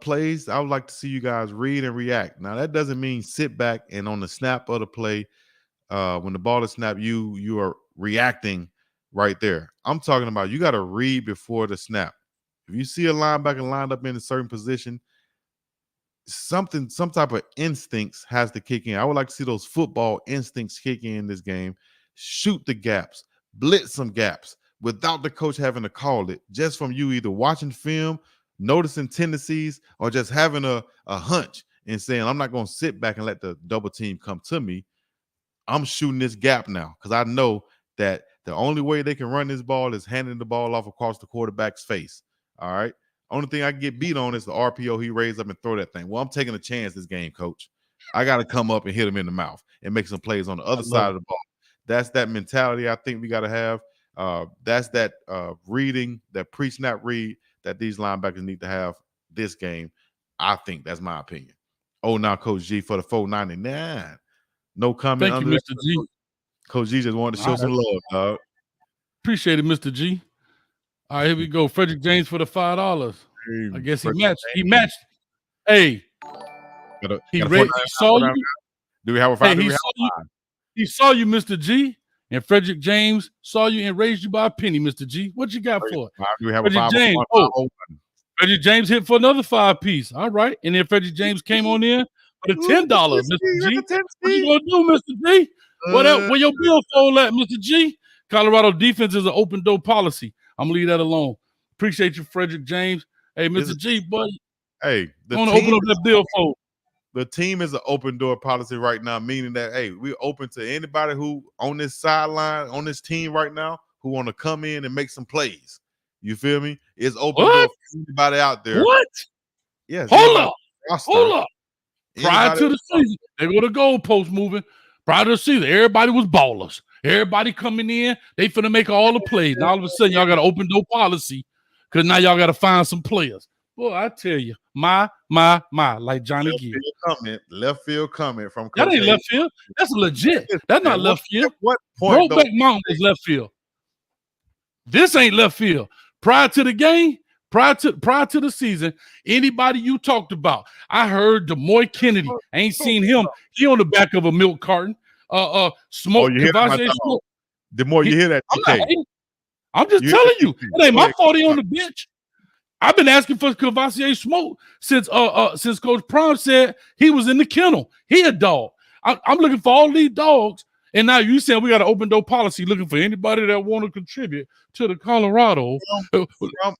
plays, I would like to see you guys read and react. Now, that doesn't mean sit back and on the snap of the play, when the ball is snapped, you are reacting right there. I'm talking about you got to read before the snap. If you see a linebacker lined up in a certain position, some type of instincts has to kick in. I would like to see those football instincts kick in this game. Shoot the gaps, blitz some gaps without the coach having to call it, just from you either watching film, noticing tendencies, or just having a hunch and saying, I'm not going to sit back and let the double team come to me. I'm shooting this gap now because I know that the only way they can run this ball is handing the ball off across the quarterback's face. All right. Only thing I can get beat on is the RPO he raised up and throw that thing. Well, I'm taking a chance this game, coach. I got to come up and hit him in the mouth and make some plays on the other side of the ball. That's that mentality I think we got to have. That's that reading, that pre-snap read that these linebackers need to have this game. I think that's my opinion. Oh, now Coach G for the 499. No comment Thank you, under Mr. G. Coach G just wanted to show All some right. love, dog. Appreciate it, Mr. G. All right, here we go. Frederick James for the $5. I guess he matched. He matched. Hey, he saw you. Do we have a Hey, five? he saw you. He saw you, Mr. G. And Frederick James saw you and raised you by a penny, Mr. G. What you got for it? Do we have Frederick a 5? James. Oh, Frederick James hit for another 5-piece. All right. And then Frederick James came on in for the $10, Mr. G. What you gonna do, Mr. G? What else? Where your billfold at, Mr. G? Colorado defense is an open door policy. I'm gonna leave that alone. Appreciate you, Frederick James. Hey, Mr. G, buddy. Hey, I want to open up that billfold. The team is an open door policy right now, meaning that, hey, we're open to anybody who on this sideline, on this team right now, who want to come in and make some plays. You feel me? It's open door for anybody out there. What? Yes. Hold up. Prior to the season, they were the goalpost moving. Prior to the season, everybody was ballers. Everybody coming in, they finna make all the plays. Now all of a sudden, y'all got an open door policy because now y'all got to find some players. Boy, I tell you, my, like Johnny Gill. Left field comment from Coach. That ain't left field. That's legit. That's not left field. What point? Brokeback Mountain is left field. This ain't left field. Prior to the game, prior to the season, anybody you talked about, I heard DeMoy Kennedy. I ain't seen him. He on the back of a milk carton. Smoke. You hear Smoke. The more you hear that, I'm just telling you, it ain't my fault he on the bench. I've been asking for Cavassier Smoke since Coach Prime said he was in the kennel. He a dog. I'm looking for all these dogs, and now you saying we got an open door policy looking for anybody that want to contribute to the Colorado.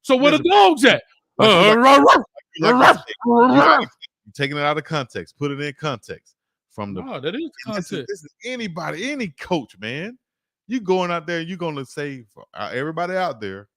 So where the dogs at? You're taking it out of context. Put it in context. That is context. This is anybody, any coach, man. You going out there, you're going to say for everybody out there,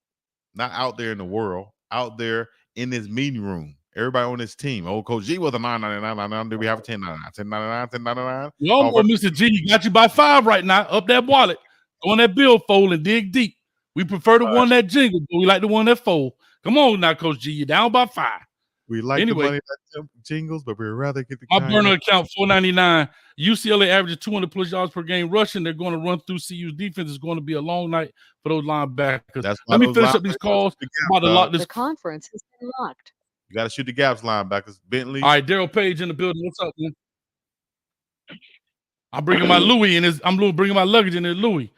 not out there in the world, out there in this meeting room, everybody on this team. Oh, Coach G was a 999. Do we have a 1099? 1099? You almost, Mr. G, got you by 5 right now. Up that wallet, go on that billfold and dig deep. We prefer the one that jingle, but we like the one that fold. Come on now, Coach G, you're down by 5. We like the money that jingles, but we'd rather get the my burner account $4.99. UCLA averages 200 plus yards per game rushing. They're going to run through CU's defense. It's going to be a long night for those linebackers. Let me finish up these calls. I'm about to lock this. The conference has been locked. You got to shoot the gaps, linebackers. Bentley. All right, Daryl Page in the building. What's up, man? I'm bringing my Louis in his. I'm bringing my luggage in his Louis.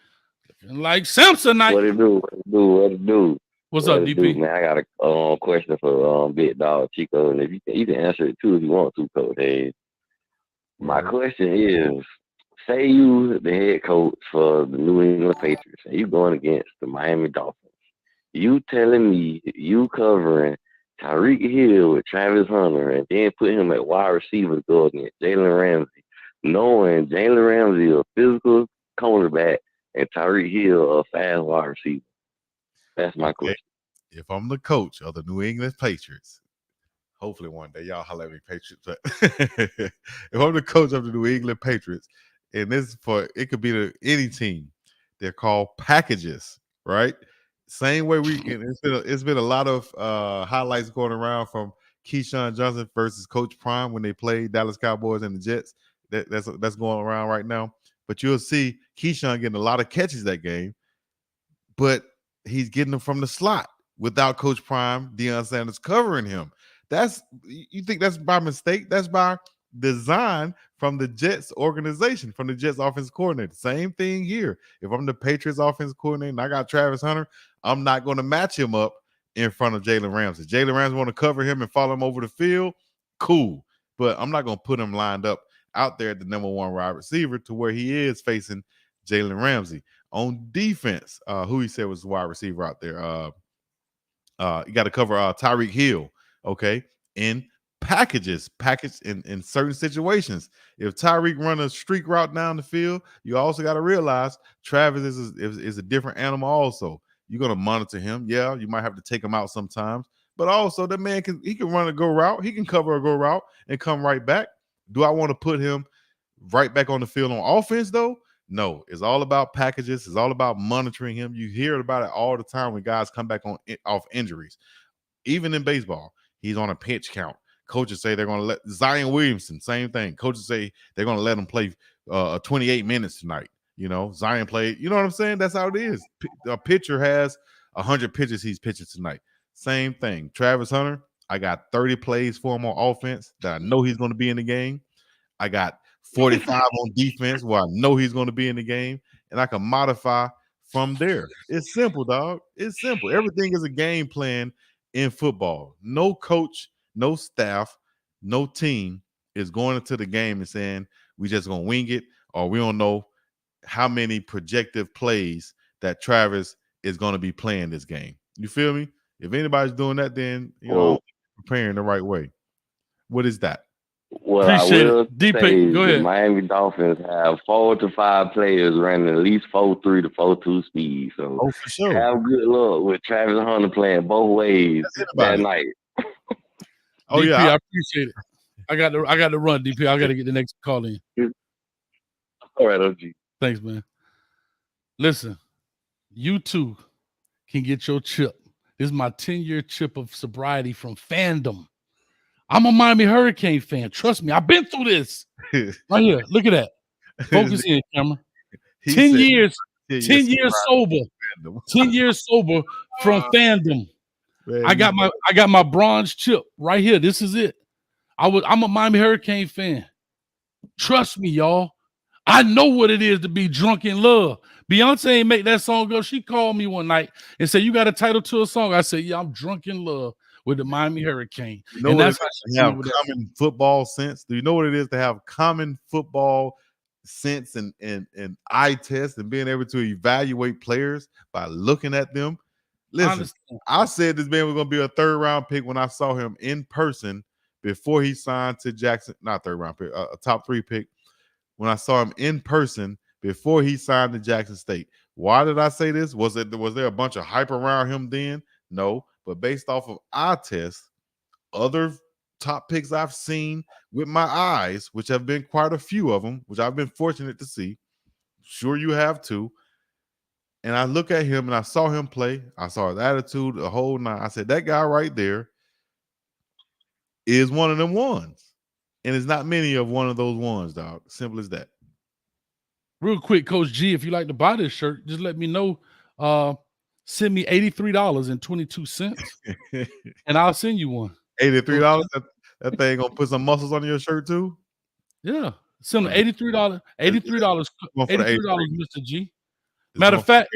Like Samsonite. What it do? What's up, DP? Man, I got a question for BiggDoggChico, and if you can answer it too if you want to, Coach Hayes. My question is, say you the head coach for the New England Patriots, and you going against the Miami Dolphins. You telling me you covering Tyreek Hill with Travis Hunter and then put him at wide receiver to go against Jalen Ramsey, knowing Jalen Ramsey a physical cornerback and Tyreek Hill a fast wide receiver. That's my question. If I'm the coach of the New England Patriots, hopefully one day y'all holler at me, Patriots. But if I'm the coach of the New England Patriots, and this it could be any team, they're called packages, right? Same way it's been a lot of highlights going around from Keyshawn Johnson versus Coach Prime when they played Dallas Cowboys and the Jets. That's going around right now. But you'll see Keyshawn getting a lot of catches that game, but he's getting them from the slot without Coach Prime, Deion Sanders covering him. You think that's by mistake? That's by design from the Jets organization, from the Jets offensive coordinator. Same thing here. If I'm the Patriots offensive coordinator and I got Travis Hunter, I'm not going to match him up in front of Jalen Ramsey. Jalen Ramsey want to cover him and follow him over the field. Cool. But I'm not going to put him lined up out there at the number 1 wide receiver to where he is facing Jalen Ramsey. On defense, who he said was the wide receiver out there. You got to cover Tyreek Hill, okay, in package in certain situations. If Tyreek run a streak route down the field, you also got to realize Travis is a different animal also. You're going to monitor him. Yeah, you might have to take him out sometimes, but also that man can run a go route. He can cover a go route and come right back. Do I want to put him right back on the field on offense though? No, it's all about packages. It's all about monitoring him. You hear about it all the time when guys come back off injuries. Even in baseball, he's on a pitch count. Coaches say they're going to let Zion Williamson, same thing. Coaches say they're going to let him play 28 minutes tonight. You know, Zion played. You know what I'm saying? That's how it is. A pitcher has 100 pitches he's pitching tonight. Same thing. Travis Hunter, I got 30 plays for him on offense that I know he's going to be in the game. I got 45 on defense where I know he's going to be in the game, and I can modify from there. It's simple, dog. It's simple. Everything is a game plan in football. No coach, no staff, no team is going into the game and saying we just going to wing it, or we don't know how many projective plays that Travis is going to be playing this game. You feel me? If anybody's doing that, then you know preparing the right way. What is that? Well, Appreciate I will it. Deep say go the ahead. Miami Dolphins have 4 to 5 players running at least 4.3 to 4.2 speed. So for sure. Have good luck with Travis Hunter playing both ways that night. Oh DP, yeah, I appreciate it. I got to run, DP. I got to get the next call in. All right, OG. Thanks, man. Listen, you too can get your chip. This is my 10-year chip of sobriety from fandom. I'm a Miami Hurricane fan. Trust me, I've been through this. Right here. Look at that. Focus in, camera. 10 years. 10 years sober. 10 years sober from fandom. Man, I got my bronze chip right here. This is it. I'm a Miami Hurricane fan. Trust me, y'all. I know what it is to be drunk in love. Beyonce ain't make that song go. She called me one night and said, "You got a title to a song?" I said, "Yeah, I'm drunk in love with the Miami Hurricane." You know and what that's it how is to have common football sense? Do you know what it is to have common football sense and eye test and being able to evaluate players by looking at them? Listen, I said this man was going to be a 3rd round pick when I saw him in person before he signed to Jackson. Not 3rd round pick, a top 3 pick. When I saw him in person before he signed to Jackson State. Why did I say this? Was there a bunch of hype around him then? No, but based off of eye tests, other top picks I've seen with my eyes, which have been quite a few of them, which I've been fortunate to see. Sure you have too. And I look at him and I saw him play. I saw his attitude, the whole nine. I said, that guy right there is one of them ones. And it's not many of one of those ones, dog. Simple as that. Real quick, Coach G, if you like to buy this shirt, just let me know. Send me $83.22 and I'll send you one. $83? That thing gonna put some muscles on your shirt too? Yeah. Send them $83. $83, Mr. G. Matter of fact,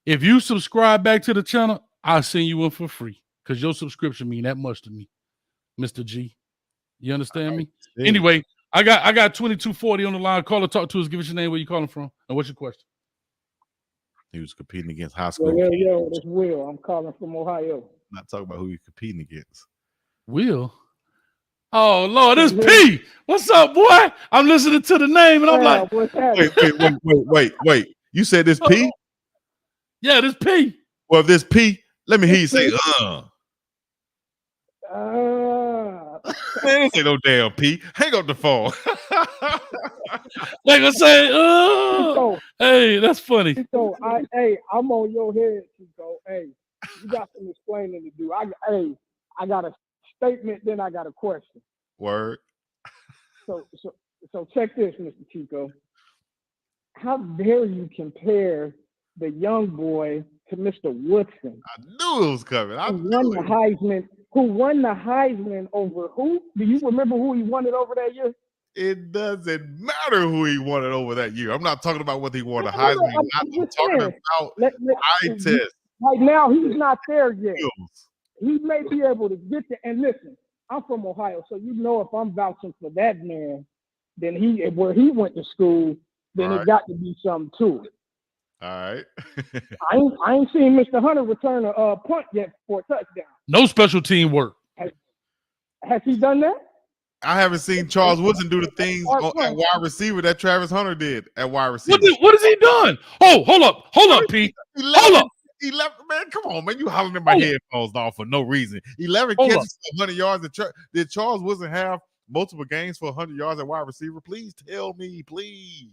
if you subscribe back to the channel, I'll send you one for free because your subscription mean that much to me, Mr. G. You understand me? Anyway, I got 2240 on the line. Call or talk to us. Give us your name, where you calling from, and what's your question? He was competing against high school. Yo, it's Will. I'm calling from Ohio. Not talking about who you're competing against. Will? Oh, Lord, it's P. What's up, boy? I'm listening to the name, and I'm like, what's happening? Wait. You said this P? Yeah, this P. Well, if this P, let me hear you say, Man, this ain't no damn P. Hang up the phone. They gonna say, oh. Hey, that's funny. Chico, I'm on your head, Chico. Hey, you got some explaining to do. I got a statement, then I got a question. Word. So check this, Mr. Chico. How dare you compare the young boy to Mr. Woodson? I knew it was coming. Who won the Heisman over who? Do you remember who he won it over that year? It doesn't matter who he won it over that year. I'm not talking about whether he won the Heisman. I'm talking about eye test. Right now, he's not there yet. He may be able to get there. And listen, I'm from Ohio, so you know if I'm vouching for that man, then where he went to school, then it got to be something to it. All right. I ain't seen Mr. Hunter return a punt yet for a touchdown. No special team work. Has he done that? I haven't seen Charles Woodson do the things at wide receiver that Travis Hunter did at wide receiver. What has he done? Oh, hold up, Pete. Hold up. 11, man, come on, man. You hollering in my headphones off for no reason. 11 catches for 100 yards. Did Charles Woodson have multiple games for 100 yards at wide receiver? Please tell me, please.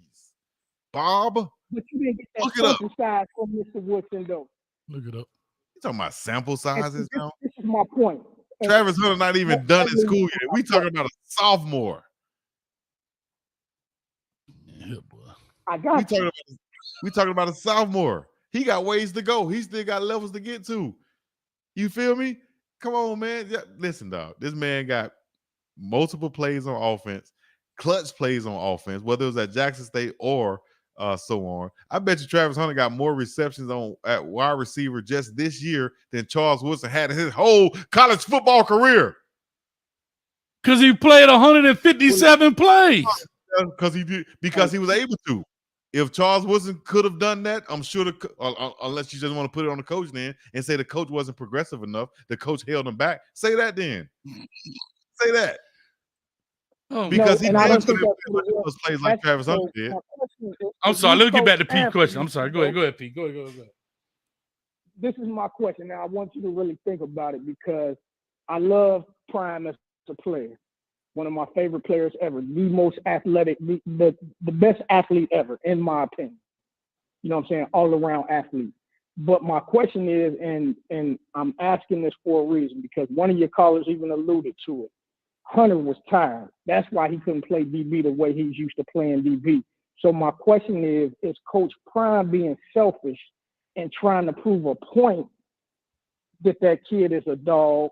Bob? But you didn't get that sample size from Mr. Woodson, though. Look it up. You talking about sample sizes now? This is my point. Travis Hunter not even done in school yet. We talking about a sophomore. Yeah, boy. We talking about a sophomore. He got ways to go. He still got levels to get to. You feel me? Come on, man. Yeah, listen, dog. This man got multiple plays on offense, clutch plays on offense, whether it was at Jackson State or so on. I bet you Travis Hunter got more receptions at wide receiver just this year than Charles Woodson had in his whole college football career. Because he played 157 plays. Because he was able to. If Charles Woodson could have done that, I'm sure unless you just want to put it on the coach then and say the coach wasn't progressive enough, the coach held him back. Say that then. Say that. Because he didn't put in those plays like Travis Hunter did. I'm sorry. Let me get back to Pete's question. I'm sorry. Go ahead, Pete. Go ahead. This is my question. Now, I want you to really think about it because I love Prime as a player. One of my favorite players ever, the most athletic, the best athlete ever, in my opinion. You know what I'm saying? All around athlete. But my question is, and I'm asking this for a reason, because one of your callers even alluded to it. Hunter was tired. That's why he couldn't play DB the way he's used to playing DB. So my question is Coach Prime being selfish and trying to prove a point that kid is a dog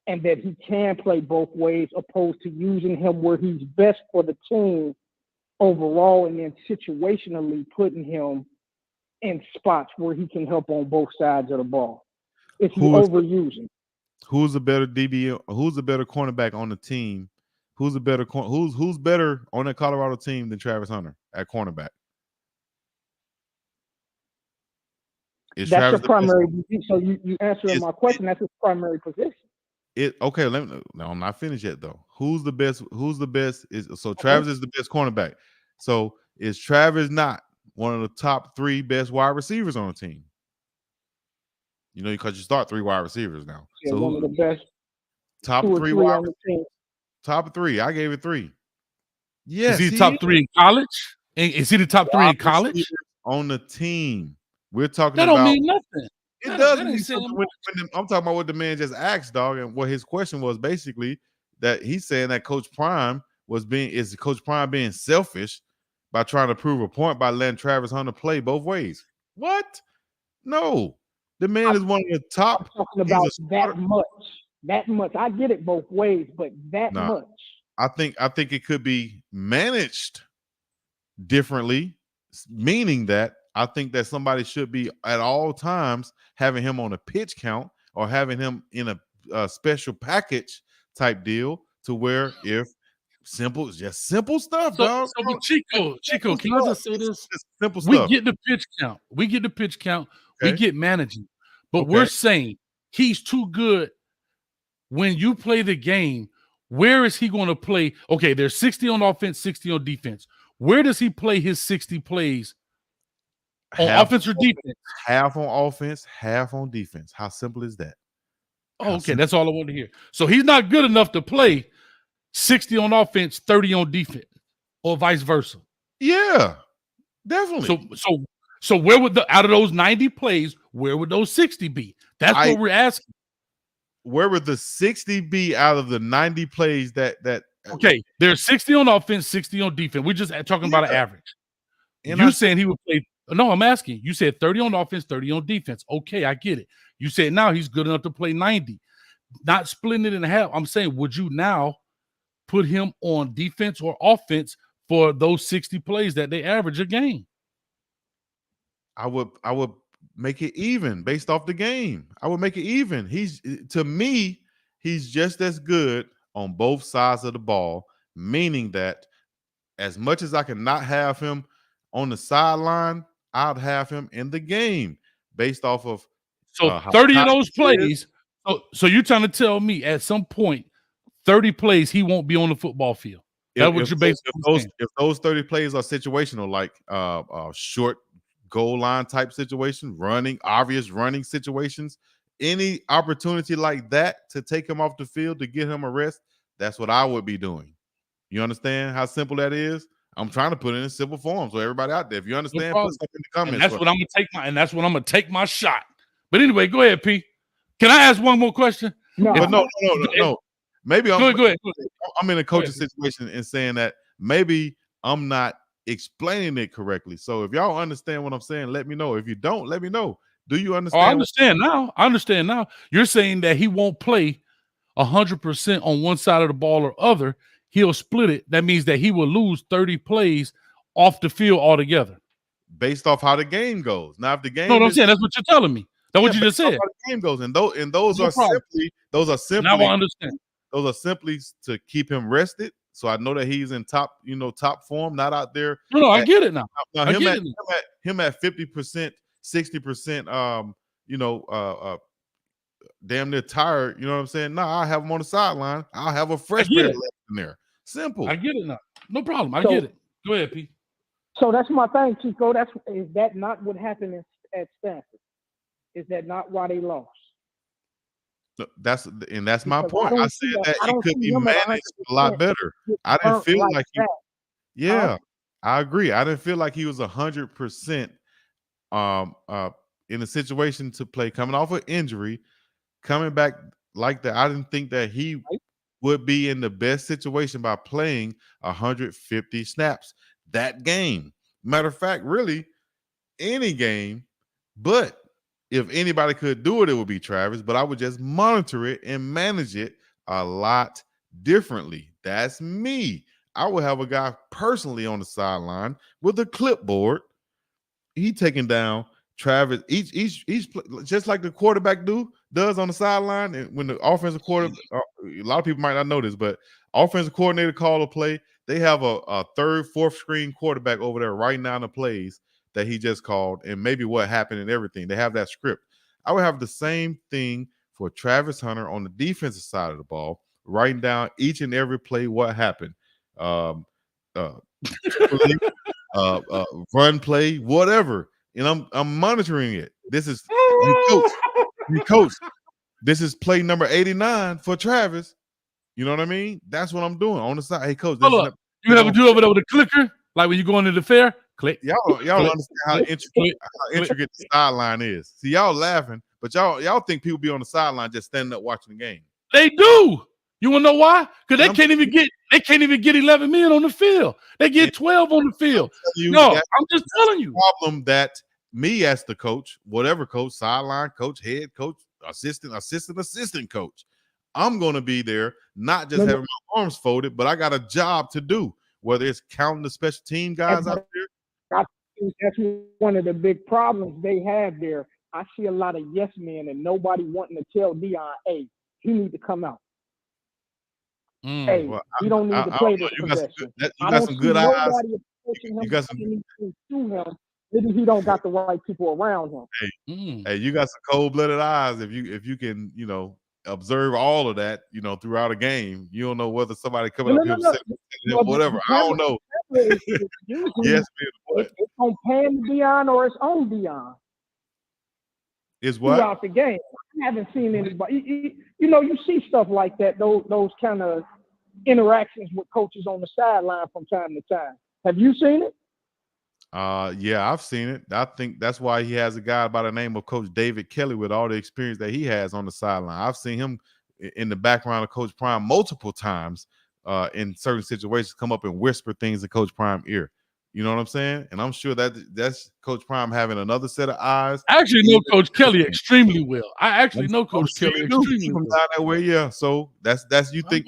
and that he can play both ways, opposed to using him where he's best for the team overall, and then situationally putting him in spots where he can help on both sides of the ball? If you overuse him. Who's the better DB? Who's the better cornerback on the team? Who's better on that Colorado team than Travis Hunter at cornerback? That's Travis your primary. So you answering my question. That's his primary position. Okay, no, I'm not finished yet though. Who's the best? Travis is the best cornerback. So is Travis not one of the top 3 best wide receivers on the team? You know, because you start 3 wide receivers now. Yeah, so one of the best. Top 3 wide receivers. Top 3. I gave it 3. Yes. Is he top 3 in college? Is he the top 3 in college? On the team. We're talking about. That don't mean nothing. It doesn't mean something. I'm talking about what the man just asked, dog, and what his question was basically that he's saying that Coach Prime is Coach Prime being selfish by trying to prove a point by letting Travis Hunter play both ways. What? No. The man is one of the top. I'm talking about that much. That much. I get it both ways, but much. I think it could be managed differently, meaning that I think that somebody should be at all times having him on a pitch count or having him in a special package type deal to where if simple stuff, dog. So Chico, can I just say this? Simple stuff. We get the pitch count. Okay. We get managing. But we're saying he's too good. When you play the game, where is he going to play? Okay, there's 60 on offense, 60 on defense. Where does he play his 60 plays? On offense or defense? Half on offense, half on defense. How simple is that? Okay, that's all I want to hear. So he's not good enough to play 60 on offense, 30 on defense, or vice versa. Yeah, definitely. So where would out of those 90 plays, where would those 60 be? That's what we're asking. Where would the 60 be out of the 90 plays that okay, there's 60 on offense, 60 on defense. We're just talking about an average. And you saying he would play. No, I'm asking. You said 30 on offense, 30 on defense. Okay, I get it. You said now he's good enough to play 90. Not splitting it in half. I'm saying, would you now put him on defense or offense for those 60 plays that they average a game? I would make it even based off the game. I would make it even. To me, he's just as good on both sides of the ball, meaning that as much as I can not have him on the sideline, I'd have him in the game based off of 30 of those plays. So you're trying to tell me at some point, 30 plays he won't be on the football field. That's what you're basically saying. If those 30 plays are situational, like short goal line type situation, obvious running situations, any opportunity like that to take him off the field to get him a rest, that's what I would be doing. You understand how simple that is? I'm trying to put it in simple form so everybody out there, if you understand, put something in the comments. And that's what I'm gonna take my shot. But anyway, go ahead, P. Can I ask one more question? No, But no. Maybe Go ahead. I'm in a coaching situation and saying that maybe I'm not explaining it correctly. So if y'all understand what I'm saying, let me know. If you don't, let me know. Do you Oh, understand? I understand now. You're saying that he won't play 100% on one side of the ball or other. He'll split it. That means that he will lose 30 plays off the field altogether. Based off how the game goes. Now, if the game No, I'm is saying that's what you're telling me. That's what you just based off said. how the game goes, and those No are problem. simply Now I understand. those are simply to keep him rested. So I know that he's in top form, not out there. No, I get it now. Now I get it now. him at 50%, 60%, damn near tired. You know what I'm saying? No, I'll have him on the sideline. I'll have a fresh pair of legs in there. Simple. I get it now. No problem. I get it. Go ahead, P. So that's my thing, Chico. Is that not what happened at Stanford? Is that not why they lost? That's my point. I said that I he don't could see be him at managed a lot better. I didn't feel burnt like he. that. Yeah, I agree. I didn't feel like he was 100% in a situation to play coming off an injury, coming back like that. I didn't think that he would be in the best situation by playing 150 snaps that game. Matter of fact, really any game, but if anybody could do it, it would be Travis, but I would just monitor it and manage it a lot differently. That's me. I would have a guy personally on the sideline with a clipboard. He taking down Travis each just like the quarterback does on the sideline. And when the offensive quarterback, a lot of people might not know this, but offensive coordinator call a play, they have a third, fourth screen quarterback over there writing down the plays that he just called and maybe what happened and everything. They have that script. I would have the same thing for Travis Hunter on the defensive side of the ball, writing down each and every play, what happened. Run play, whatever. And I'm monitoring it. This is coach. This is play number 89 for Travis. You know what I mean? That's what I'm doing on the side. Hey, coach, Hold up. You ever do over there with a clicker? Like when you go into the fair? Click. Y'all don't understand how intricate the sideline is. See, y'all laughing, but y'all think people be on the sideline just standing up watching the game. They do. You want to know why? Because they can't even get 11 men on the field. They get 12 on the field. I'm just telling you. Problem that me as the coach, whatever coach, sideline coach, head coach, assistant coach, I'm going to be there, not just having my arms folded, but I got a job to do, whether it's counting the special team guys out there. That's one of the big problems they have there. I see a lot of yes men and nobody wanting to tell Dion, hey, he need to come out. Hey, he don't need to play this possession. You got some good eyes. You got some. Maybe he don't got the right people around him. Hey, you got some cold-blooded eyes. If you can, observe all of that, throughout a game, you don't know whether somebody coming up here saying whatever. I don't know. Yes, it's on Pan Dion or it's on Dion. Is what throughout the game? I haven't seen anybody. You see stuff like that. Those kind of interactions with coaches on the sideline from time to time. Have you seen it? Yeah, I've seen it. I think that's why he has a guy by the name of Coach David Kelly with all the experience that he has on the sideline. I've seen him in the background of Coach Prime multiple times in certain situations come up and whisper things in Coach Prime's ear. You know what I'm saying? And I'm sure that's Coach Prime having another set of eyes. I actually know Coach Kelly extremely well. I actually know Coach Kelly extremely well. Down that way, yeah. So that's you think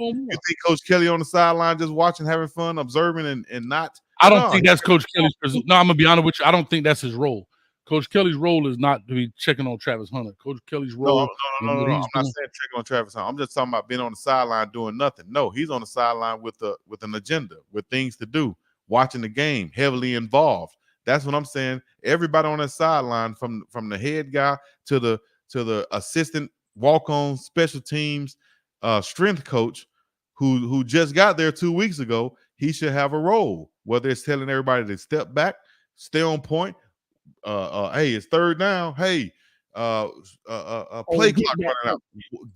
Coach Kelly on the sideline just watching, having fun, observing, and not. I don't think that's Coach Kelly's. No, I'm gonna be honest with you. I don't think that's his role. Coach Kelly's role is not to be checking on Travis Hunter. Coach Kelly's role. No. I'm not saying checking on Travis Hunter. I'm just talking about being on the sideline doing nothing. No, he's on the sideline with an agenda, with things to do, watching the game, heavily involved. That's what I'm saying. Everybody on that sideline, from the head guy to the assistant walk-on special teams strength coach, who just got there 2 weeks ago, he should have a role. Whether it's telling everybody to step back, stay on point. Hey, it's third down. Hey, play clock running out.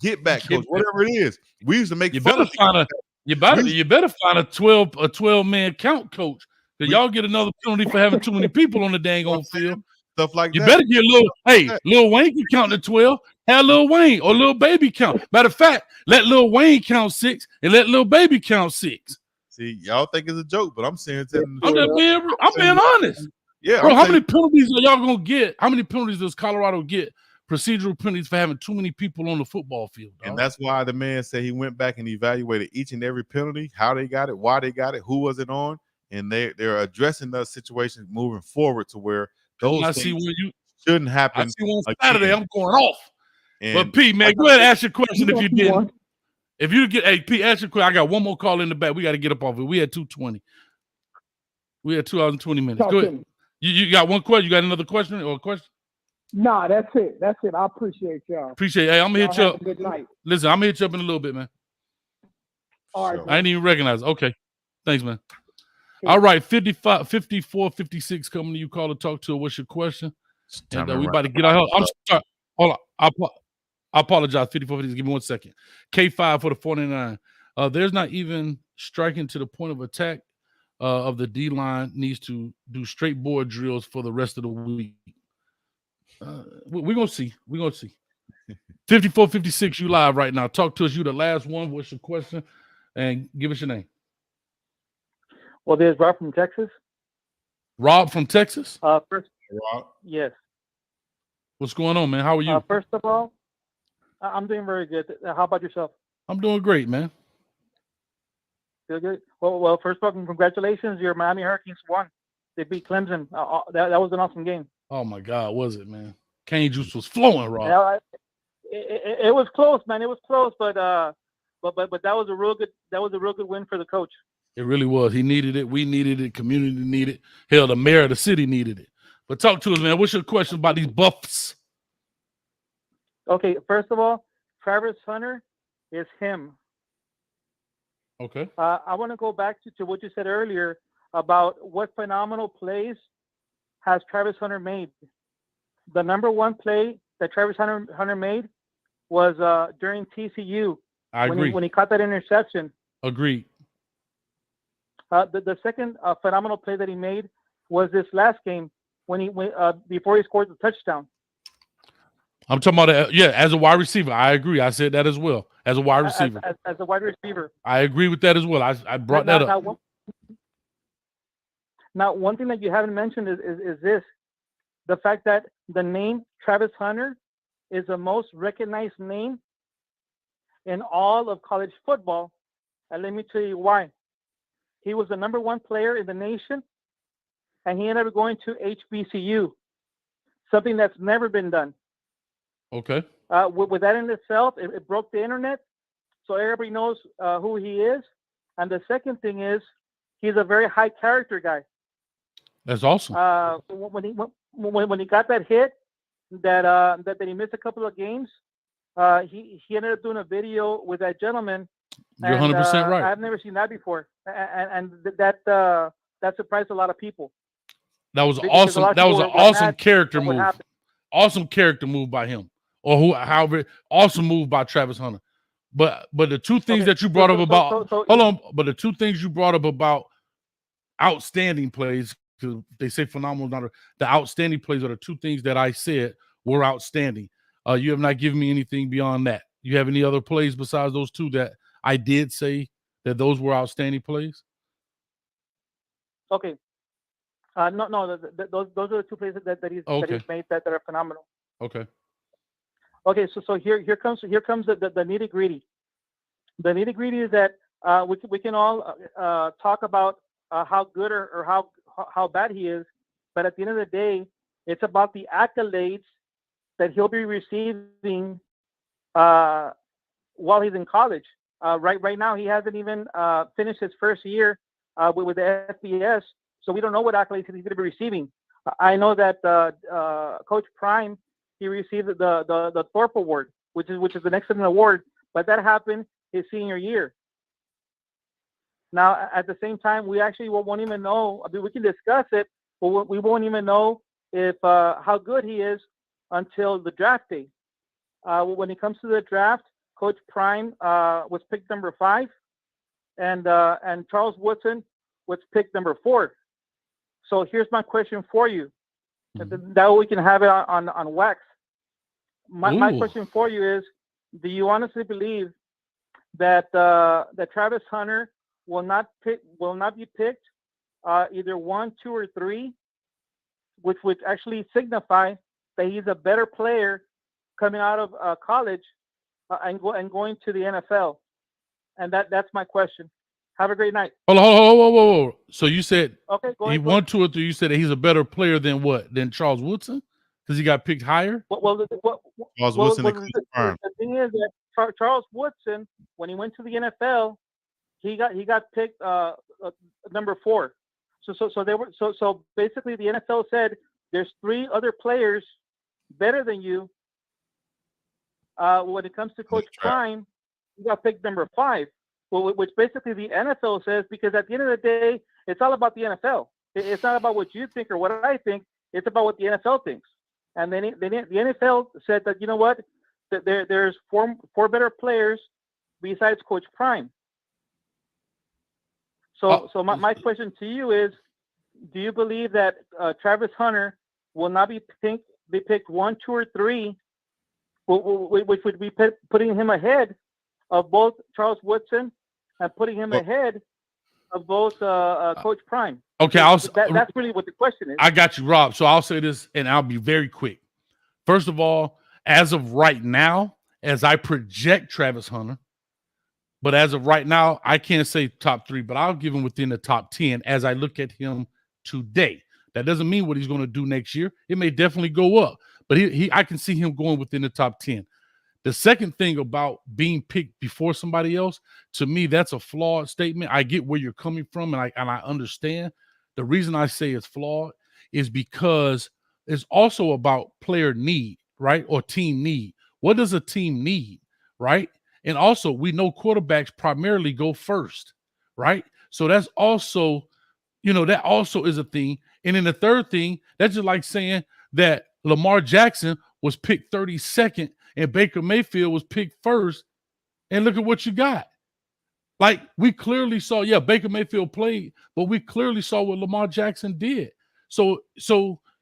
Get back, coach. Whatever it is. We used to make fun of you better find a 12 man count coach. Because y'all get another penalty for having too many people on the dang on field. stuff like You that. better get Lil Wayne can count to 12. Have Lil Wayne or Lil Baby count. Matter of fact, let Lil Wayne count 6 and let Lil Baby count 6. See, y'all think it's a joke, but I'm saying telling the I'm truth. just being honest. Yeah, Bro, I'm how saying, many penalties are y'all gonna get? How many penalties does Colorado get? Procedural penalties for having too many people on the football field. Dog. and that's why the man said he went back and evaluated each and every penalty, how they got it, why they got it, who was it on, and they're addressing those situations moving forward to where those things shouldn't happen. I see one again. Saturday, I'm going off. And But P, man, go ahead and ask your question if you didn't. If you get, hey, P, ask your question. I got one more call in the back. We got to get up off it. We had 2:20. We had 2 hours and 20 minutes. Go ahead. You got one question? You got another question or a question? Nah, that's it. That's it. I appreciate y'all. Appreciate it. Hey, I'm going to hit you up. Good night. Listen, I'm going to hit you up in a little bit, man. All right. I didn't even recognize it. Okay. Thanks, man. All right. 55, 54, 56 coming to you. Call to talk to. What's your question? And we about to get out. I'm sorry. Hold on. I apologize. 54, 56. Give me 1 second. K5 for the 49. There's not even striking to the point of attack of the D line. Needs to do straight board drills for the rest of the week. We're going to see. We're going to see. 54, 56, you live right now. Talk to us. You the last one. What's your question? And give us your name. Well, there's Rob from Texas. Rob from Texas? First, Rob. Yes. What's going on, man? How are you? First of all, I'm doing very good. How about yourself? I'm doing great, man. Good. Well, first of all, congratulations. Your Miami Hurricanes won. They beat Clemson. That was an awesome game. Oh my God, was it, man? Cane juice was flowing, Rob. Yeah, it was close, man. It was close, but that was a real good win for the coach. It really was. He needed it. We needed it. Community needed it. Hell, the mayor of the city needed it. But talk to us, man. What's your question about these Buffs? Okay, first of all, Travis Hunter is him. Okay. I want to go back to what you said earlier about what phenomenal plays has Travis Hunter made. The number one play that Travis Hunter made was during TCU. I agree. When he caught that interception. Agreed. The second phenomenal play that he made was this last game before he scored the touchdown. I'm talking about as a wide receiver. I agree. I said that as well. As a wide receiver. As a wide receiver. I agree with that as well. I brought that up. Now, one thing that you haven't mentioned is this. The fact that the name Travis Hunter is the most recognized name in all of college football. And let me tell you why. He was the number one player in the nation, and he ended up going to HBCU, something that's never been done. Okay. With that in itself, it broke the internet, so everybody knows who he is. And the second thing is, he's a very high character guy. That's awesome. When he got that hit, that he missed a couple of games, he ended up doing a video with that gentleman. You're 100% right. I've never seen that before, and that surprised a lot of people. That was awesome. That was an awesome character move. Awesome character move by him, or however, awesome move by Travis Hunter. But the two things that you brought up about but the two things you brought up about outstanding plays, because they say phenomenal. The outstanding plays are the two things that I said were outstanding. You have not given me anything beyond that. You have any other plays besides those two that I did say that those were outstanding plays? Okay. No. Those are the two plays that he's made that are phenomenal. Okay. Okay. So here comes the nitty gritty. The nitty gritty is that we can all talk about how good or how bad he is, but at the end of the day, it's about the accolades that he'll be receiving while he's in college. Right now, he hasn't even finished his first year with the FBS, so we don't know what accolades he's going to be receiving. I know that Coach Prime, he received the Thorpe Award, which is an excellent award, but that happened his senior year. Now, at the same time, we actually won't even know. I mean, we can discuss it, but we won't even know if how good he is until the draft day. When it comes to the draft, Coach Prime was picked number 5, and Charles Woodson was picked number 4. So here's my question for you: That way we can have it on wax. My Ooh. question for you is: do you honestly believe that that Travis Hunter will not be picked either 1, 2, or 3, which would actually signify that he's a better player coming out of college and going to the NFL? And that's my question. Have a great night. Hold on, whoa. So you said Okay, go he ahead. 1, 2, or 3. You said that he's a better player than what? Than Charles Woodson? Because he got picked higher? Charles Woodson and Coach Prime. The thing is that Charles Woodson, when he went to the NFL, he got picked number 4. So basically the NFL said there's 3 other players better than you. When it comes to Coach Prime, he got picked number 5. Well, which basically the NFL says, because at the end of the day, it's all about the NFL. It's not about what you think or what I think. It's about what the NFL thinks. And then the NFL said that, you know what, that there's 4 better players besides Coach Prime. So my question to you is, do you believe that Travis Hunter will not be picked 1, 2, or 3, which would be putting him ahead of both Charles Woodson and putting him ahead of both Coach Prime? Okay, that's really what the question is. I got you, Rob. So I'll say this, and I'll be very quick. First of all, as of right now, as I project Travis Hunter, but as of right now, I can't say top 3, but I'll give him within the top 10 as I look at him today. That doesn't mean what he's going to do next year. It may definitely go up, but I can see him going within the top 10. The second thing about being picked before somebody else, to me, that's a flawed statement. I get where you're coming from, and I understand. The reason I say it's flawed is because it's also about player need, right? Or team need. What does a team need, right? And also, we know quarterbacks primarily go first, right? So that's also, that also is a thing. And then the third thing, that's just like saying that Lamar Jackson was picked 32nd and Baker Mayfield was picked first, and look at what you got. Like, we clearly saw, Baker Mayfield played, but we clearly saw what Lamar Jackson did. So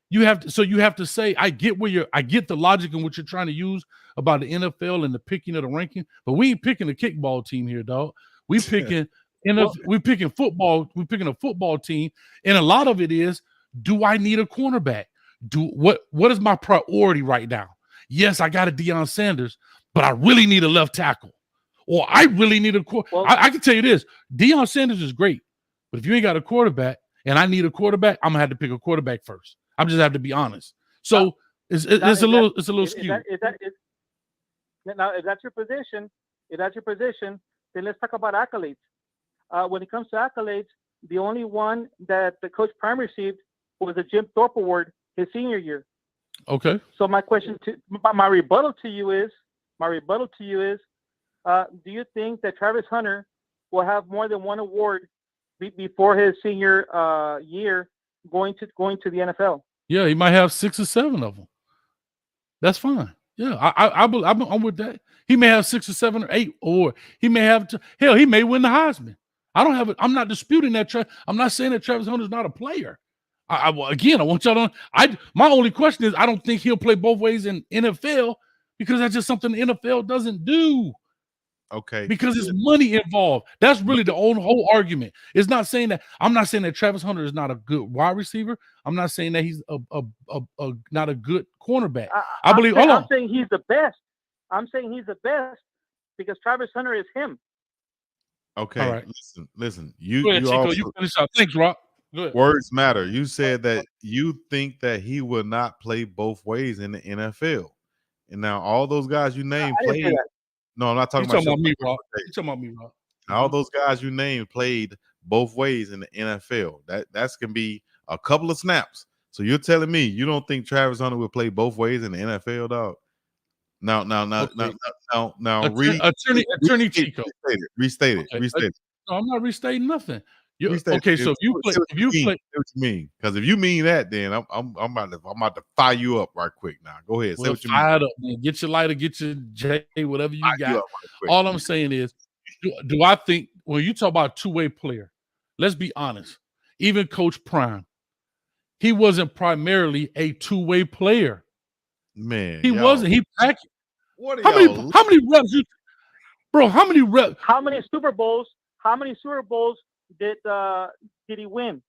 you have to say, I get the logic in what you're trying to use about the NFL and the picking of the ranking, but we ain't picking a kickball team here, dog. We picking we picking football. We're picking a football team, and a lot of it is, do I need a cornerback? What is my priority right now? Yes, I got a Deion Sanders, but I really need a left tackle, or I really need a I can tell you this: Deion Sanders is great, but if you ain't got a quarterback, and I need a quarterback, I'm gonna have to pick a quarterback first. I'm just have to be honest. So it's a little skewed. Now, if that's your position, then let's talk about accolades. When it comes to accolades, the only one that the Coach Prime received was the Jim Thorpe Award his senior year. Okay. So my rebuttal to you is, do you think that Travis Hunter will have more than one award before his senior year going to the NFL? Yeah, he might have 6 or 7 of them. That's fine. Yeah, I'm with that. He may have 6 or 7 or 8, or he may have he may win the Heisman. I'm not disputing that. I'm not saying that Travis Hunter's not a player. I want y'all to. My only question is, I don't think he'll play both ways in NFL, because that's just something the NFL doesn't do. Okay. Because it's money involved. That's really the whole argument. It's not saying that. I'm not saying that Travis Hunter is not a good wide receiver. I'm not saying that he's not a good cornerback. I'm saying he's the best. I'm saying he's the best because Travis Hunter is him. Okay. All right. Listen. Go ahead, Chico. You finish up. Thanks, Rob. Good. Words matter. You said that you think that he will not play both ways in the NFL. And now all those guys you named played. No, I'm not talking about me, Rob. You're talking about me, Rob. All those guys you named played both ways in the NFL. That's can be a couple of snaps. So you're telling me you don't think Travis Hunter will play both ways in the NFL, dog? Now, Attorney Chico. Restate it. No, I'm not restating nothing. So if you play, what you mean? Because if you mean that, then I'm about to fire you up right quick. Now, go ahead. Say what you mean. Up, man. Get your lighter, get your J, whatever you got. Right, all I'm saying is, do I think when you talk about two-way player, let's be honest. Even Coach Prime, he wasn't primarily a two-way player. Man, He wasn't. He packed. What are How y'all? many reps? Bro, how many reps? How many Super Bowls did he win?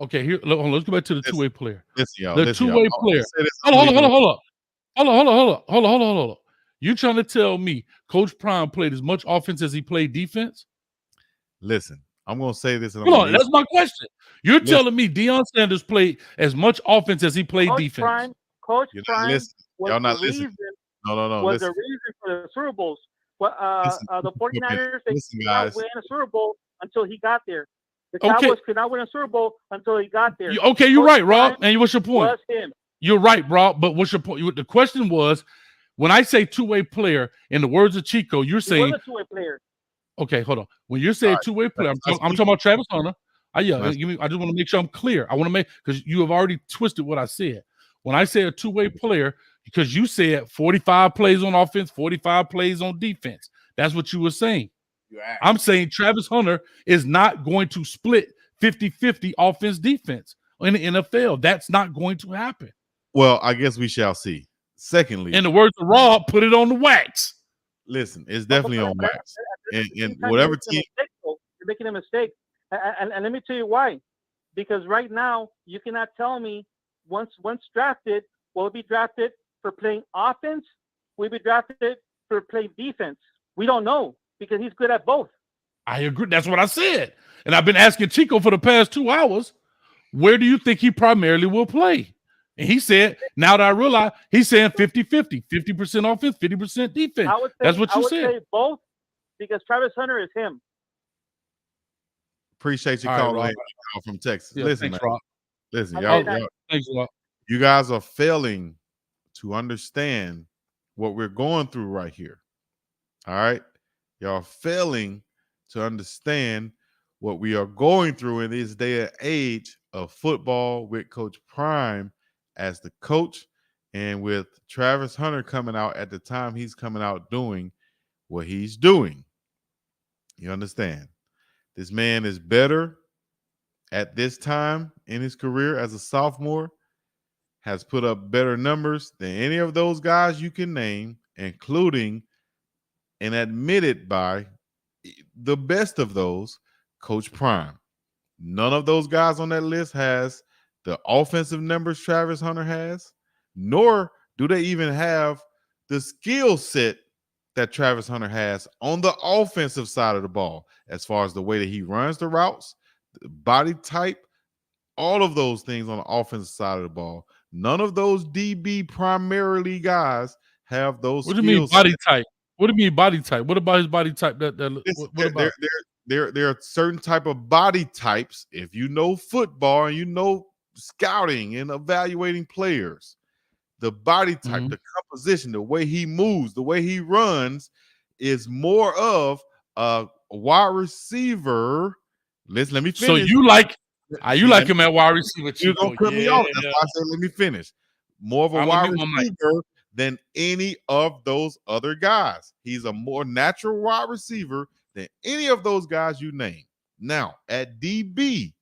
Okay, here. Hold on, let's go back to the two-way player. Listen, y'all. The Listen, two-way y'all. player. Hold on. You trying to tell me Coach Prime played as much offense as he played defense? Listen, I'm gonna say this. And Hold on, that's my question. You're telling me Deion Sanders played as much offense as he played defense? Coach Prime Y'all not listening. No. Was the reason for the Super Bowls. The 49ers, they could not win a Super Bowl until he got there. The Cowboys could not win a Super Bowl until he got there. Okay, you're right, Rob. And what's your point? Was him. You're right, Rob. But what's your point? The question was, when I say two-way player, in the words of Chico, you're saying he was a two-way player. Okay, hold on. When you're saying two-way player, I'm talking about Travis Hunter. I just want to make sure I'm clear. I want to make, because you have already twisted what I said. When I say a two-way player, because you said 45 plays on offense, 45 plays on defense. That's what you were saying. I'm saying Travis Hunter is not going to split 50-50 offense defense in the NFL. That's not going to happen. Well, I guess we shall see. Secondly, in the words of Rob, put it on the wax. Listen, it's definitely on wax. And whatever team, you're making a mistake. And let me tell you why. Because right now, you cannot tell me once drafted, will it be drafted for playing offense? Will it be drafted for playing defense? We don't know, because he's good at both. I agree. That's what I said. And I've been asking Chico for the past 2 hours, where do you think he primarily will play? And he said, now that I realize, he's saying 50-50, 50% offense, 50% defense. That's what you said. I would say both, because Travis Hunter is him. Appreciate you calling from Texas. Yeah, listen, thanks, man. Rob. Listen, Thanks, Rob. You guys are failing to understand what we're going through right here. All right? Y'all are failing to understand what we are going through in this day and age of football with Coach Prime as the coach, and with Travis Hunter coming out at the time he's coming out doing what he's doing. You understand? This man is better at this time in his career as a sophomore, has put up better numbers than any of those guys you can name, including and admitted by the best of those, Coach Prime. None of those guys on that list has the offensive numbers Travis Hunter has, nor do they even have the skill set that Travis Hunter has on the offensive side of the ball, as far as the way that he runs the routes, the body type, all of those things on the offensive side of the ball. None of those DB primarily guys have those. What do you mean body type? What do you mean body type? What about his body type? There are certain type of body types. If you know football and you know scouting and evaluating players, the body type, the composition, the way he moves, the way he runs is more of a wide receiver. Let me finish. So you like him at wide receiver. You're gonna cut me off. That's why I said let me finish. More of a wide receiver than any of those other guys. He's a more natural wide receiver than any of those guys you name. Now, at DB,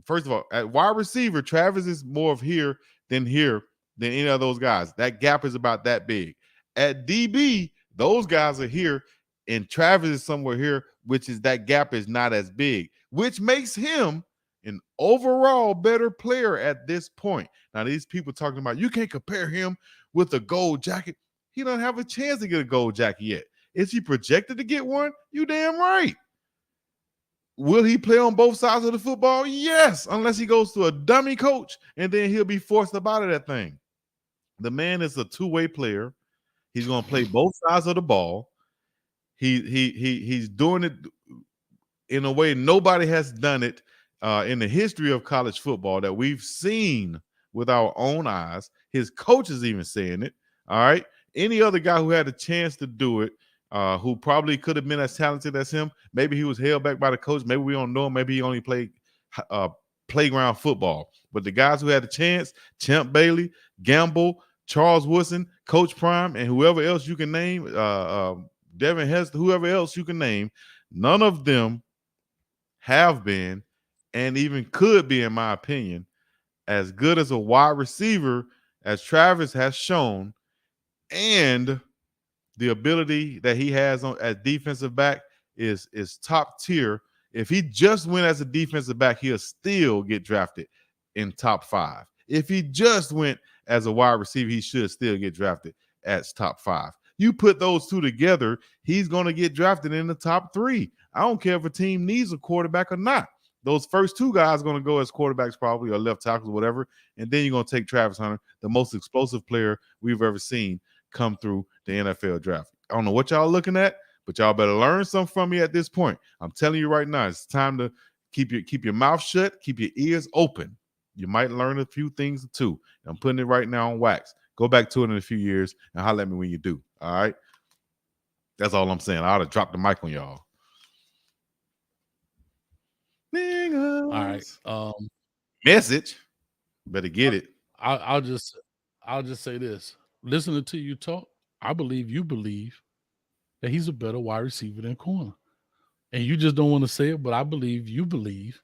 first of all, at wide receiver, Travis is more of here than any of those guys. That gap is about that big. At DB, those guys are here, and Travis is somewhere here, which is that gap is not as big, which makes him an overall better player at this point. Now, these people talking about you can't compare him with a gold jacket. He doesn't have a chance to get a gold jacket yet. Is he projected to get one? You damn right. Will he play on both sides of the football? Yes, unless he goes to a dummy coach, and then he'll be forced up out of that thing. The man is a two-way player. He's going to play both sides of the ball. He's doing it in a way nobody has done it in the history of college football that we've seen with our own eyes. His coach is even saying it. All right. Any other guy who had a chance to do it, who probably could have been as talented as him, maybe he was held back by the coach. Maybe we don't know him. Maybe he only played playground football. But the guys who had a chance, Champ Bailey, Gamble, Charles Woodson, Coach Prime, and whoever else you can name, Devin Hester, whoever else you can name, none of them have been and even could be, in my opinion, as good as a wide receiver as Travis has shown, and the ability that he has on as defensive back is top tier. If he just went as a defensive back, he'll still get drafted in top 5. If he just went as a wide receiver, he should still get drafted as top 5. You put those two together, he's going to get drafted in the top 3. I don't care if a team needs a quarterback or not. Those first two guys are going to go as quarterbacks probably, or left tackles or whatever, and then you're going to take Travis Hunter, the most explosive player we've ever seen come through the NFL draft. I don't know what y'all looking at, but y'all better learn something from me at this point. I'm telling you right now, it's time to keep your mouth shut, keep your ears open. You might learn a few things too. I'm putting it right now on wax. Go back to it in a few years and holler at me when you do. All right. That's all I'm saying. I ought to drop the mic on y'all. All right. Message. Better get it. I'll just say this. Listening to you talk, I believe you believe that he's a better wide receiver than corner. And you just don't want to say it, but I believe you believe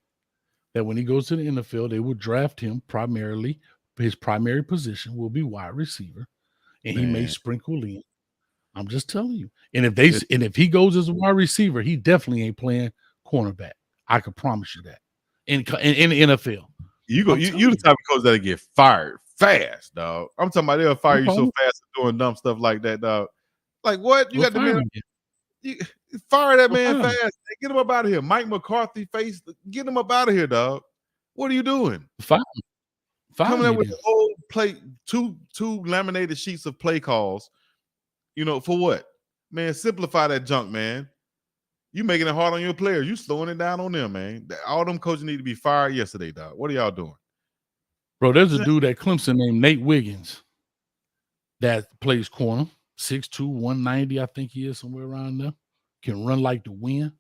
that when he goes to the NFL, they will draft him primarily. His primary position will be wide receiver, and he may sprinkle in. I'm just telling you. And if he goes as a wide receiver, he definitely ain't playing cornerback. I can promise you that. In the NFL, you the type of coach that'll get fired fast, dog. I'm talking about they'll fire you so fast doing dumb stuff like that, dog. Like what? You got the man. You fire that man fast. Get him up out of here. Mike McCarthy face. Get him up out of here, dog. What are you doing? Coming up with the whole play, two laminated sheets of play calls. You know, for what? Man, simplify that junk, man. You making it hard on your players. You slowing it down on them, man. All them coaches need to be fired yesterday, dog. What are y'all doing? Bro, there's a dude at Clemson named Nate Wiggins that plays corner. 6'2", 190, I think he is, somewhere around there. Can run like the wind.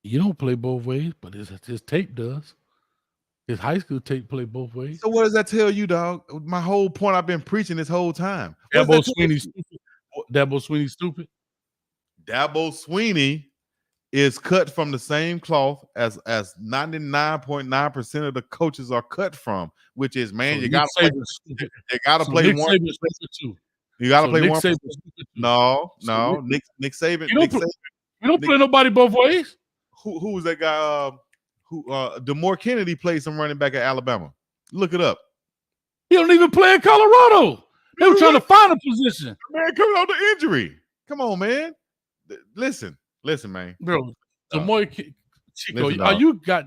You don't play both ways, but his tape does. His high school tape play both ways. So what does that tell you, dog? My whole point I've been preaching this whole time. Dabo Sweeney stupid. Dabo Sweeney stupid. Dabo Sweeney is cut from the same cloth as 99.9% of the coaches are cut from, which is, man, you gotta play. You gotta play one. You gotta play one. No. Nick Saban. You don't play nobody both ways. Who was that guy? DeMore Kennedy played some running back at Alabama. Look it up. He don't even play in Colorado. They were trying to find a position. Man, coming out the injury. Come on, man. Listen, man. Bro, DeMore Chico, you got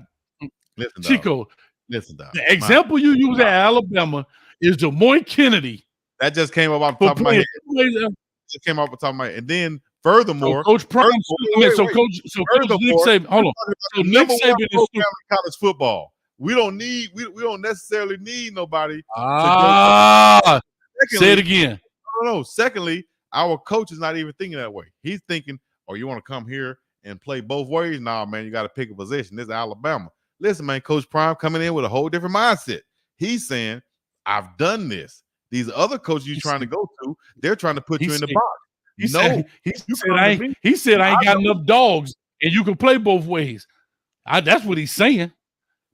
Chico. Listen, dog. The example you use at Alabama is DeMore Kennedy. That just came up off the top of my head. Just came off the top of my head. And then furthermore, Coach Prime, Coach Nick Saban. Hold on. So Nick Saban is college football. We don't necessarily need nobody. Say it again. No. Secondly, our coach is not even thinking that way. He's thinking, oh, you want to come here and play both ways? Nah, man, you got to pick a position. This is Alabama. Listen, man, Coach Prime coming in with a whole different mindset. He's saying, I've done this. These other coaches you're trying to go to, they're trying to put you in the box. He said I ain't got enough dogs, and you can play both ways. That's what he's saying.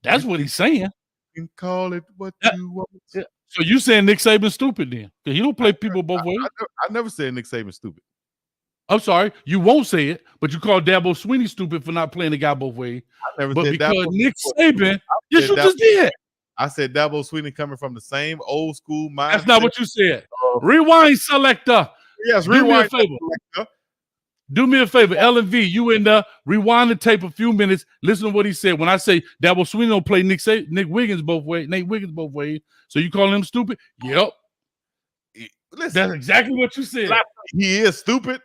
That's what he's saying. You can call it what you want. So you saying Nick Saban's stupid then? Because he don't play people both ways. I never said Nick Saban's stupid. I'm sorry, you won't say it, but you call Dabo Sweeney stupid for not playing the guy both ways. I never but said because Dabo Nick Saban, yes, you just did. I said Dabo Sweeney coming from the same old school mindset. That's not what you said. Rewind selector. Yes, rewind selector. Do me a favor, L&V, you in there, rewind the tape a few minutes, listen to what he said. When I say Dabo Sweeney don't play Nate Wiggins both ways, so you call him stupid? Yep. Listen, that's exactly what you said. He is stupid.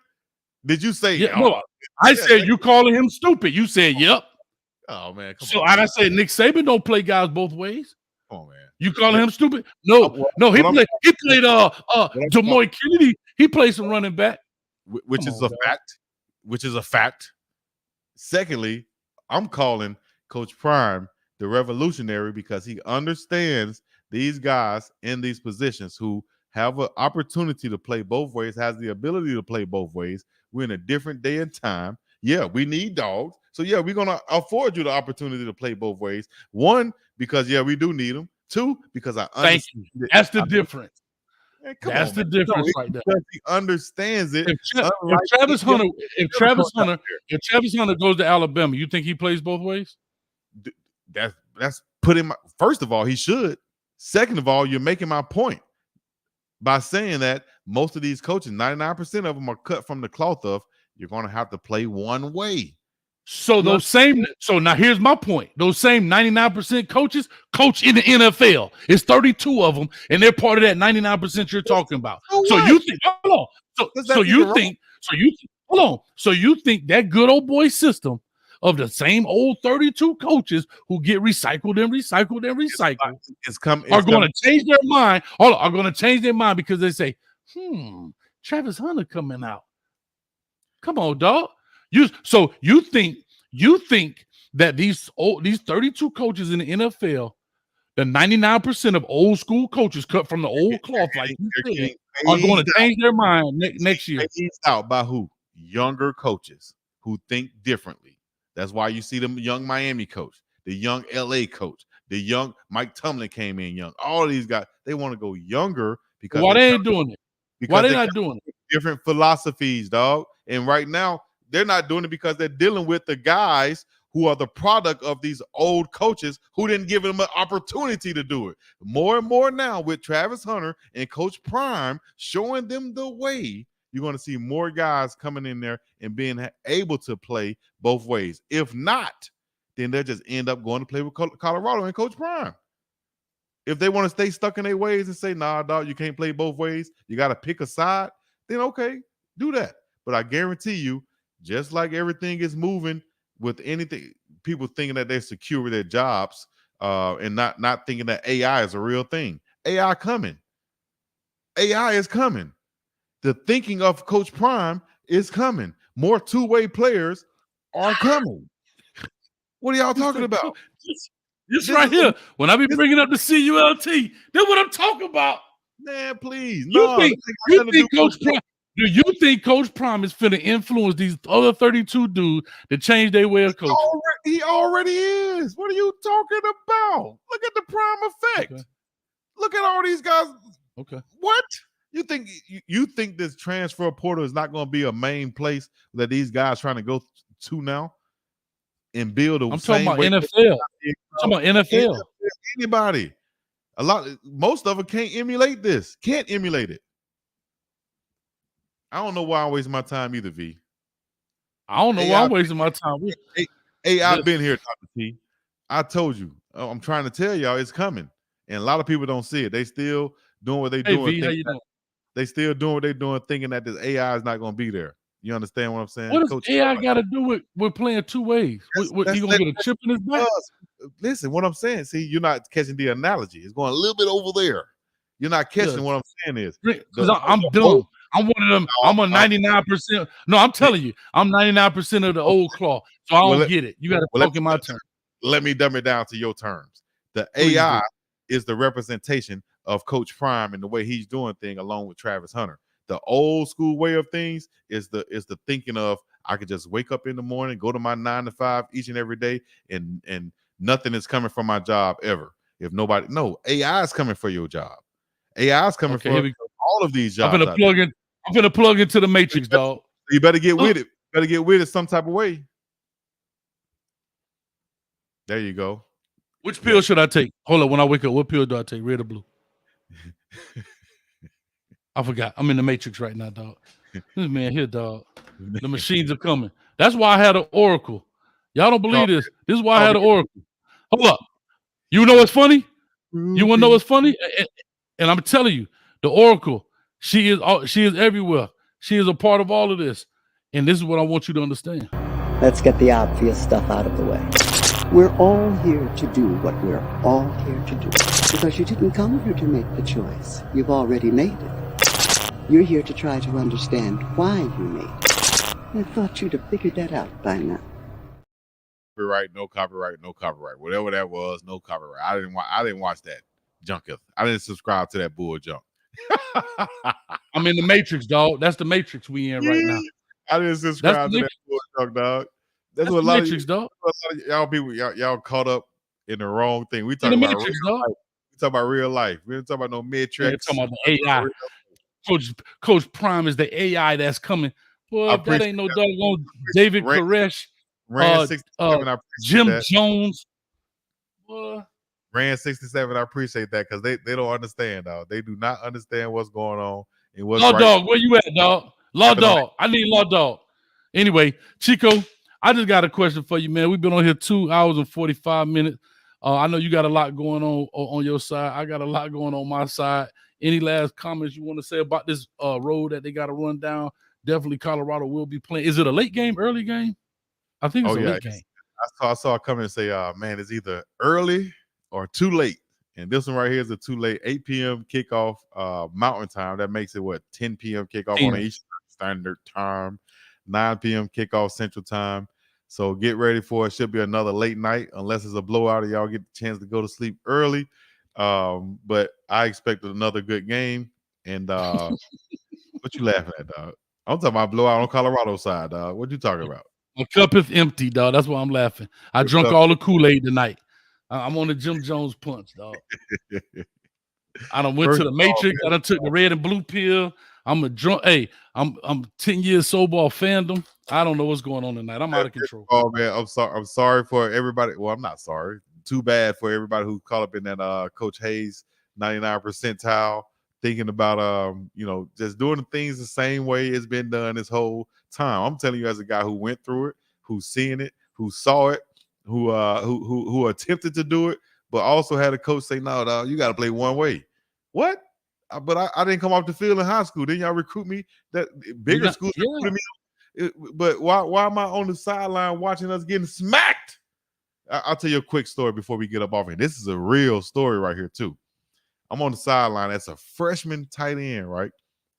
Did you say? Yeah, no, I said you calling him stupid. You said yep. Oh man. And I said Nick Saban don't play guys both ways. Come on, man. You calling him stupid? No, he played DeMore Kennedy. He played some running back. Which is a fact. Secondly, I'm calling Coach Prime the revolutionary because he understands these guys in these positions who have an opportunity to play both ways, has the ability to play both ways. We're in a different day and time. Yeah, we need dogs. So yeah, we're gonna afford you the opportunity to play both ways. One, because we do need them. Two, because I understand. Thank you. That's the difference. Man, That's on, the man. difference No, right there. because he understands it. If Travis Hunter goes to Alabama, you think he plays both ways? That's putting first of all, he should. Second of all, you're making my point by saying that most of these coaches, 99% of them are cut from the cloth of you're going to have to play one way. So now here's my point. Those same 99% coaches coach in the NFL. It's 32 of them, and they're part of that 99% you're talking about. So you think, hold on. So you think that good old boy system of the same old 32 coaches who get recycled and recycled and recycled are going to change their mind. Are going to change their mind because they say, Travis Hunter coming out. Come on, dog. You think that these 32 coaches in the NFL, the 99% of old school coaches cut from the old cloth, like you said, are going to change their mind next year? Phased out by who? Younger coaches who think differently. That's why you see the young Miami coach, the young LA coach, the young Mike Tomlin came in young. All of these guys, they want to go younger because why they ain't doing it? Why they not doing it? Different philosophies, dog. And right now, they're not doing it because they're dealing with the guys who are the product of these old coaches who didn't give them an opportunity to do it. More and more now with Travis Hunter and Coach Prime showing them the way, you're going to see more guys coming in there and being able to play both ways. If not, then they'll just end up going to play with Colorado and Coach Prime. If they want to stay stuck in their ways and say, nah, dog, you can't play both ways, you got to pick a side, then okay, do that. But I guarantee you, just like everything is moving with anything, people thinking that they're secure with their jobs and not thinking that AI is a real thing. AI coming. AI is coming. The thinking of Coach Prime is coming. More two-way players are coming. What are y'all talking about? This right here. When I be bringing up the CULT, that's what I'm talking about. Man, please. Do you think Coach Prime is finna influence these other 32 dudes to change their way of coaching? He already is. What are you talking about? Look at the Prime effect. Okay. Look at all these guys. Okay. What? You think this transfer portal is not going to be a main place that these guys trying to go to now and build a I'm talking about NFL. I'm talking about NFL. Anybody. Most of them can't emulate this. Can't emulate it. I don't know why I waste my time either, V. I don't know why I'm wasting my time. I've been here, Dr. T. I told you. I'm trying to tell y'all it's coming. And a lot of people don't see it. They still doing what they're doing. V, how you doing? They still doing what they're doing, thinking that this AI is not going to be there. You understand what I'm saying? What does Coach AI got to do with playing two ways? You going to get a chip in his back? Listen, what I'm saying, see, you're not catching the analogy. It's going a little bit over there. You're not catching what I'm saying is. Because I'm dumb. I'm one of them. I'm a 99%. No, I'm telling you, I'm 99% of the old cloth. So I don't get it. You got to talk in my terms. Let me dumb it down to your terms. The AI is the representation of Coach Prime and the way he's doing things along with Travis Hunter. The old school way of things is the thinking of I could just wake up in the morning, go to my 9 to 5 each and every day, and nothing is coming from my job ever. If nobody, no, AI is coming for your job. AI is coming for all of these jobs. I'm gonna plug into the matrix, dog. You better get with it. Better get with it some type of way. There you go. Which pill should I take? Hold up, when I wake up, what pill do I take? Red or blue? I forgot. I'm in the matrix right now, dog. This man here, dog. The machines are coming. That's why I had an oracle. Y'all don't believe this. This is why I had an oracle. Hold up. You know what's funny? You want to know what's funny? And I'm telling you, the oracle, she is everywhere. She is a part of all of this. And this is what I want you to understand. Let's get the obvious stuff out of the way. We're all here to do what we're all here to do. Because you didn't come here to make the choice. You've already made it. You're here to try to understand why you made it. I thought you'd have figured that out by now. No copyright. Whatever that was, no copyright. I didn't watch that junk. I didn't subscribe to that bull junk. I'm in the matrix, dog. That's the matrix we in right now. I didn't subscribe to that bull junk, dog. That's the what a lot Matrix, dog. of y'all people y'all caught up in the wrong thing. We In talking the about Matrix, real dog. life. We talking about real life. We ain't talking about no Man, Matrix. talking about the AI. Coach Prime is the AI that's coming. Boy, that ain't no doggone David Koresh, Rand 67. I appreciate Jim that. Jones. Boy. Rand 67. I appreciate that because they don't understand, dog. They do not understand what's going on and what's Law right. Dog, where you at, dog? Law Dog. I need Law Dog. Anyway, Chico, I just got a question for you, man. We've been on here 2 hours and 45 minutes. I know you got a lot going on your side. I got a lot going on my side. Any last comments you want to say about this road that they got to run down? Definitely Colorado will be playing. Is it a late game, early game? I think it's a late game. I saw it come in and say, man, it's either early or too late. And this one right here is a too late 8 p.m. kickoff Mountain Time. That makes it, 10 p.m. kickoff on the Eastern Standard Time, 9 p.m. kickoff Central Time. So get ready for it. Should be another late night unless it's a blowout and y'all get the chance to go to sleep early. But I expect another good game. And what you laughing at, dog? I'm talking about blowout on Colorado side, dog. What you talking about? My cup is empty, dog. That's why I'm laughing. I drunk all the Kool-Aid tonight. I'm on the Jim Jones punch, dog. I done went to the Matrix. I done took the red and blue pill. I'm a drunk. Hey, I'm 10 years sober off fandom. I don't know what's going on tonight. I'm out of control. Oh man, I'm sorry. I'm sorry for everybody. Well, I'm not sorry. Too bad for everybody who caught up in that Coach Hayes 99 percentile, thinking about just doing the things the same way it's been done this whole time. I'm telling you, as a guy who went through it, who's seen it, who saw it, who attempted to do it, but also had a coach say, "No, dog, you got to play one way." What? But I didn't come off the field in high school. Didn't y'all recruit me? That bigger schools recruited me. But why am I on the sideline watching us getting smacked? I'll tell you a quick story before we get up off here. This is a real story right here too. I'm on the sideline as a freshman tight end, right?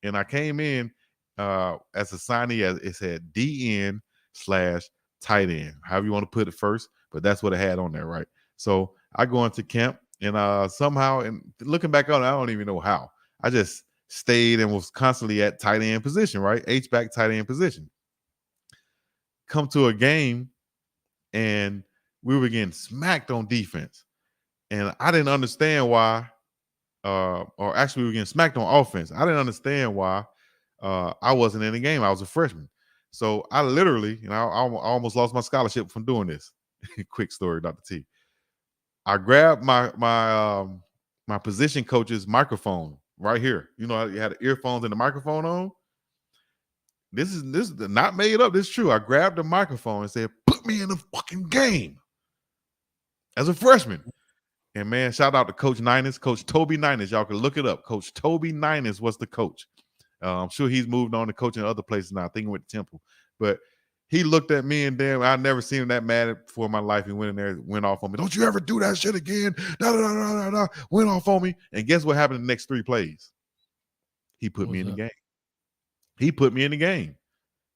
And I came in as a signee, as it said DN/tight end, however you want to put it first, but that's what it had on there, right? So I go into camp and somehow, and looking back on it, I don't even know how. I just stayed and was constantly at tight end position, right? H-back tight end position. Come to a game and we were getting smacked on defense. And I didn't understand why, or actually we were getting smacked on offense. I didn't understand why I wasn't in the game. I was a freshman. So I literally, I almost lost my scholarship from doing this. Quick story, Dr. T. I grabbed my position coach's microphone right here. You know, you had the earphones and the microphone on. This is not made up. This is true. I grabbed the microphone and said, "Put me in the fucking game." As a freshman. And man, shout out to Coach Niners, Coach Toby Niners. Y'all can look it up. Coach Toby Niners was the coach. I'm sure he's moved on to coaching other places now. I think he went to Temple. But he looked at me and damn, I'd never seen him that mad before in my life. He went in there and went off on me. "Don't you ever do that shit again." Went off on me. And guess what happened in the next 3 plays? He put me in the game. He put me in the game.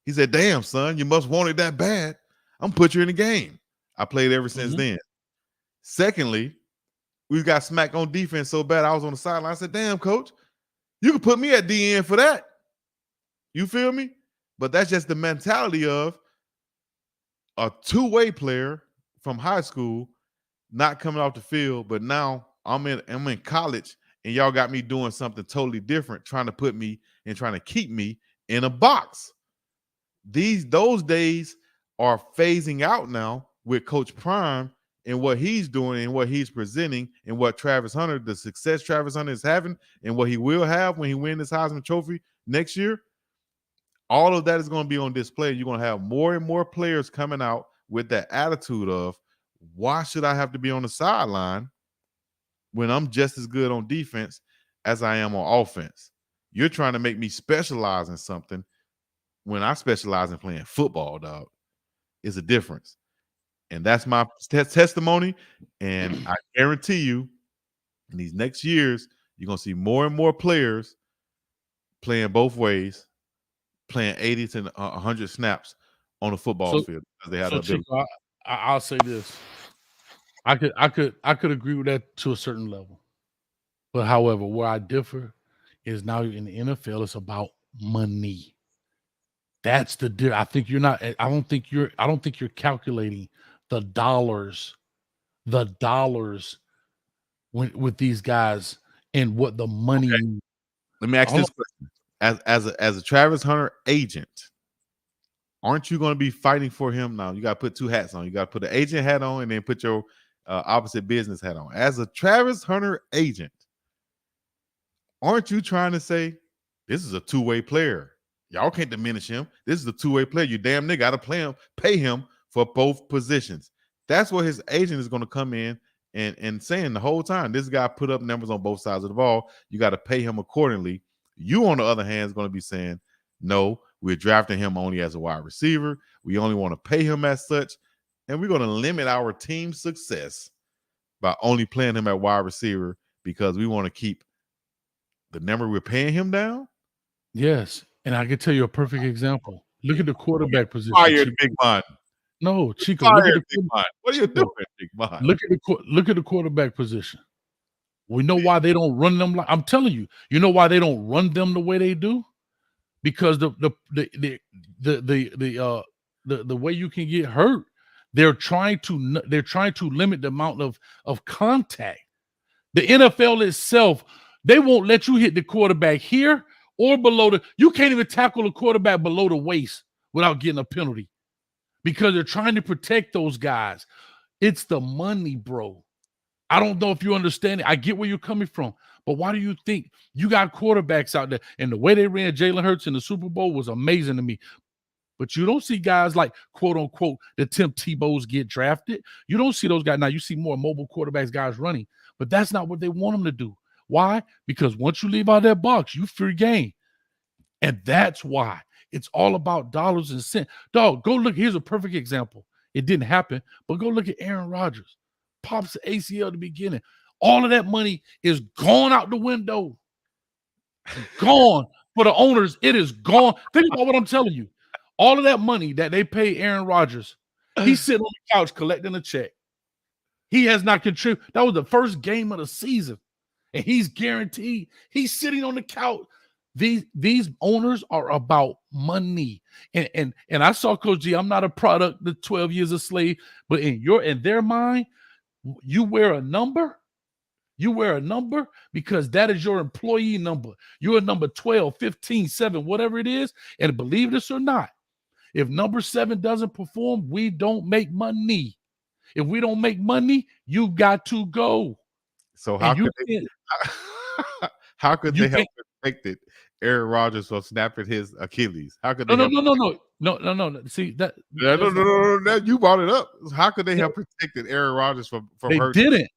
He said, "Damn, son, you must want it that bad. I'm put you in the game." I played ever since then. Secondly, we got smacked on defense so bad, I was on the sideline. I said, "Damn, coach, you can put me at DN for that." You feel me? But that's just the mentality of a two-way player from high school not coming off the field, but now I'm in college and y'all got me doing something totally different, trying to put me and trying to keep me in a box. Those days are phasing out now with Coach Prime and what he's doing and what he's presenting and what Travis Hunter, the success Travis Hunter is having and what he will have when he wins this Heisman Trophy next year. All of that is going to be on display. You're going to have more and more players coming out with that attitude of, why should I have to be on the sideline when I'm just as good on defense as I am on offense? You're trying to make me specialize in something when I specialize in playing football, dog. It's a difference. And that's my testimony. And I guarantee you, in these next years, you're going to see more and more players playing both ways, playing 80 to 100 snaps on a football field. They have Chico, I'll say this. I could agree with that to a certain level. But however, where I differ is now in the NFL, it's about money. That's the I think you're not. I don't think you're calculating the dollars with these guys and what the money. Okay. Let me ask this question: as a Travis Hunter agent, aren't you going to be fighting for him now? You got to put two hats on. You got to put the agent hat on and then put your opposite business hat on. As a Travis Hunter agent, aren't you trying to say this is a two-way player? Y'all can't diminish him. This is a two-way player. You damn nigga got to pay him for both positions. That's what his agent is going to come in and saying the whole time. This guy put up numbers on both sides of the ball. You got to pay him accordingly. You, on the other hand, is going to be saying, no, we're drafting him only as a wide receiver. We only want to pay him as such. And we're going to limit our team's success by only playing him at wide receiver because we want to keep the number we're paying him down. Yes. And I can tell you a perfect example. Look at the quarterback position. Fired, Big Man. No, Chico. Fired, Big Man. What are you doing, Big Man? Look at the quarterback position. We know why they don't run them I'm telling you. You know why they don't run them the way they do? Because the way you can get hurt, they're trying to limit the amount of contact. The NFL itself, they won't let you hit the quarterback here or below you can't even tackle a quarterback below the waist without getting a penalty because they're trying to protect those guys. It's the money, bro. I don't know if you understand it. I get where you're coming from, but why do you think you got quarterbacks out there? And the way they ran Jalen Hurts in the Super Bowl was amazing to me. But you don't see guys like, quote unquote, the Tim Tebow's get drafted. You don't see those guys. Now you see more mobile quarterbacks, guys running, but that's not what they want them to do. Why? Because once you leave out that box, you free game. And that's why it's all about dollars and cents. Dog, go look. Here's a perfect example. It didn't happen, but go look at Aaron Rodgers. Pops the ACL at the beginning. All of that money is gone out the window. Gone. For the owners, it is gone. Think about what I'm telling you. All of that money that they pay Aaron Rodgers, he's sitting on the couch collecting a check. He has not contributed. That was the first game of the season. And he's guaranteed. He's sitting on the couch. These owners are about money. And I saw Coach G, I'm not a product of 12 years a slave, but in their mind, you wear a number. You wear a number because that is your employee number. You're number 12, 15, 7, whatever it is. And believe this or not, if number 7 doesn't perform, we don't make money. If we don't make money, you got to go. So how could they have protected Aaron Rodgers from snapping his Achilles? How could they? No. See that? No. You brought it up. How could they have protected Aaron Rodgers from they hurting? Didn't.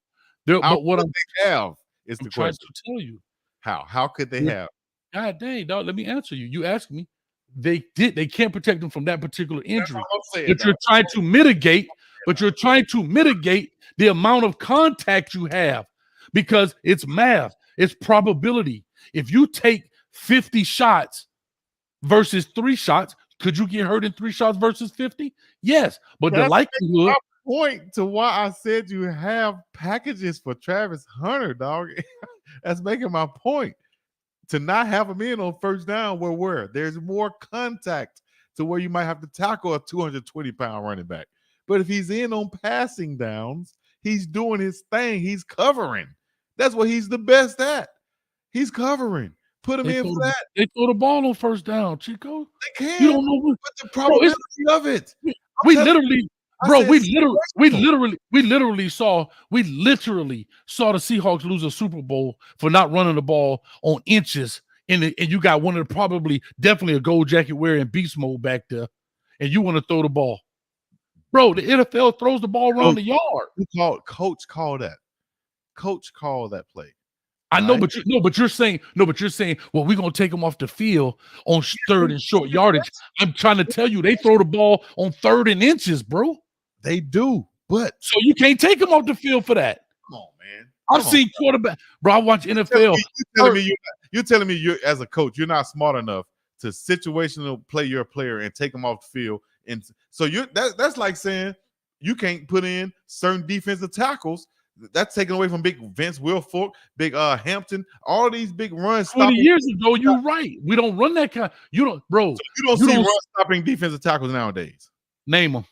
But what they have is the trying question. to tell you. How could they have? God dang, dog. Let me answer you. You asked me. They can't protect them from that particular injury. But you're trying to mitigate. But you're trying to mitigate the amount of contact you have because it's math. It's probability. If you take 50 shots versus 3 shots, could you get hurt in 3 shots versus 50? Yes, but the likelihood. Point to why I said you have packages for Travis Hunter, dog. That's making my point. To not have him in on first down where there's more contact to where you might have to tackle a 220-pound running back. But if he's in on passing downs, he's doing his thing. He's covering. That's what he's the best at. He's covering. Put him in for that. They throw the ball on first down, Chico. They can. You don't know what the probability of it. We literally saw the Seahawks lose a Super Bowl for not running the ball on inches. And you got one of the definitely a gold jacket wearing beast mode back there. And you want to throw the ball. Bro, the NFL throws the ball around the yard. Coach called that. Coach called that play. I know, but you're saying, well, we're gonna take them off the field on third and short yardage. I'm trying to tell you, they throw the ball on 3rd and inches, bro. They do, but so you can't take them off the field for that. Come on, man. I've seen quarterback, bro. I watch NFL. You're telling me you as a coach, you're not smart enough to situational play your player and take them off the field. And so that's like saying you can't put in certain defensive tackles that's taken away from big Vince Wilfork, big Hampton, all these big runs. 20 years ago, you're right. We don't run that kind. You don't, bro. So you don't see run stopping defensive tackles nowadays. Name them.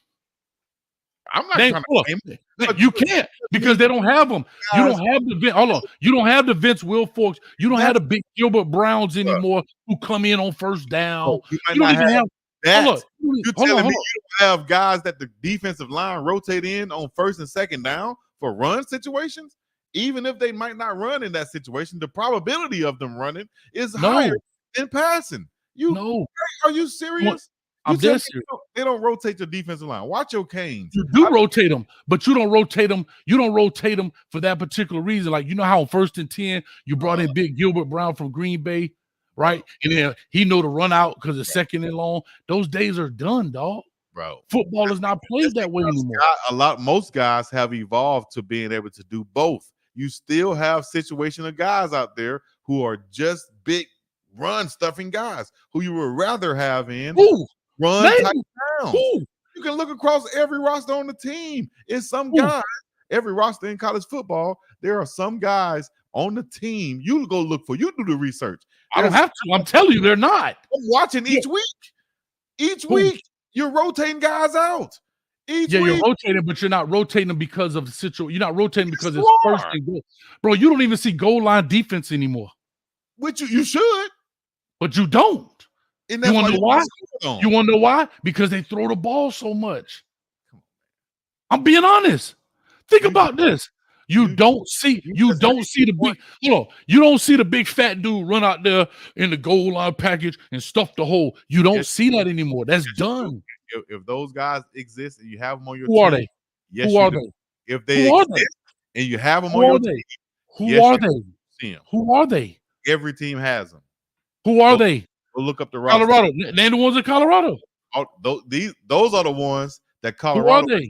I'm not trying to name them. You can't because they don't have them. You don't have the hold on. You don't have the Vince Wilforks. You don't have the big Gilbert Browns anymore who come in on first down. You You don't even have that. Hold on. You're telling me you don't have guys that the defensive line rotate in on first and second down for run situations? Even if they might not run in that situation, the probability of them running is higher than passing. Are you serious? I'm dead serious. They don't rotate your defensive line. Watch your Canes. You do rotate them, but you don't rotate them. You don't rotate them for that particular reason. Like, you know how on 1st and 10, you brought in big Gilbert Brown from Green Bay, right? And then he know to run out because it's second and long. Those days are done, dog. Bro, football is not played that way anymore. Most guys have evolved to being able to do both. You still have situational guys out there who are just big run stuffing guys who you would rather have in run type downs. You can look across every roster on the team. It's some guys, every roster in college football, there are some guys on the team you go look for. You do the research. I don't have to. I'm telling you, they're not. I'm watching each week. Each week, you're rotating guys out. You're rotating, but you're not rotating them because of the situation. You're not rotating because it's first and goal. Bro, you don't even see goal line defense anymore. Which you should. But you don't. You want to know why? You want to know why? Because they throw the ball so much. I'm being honest. Think about this. You don't see the big, you don't see the big fat dude run out there in the goal line package and stuff the hole. You don't see that anymore. That's done. If those guys exist and you have them on your team, who are they? Yes, who are they? If they exist and you have them on your team, who are they? Who are they? Every team has them. Who are they? We'll look up the roster. Colorado. Name the ones in Colorado. Those are the ones that Colorado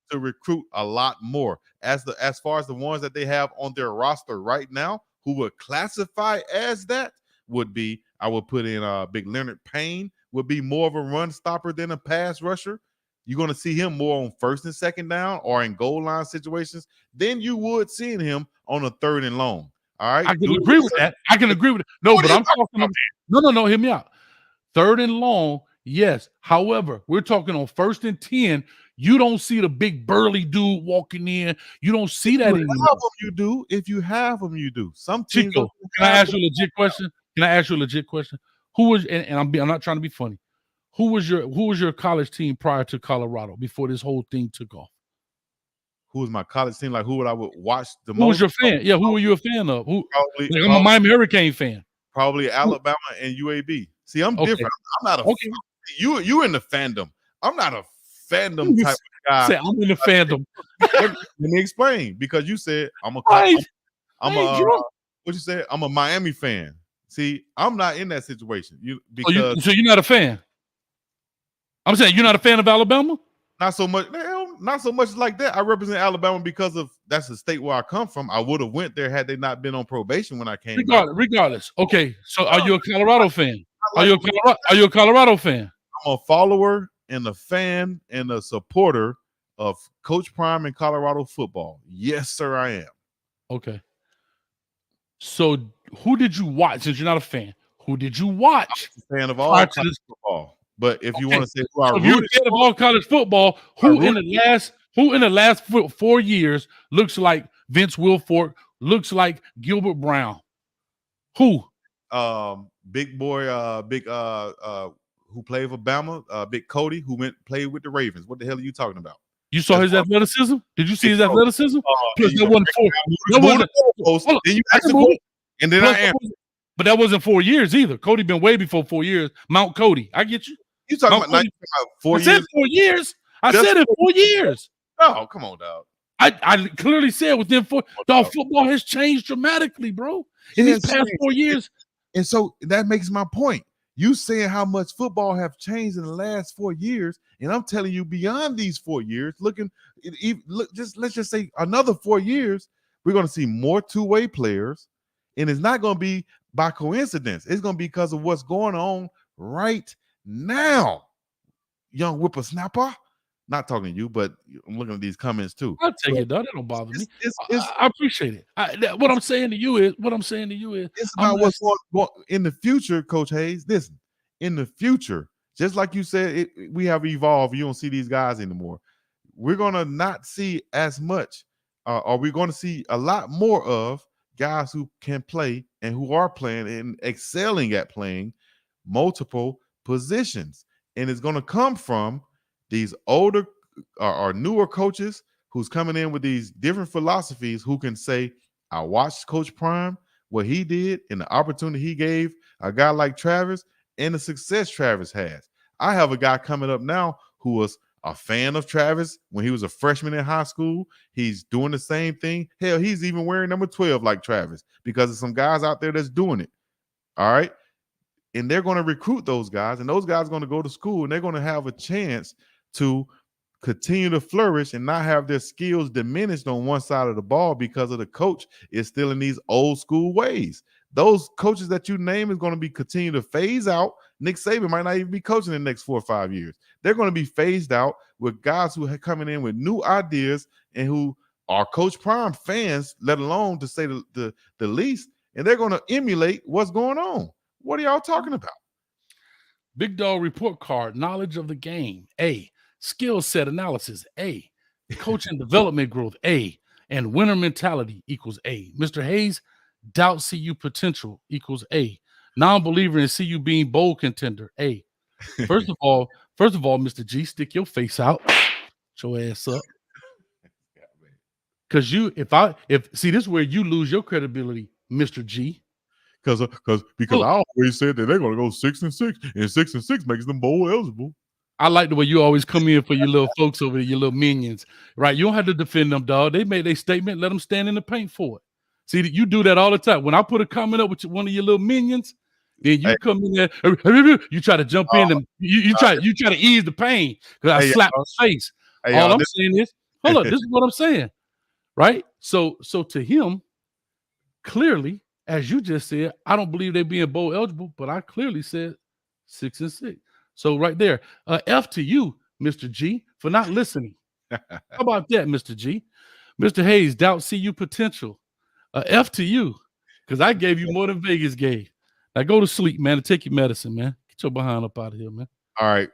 to recruit a lot more. As far as the ones that they have on their roster right now, who would classify as that would be, I would put in big Leonard Payne would be more of a run stopper than a pass rusher. You're going to see him more on first and second down or in goal line situations than you would seeing him on a third and long. All right. I can agree with that. I can agree with it. No, but I'm talking about no, hear me out. Third and long, yes. However, we're talking on 1st and 10. You don't see the big burly dude walking in. You don't see that anymore. You do. If you have them, you do. Some teams. Chico, can I ask you a legit question? Who was and I'm not trying to be funny. Who was your college team prior to Colorado before this whole thing took off? Who was my college team? Like who would I watch the most? Who was your fan? Yeah, who were you a fan of? I'm a Miami Hurricane fan. Probably Alabama and UAB. See, I'm different. I'm not a you in the fandom. I'm not a fandom type of guy. I'm in the fandom. Let me explain. Because you said I'm a Miami fan. See, I'm not in that situation. So you're not a fan. I'm saying you're not a fan of Alabama? Not so much. Not so much like that. I represent Alabama because of that's the state where I come from. I would have went there had they not been on probation when I came. Regardless. Okay. So are you a Colorado fan? Are you a Colorado fan? I'm a follower and a fan and a supporter of Coach Prime in Colorado football. Yes, sir, I am. Okay. So who did you watch? Since you're not a fan, who did you watch? I'm a fan of all college football. But if you want to say who I you're a fan of all college football, who in the last 4 years looks like Vince Wilfork, looks like Gilbert Brown? Who? Big boy, who played for Bama, Big Cody, who played with the Ravens. What the hell are you talking about? You saw his athleticism? Did you see his athleticism? Plus, that wasn't 4 years either. Cody been way before 4 years. Mount Cody. I get you. You talking about 4 years? I said 4 years. I said it 4 years. Oh, come on, dog. I clearly said within 4. Dog, football has changed dramatically, bro. In these past 4 years. And so that makes my point. You saying how much football have changed in the last 4 years, and I'm telling you beyond these 4 years, let's just say another 4 years, we're going to see more two-way players, and it's not going to be by coincidence. It's going to be because of what's going on right now, young whippersnapper. not talking to you, but I'm looking at these comments too. I'll take it, though. That don't bother me. It's I appreciate it. What I'm saying to you is, it's I'm about not what's going in the future, Coach Hayes. Listen, in the future, just like you said, we have evolved. You don't see these guys anymore. We're gonna not see as much, or we're gonna see a lot more of guys who can play and who are playing and excelling at playing multiple positions. And it's gonna come from these older or newer coaches who's coming in with these different philosophies who can say, I watched Coach Prime, what he did and the opportunity he gave a guy like Travis and the success Travis has. I have a guy coming up now who was a fan of Travis when he was a freshman in high school. He's doing the same thing. Hell, he's even wearing number 12 like Travis because there's some guys out there that's doing it. All right. And they're going to recruit those guys, and those guys are going to go to school, and they're going to have a chance to continue to flourish and not have their skills diminished on one side of the ball because of the coach is still in these old school ways. Those coaches that you name is going to be continue to phase out. Nick Saban might not even be coaching in the next 4 or 5 years. They're going to be phased out with guys who are coming in with new ideas and who are Coach Prime fans, let alone to say the least, and they're going to emulate what's going on. What are y'all talking about? Big Dog report card, knowledge of the game, A. Skill set analysis, A. Coaching development growth, A. And winner mentality equals A. Mr. Hayes, doubt CU potential equals A. Non-believer in CU being bowl contender, A. First of all, Mr. G, stick your face out. Show ass up. Because this is where you lose your credibility, Mr. G. Because I always said that they're going to go 6-6, and 6-6 makes them bowl eligible. I like the way you always come in for your little folks over there, your little minions, right? You don't have to defend them, dog. They made their statement. Let them stand in the paint for it. See, you do that all the time. When I put a comment up with one of your little minions, then you come in there, you try to jump in and you try to ease the pain because I slap his face. All I'm saying is, hold up, this is what I'm saying, right? So to him, clearly, as you just said, I don't believe they're being bowl eligible, but I clearly said 6-6. So right there, F to you, Mr. G, for not listening. How about that, Mr. G? Mr. Hayes, doubt CU potential. F to you, because I gave you more than Vegas gave. Now go to sleep, man, and take your medicine, man. Get your behind up out of here, man. All right.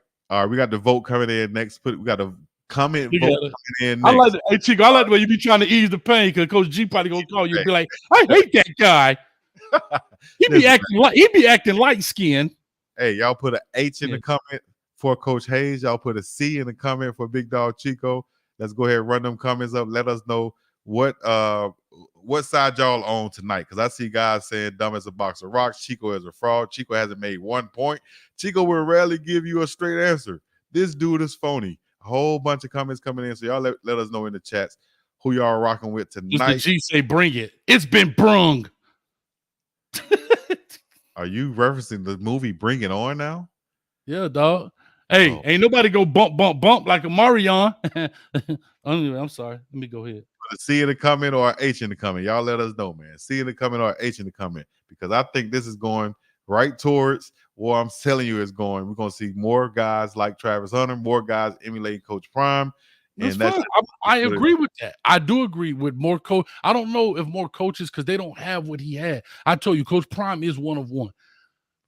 We got the vote coming in next. We got a comment vote coming in next. Hey, Chico, I like the way you be trying to ease the pain because Coach G probably gonna call you and be like, I hate that guy. He be acting light skinned. Hey, y'all put an H in the comment for Coach Hayes. Y'all put a C in the comment for Big Dog Chico. Let's go ahead and run them comments up. Let us know what side y'all on tonight. Because I see guys saying dumb as a box of rocks. Chico is a fraud. Chico hasn't made 1 point. Chico will rarely give you a straight answer. This dude is phony. A whole bunch of comments coming in. So y'all let us know in the chats who y'all are rocking with tonight. Mr. G say bring it. It's been brung. Are you referencing the movie Bring It On now? Yeah, dog. Hey, ain't nobody go bump like a Marion. Anyway, I'm sorry. Let me go ahead. Put a C in the comment or an H in the comment. Y'all let us know, man. C in the comment or an H in the comment. Because I think this is going right towards what I'm telling you is going. We're going to see more guys like Travis Hunter, more guys emulating Coach Prime. And I agree with that. I do agree with more coach. I don't know if more coaches because they don't have what he had. I told you, Coach Prime is one of one.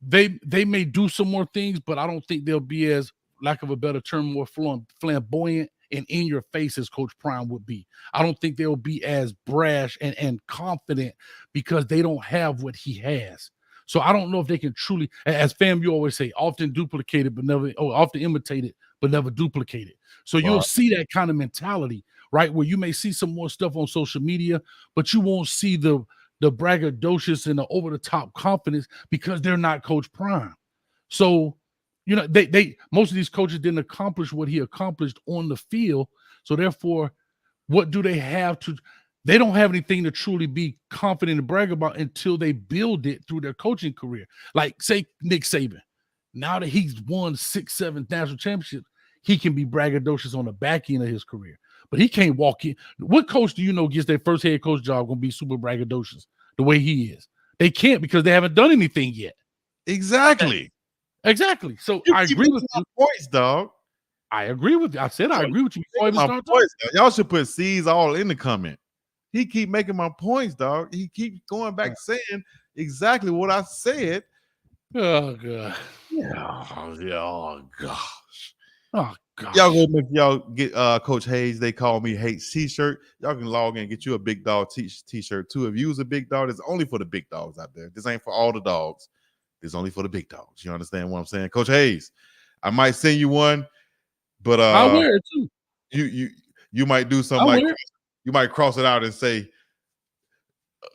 They may do some more things, but I don't think they'll be as, lack of a better term, more flamboyant and in your face as Coach Prime would be. I don't think they'll be as brash and confident because they don't have what he has. So I don't know if they can truly, as fam, you always say, often duplicated, but never, often imitated, but never duplicated. So you'll see that kind of mentality, right? Where you may see some more stuff on social media, but you won't see the braggadocious and the over-the-top confidence because they're not Coach Prime. So, you know, they most of these coaches didn't accomplish what he accomplished on the field. So therefore, what do they have to? They don't have anything to truly be confident and brag about until they build it through their coaching career. Like, say, Nick Saban. Now that he's won 6, 7 national championships, he can be braggadocious on the back end of his career. But he can't walk in. What coach do you know gets their first head coach job going to be super braggadocious the way he is? They can't because they haven't done anything yet. Exactly. So I agree with you. Points, dog. I agree with you. I said I agree with you before I even started talking. Y'all should put C's all in the comment. He keep making my points, dog. He keep going back saying exactly what I said. Oh god. Oh gosh. Oh gosh. Y'all go make y'all get Coach Hayes. They call me Hates T-shirt. Y'all can log in and get you a Big Dog T-shirt too. If you use a big dog, it's only for the big dogs out there. This ain't for all the dogs. It's only for the big dogs. You understand what I'm saying, Coach Hayes? I might send you one, but I'll wear it too. You might do something like you might cross it out and say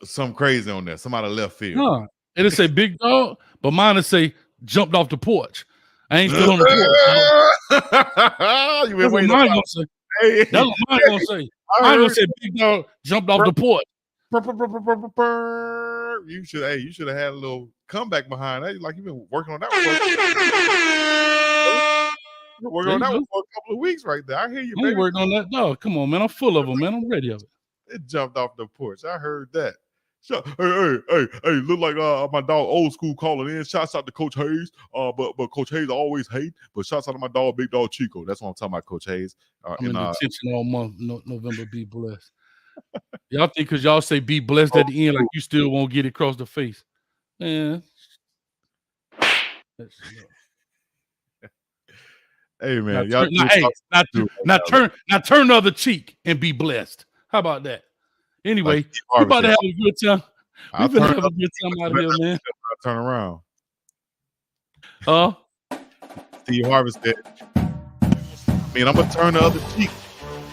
something crazy on there. Some out of left field. Huh. It'll say big dog, but mine will say jumped off the porch. I ain't still on the porch. You been That's what mine gonna say. Hey. That's what mine gonna say. Mine gonna say big dog jumped off the porch. You should have had a little comeback behind that. Like you've been working on that one. Working on that one for a couple of weeks right there. I hear you, baby. I'm working on that dog. Come on, man. I'm full of them, man. I'm ready of it. It jumped off the porch. I heard that. Hey, look like my dog old school calling in. Shouts out to Coach Hayes. But Coach Hayes always hate. But shouts out to my dog, Big Dog Chico. That's what I'm talking about, Coach Hayes. I'm in detention all month. November, be blessed. Y'all think because y'all say be blessed at the end, like you still won't get it across the face. Man. Hey man, now turn the other cheek and be blessed. How about that? Anyway, we about to have a good time. We better have a good time out here, man. Turn around. Steve Harvey said, I mean, I'm gonna turn the other cheek.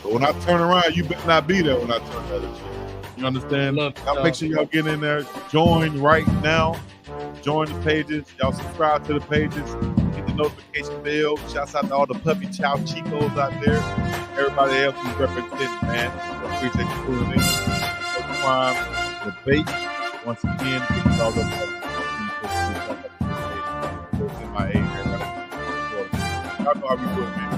But when I turn around, you better not be there when I turn the other cheek. You understand? Y'all make sure y'all get in there. Join right now. Join the pages. Y'all subscribe to the pages. Hit the notification bell. Shouts out to all the puppy chow chicos out there. Everybody else who's representing, man. I appreciate you tuning in. Crime debate. Once again, it's all up. In my age, y'all know how we do it, man.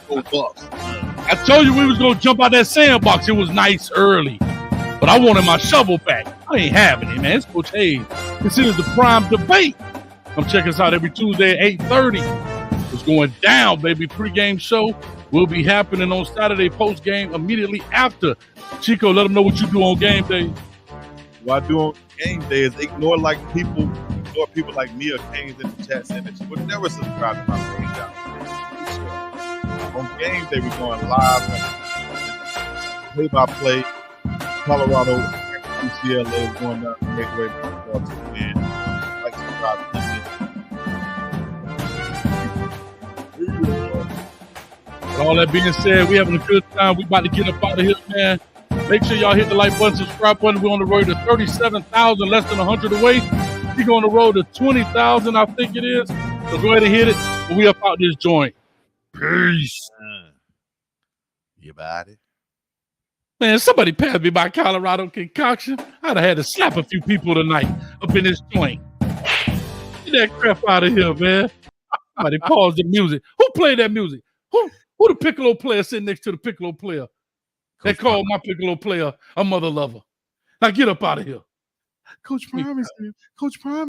Go Bucks. I told you we was gonna jump out that sandbox. It was nice early, but I wanted my shovel back. I ain't having it, man. It's Coach Hayes. This is the prime debate. Come check us out every Tuesday at 8:30. It's going down, baby. Pre-game show will be happening on Saturday. Post-game immediately after. Chico, let them know what you do on game day. What I do on game day is ignore people like Nia Keynes in the chat saying that you would never subscribe to my page out. On game day, we're going live, play-by-play. Colorado, UCLA is going down to make way for the win. Like, subscribe to me. With all that being said, we having a good time. We about to get up out of here, man. Make sure y'all hit the like button, subscribe button. We're on the road to 37,000, less than 100 away. We're going on the road to 20,000, I think it is. So go ahead and hit it. But we up out this joint. Peace. You about it? Man, somebody passed me by Colorado concoction. I'd have had to slap a few people tonight up in this joint. Get that crap out of here, man. Somebody pause the music. Who played that music? Who the piccolo player sitting next to the piccolo player? They called my piccolo player a mother lover. Now get up out of here. Coach Prime is here. Coach Prime.